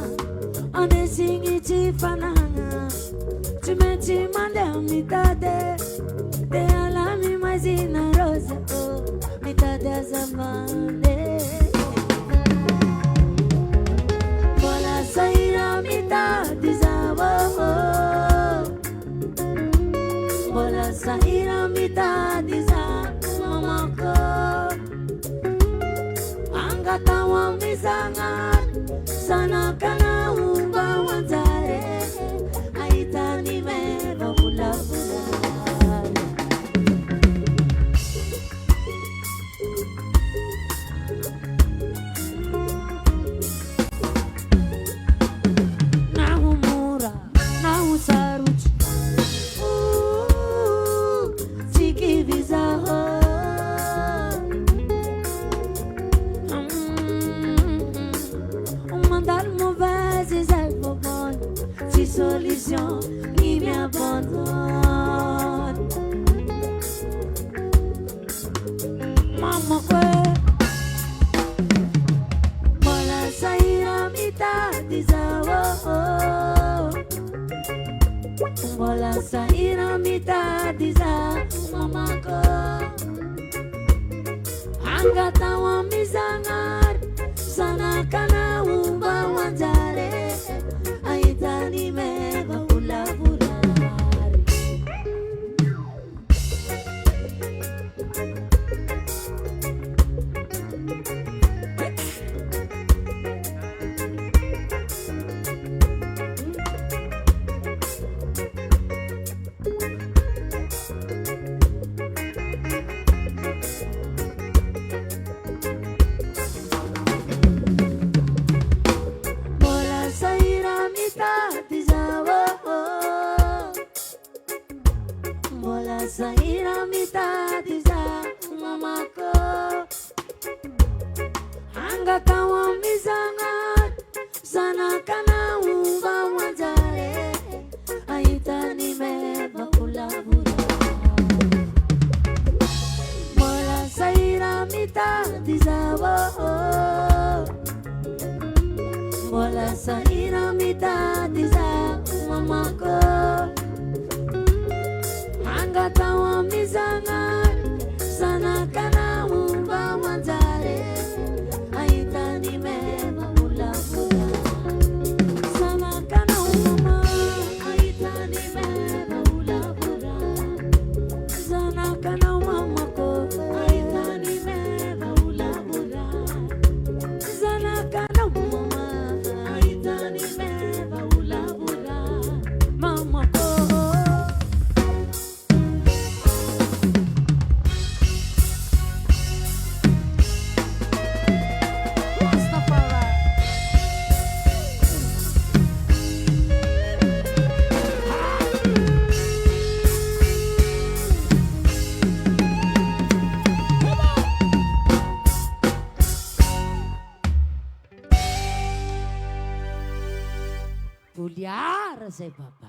Ande singiti fananga, tumeti manda mitade, te alami mazina rosa, mitade azabande. Bola saira mitade zawo. Bola saira mitade za mamako. Angata wa mizangat sana kana umba wanzare. Aitani meva bula bula. Nahumura, nahusaruchi. Solution qui m'abandonne. Maman quoi? Bola saira mitade zawo. Bola saira mitade za maman ko. Angata wa mizangar sana kana umba wanjare. Aitani meva ula vulari. Bola saira mitade zawo. Bola saira mitade za mamako. Angata wa mizangat sana kana umba wanjare. Aitani meva ula vulari. Bola saira mitade zawo. Bola saira mitade za mamako. Angata wa mizangar sana kana umba wanjare. Aitani meva ula ula. Sana kana umama. Aitani meva ula ula. Sana kana umama ko. Aitani meva ula ula. Sana kana umama. Aitani meva ula ula. Mama ko. Puliar se papa.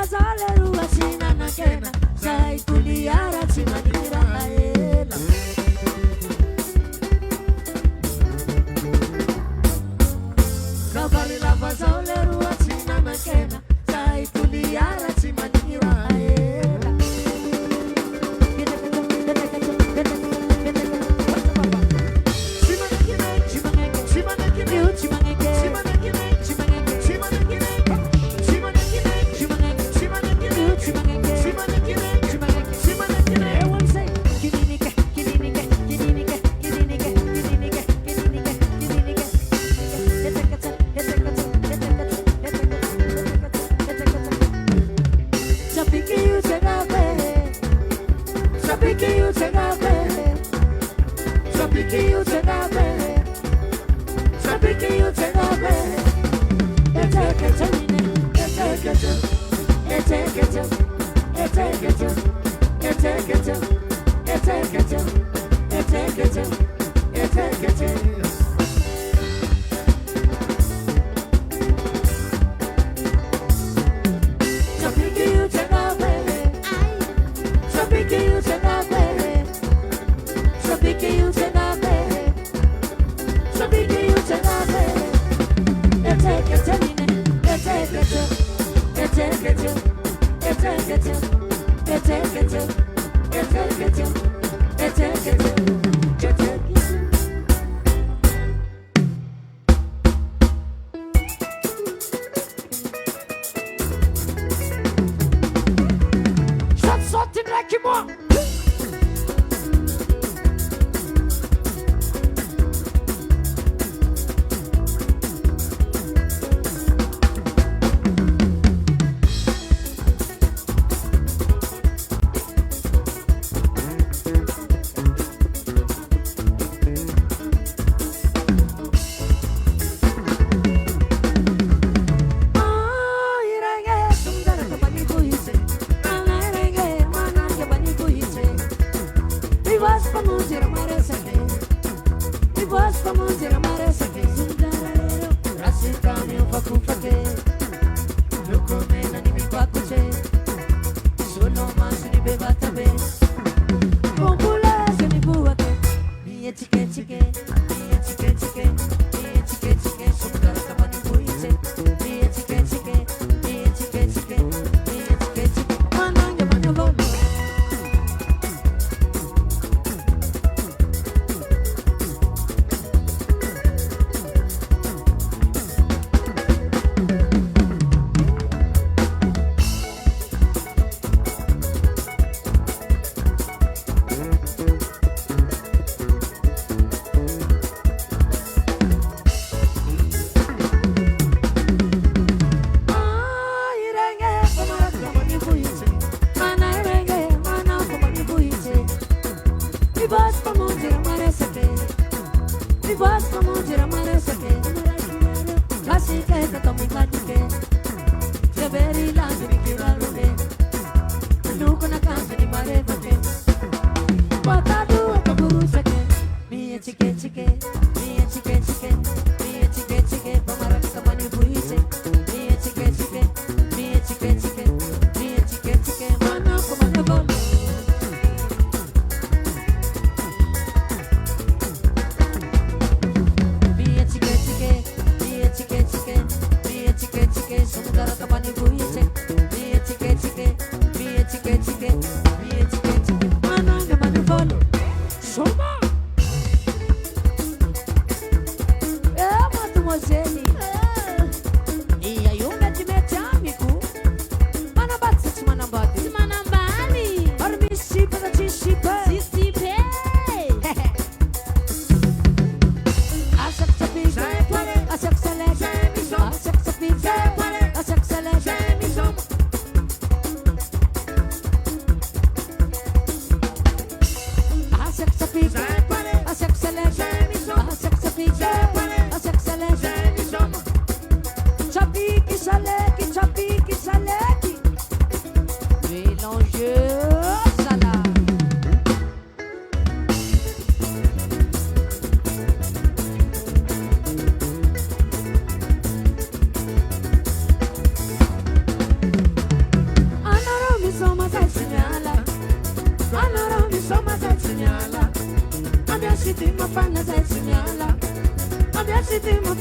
vazale rua sina na kena sai tuliara chimanira aela Kavali la vazale rua sina na kena sai tuliara chimanira aela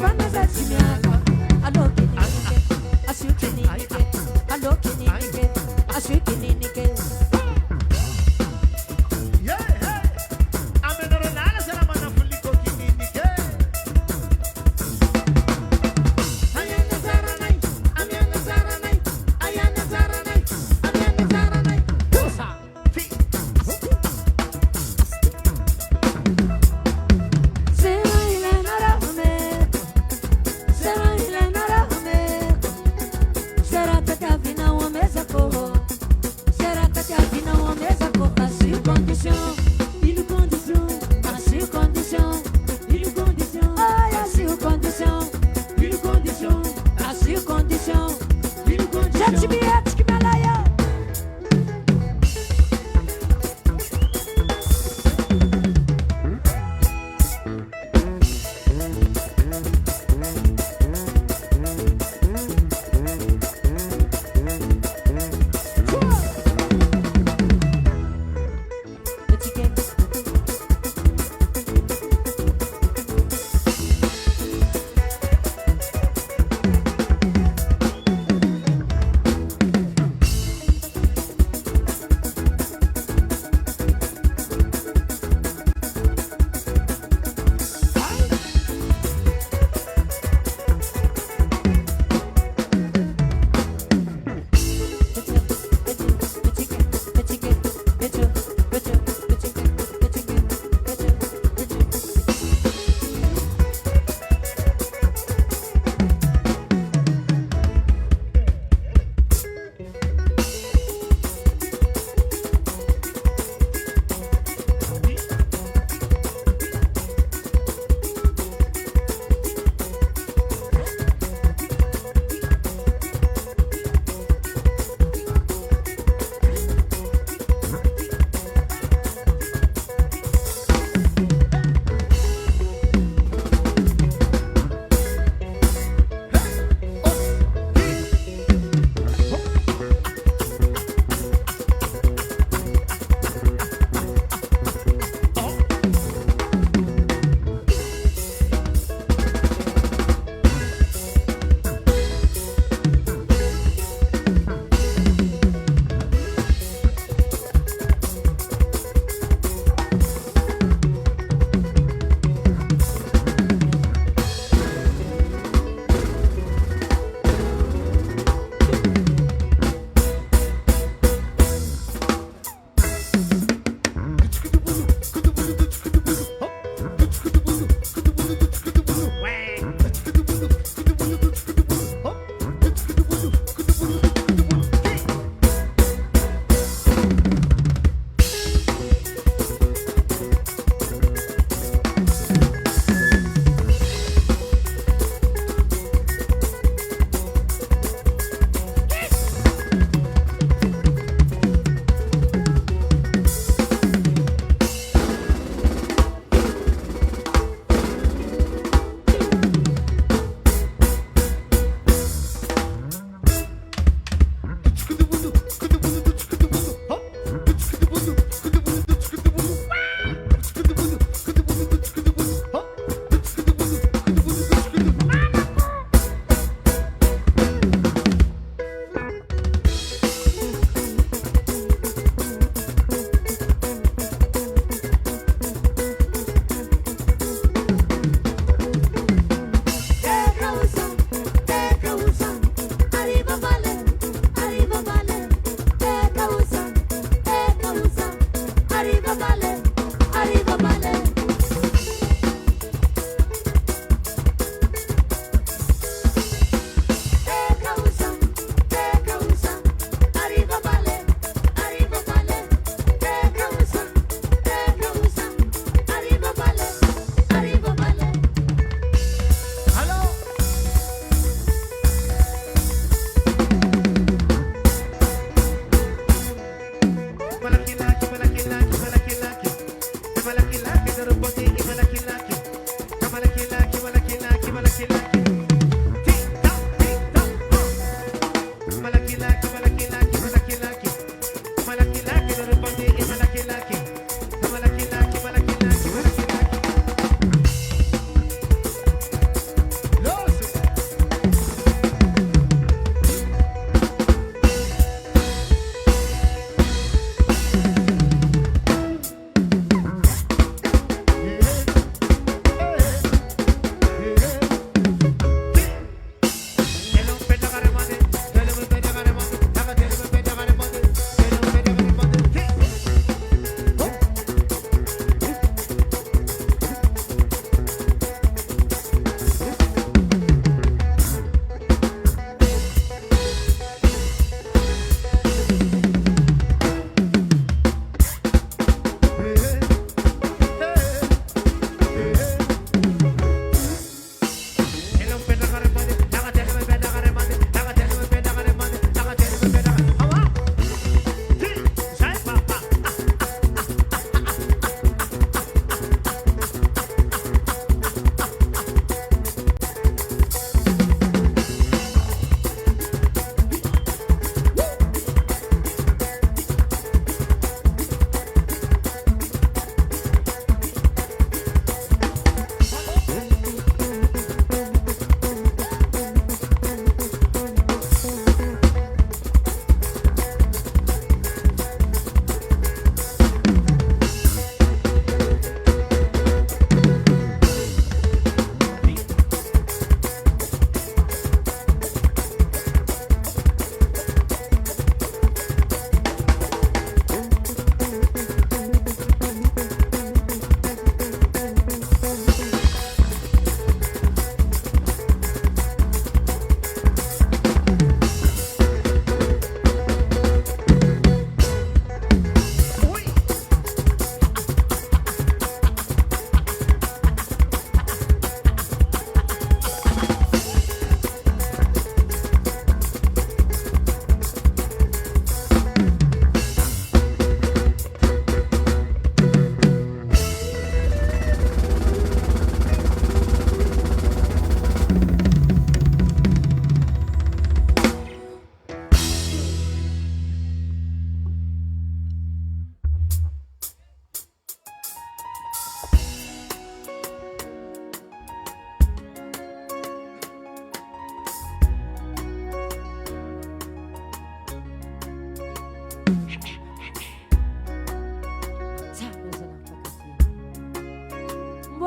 fana za chimiaka. Alo kininike, asu kininike. Alo kininike, asu kininike. Say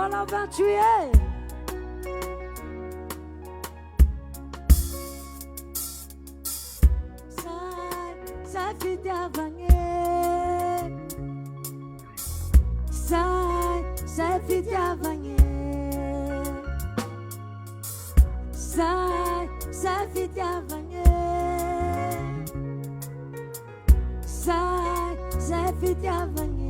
festival le 20 juillet. Sai fita vange. Sai fita vange. Sai fita vange. Sai fita vange.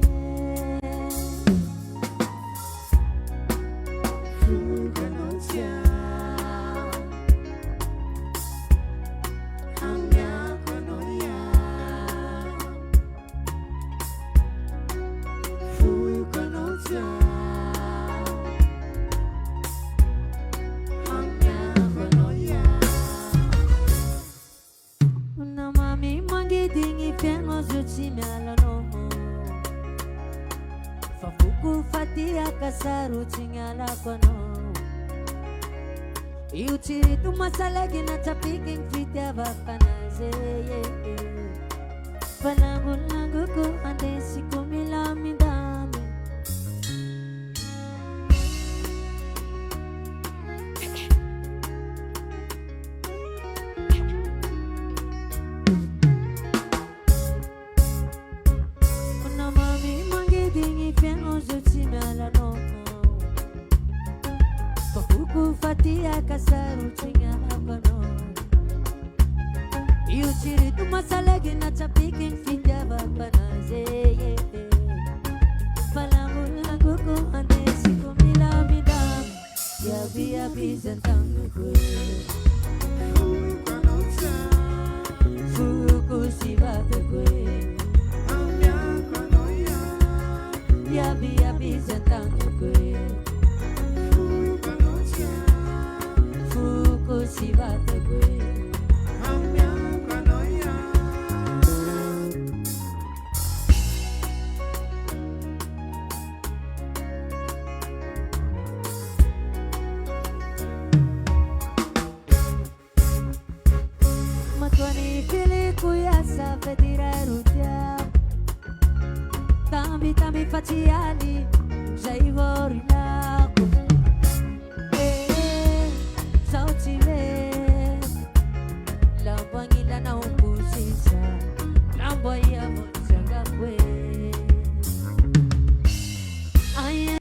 Kasaru tingala kono iu ciri tu masalah gina capiking fitya bakanaze panangul ku ande si kumila midami Mami mangidingi piano zucimala no Pafuku fatia kasaru chinga abano Iu ciri tu masalah gina capiking fitya bakanaze Palangu ku ande si kumila midam Yabi zentang ku Fuku si batu ku Yabi zentang ku Fuku si batu ku Matwani fili ku ya sa fetira rutia Tambi faciali Jai vorinako Sauchile Lambangila na umpusisa Lamboya mochanga kwe Ay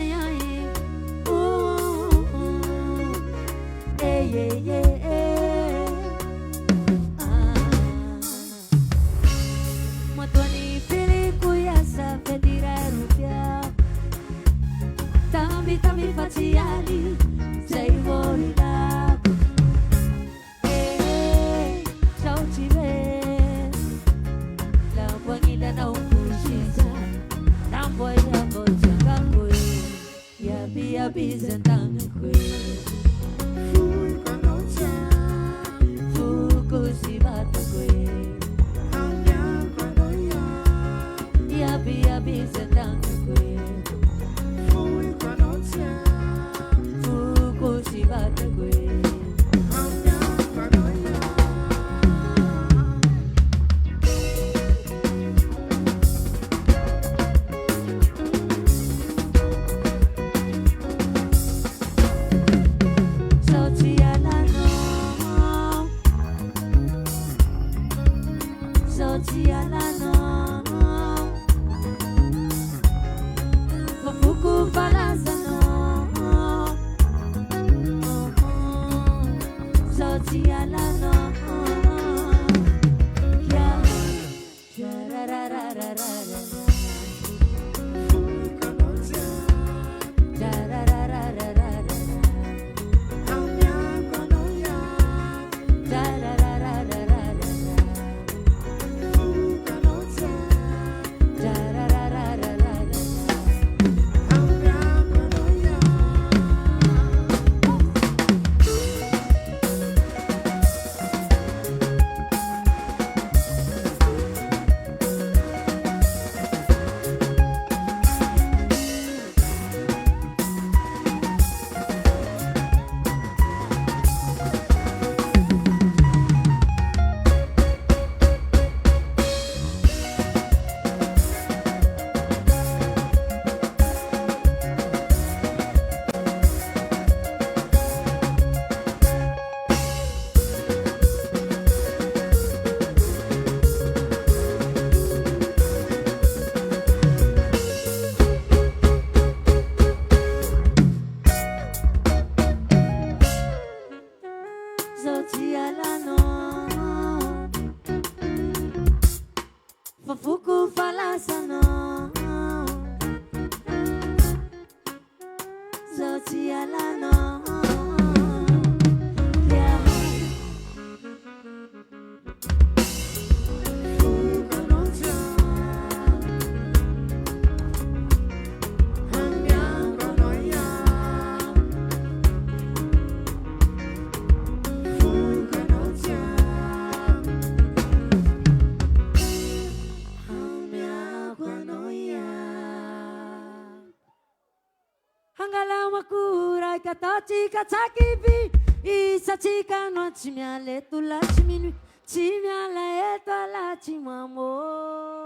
Matwani fili ku ya sa fetira rupia Tambi Zotialano Fafuku falasano Zotialano Tika takibi isa tika no chimia letu la chiminu chimia la eta la chimamo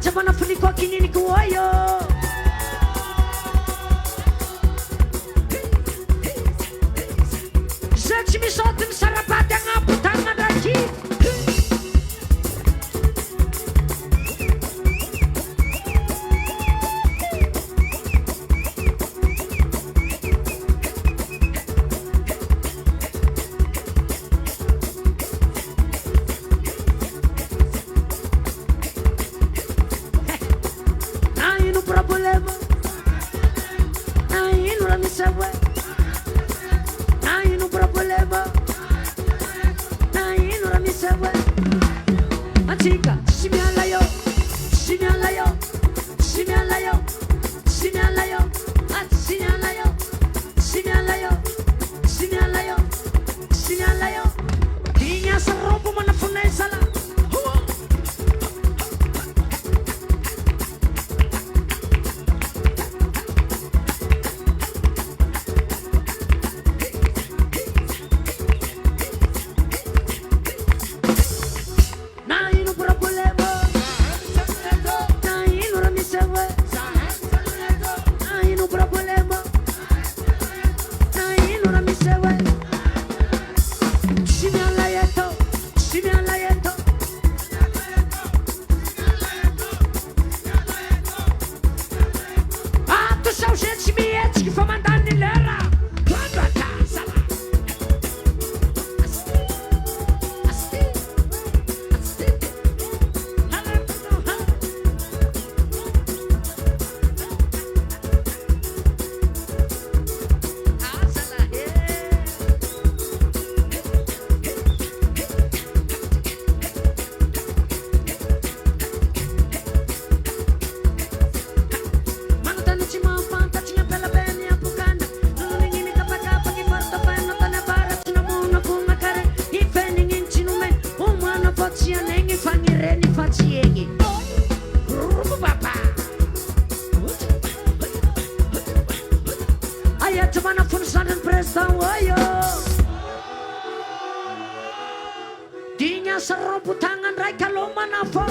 Jabana Liko Kininiky Oyo. Gente me solta no sarapate, a putanga daqui. Aí no problema, aí no lamisawa. Aí no problema, aí no lamisawa. Antiga, shimialayo, shimialayo, shimialayo, shimialayo, shimialayo, shimialayo, shimialayo, shimialayo. Tinha essa roupa, mas não foi sala. Tinha serompu tangan rai kalau manafo.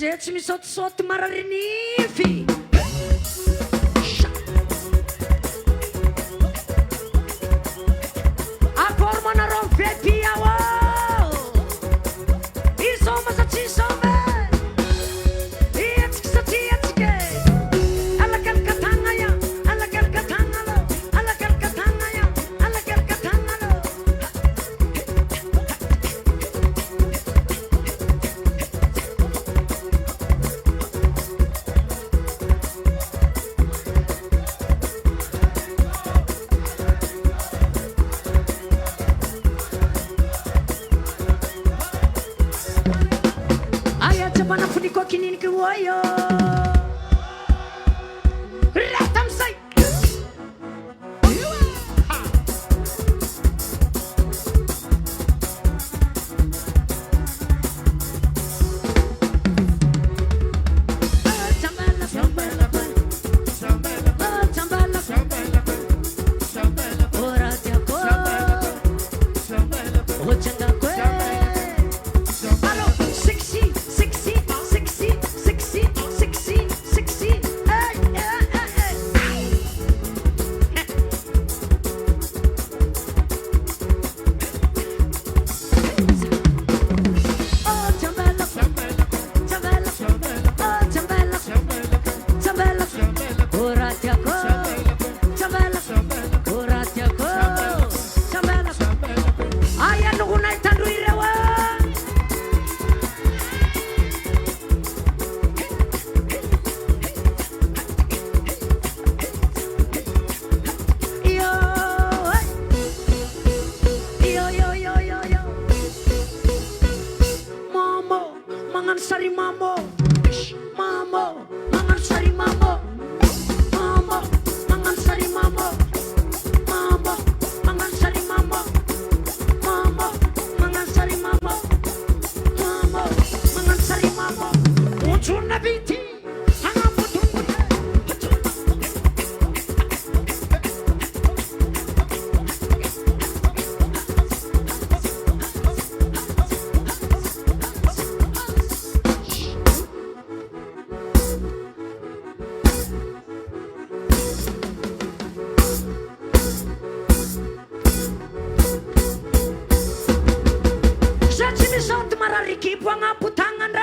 Gente, me solta mararinife. A forma na rompe piawa. E somos a ti some. E a ti sa ti a ti ke. Ala kal katanga ya, ala kal katanga lo, ala kal katanga ya, ala kal katanga lo. Jabana Liko Kininiky woyo. Let them say. Marariki, buang apu tangan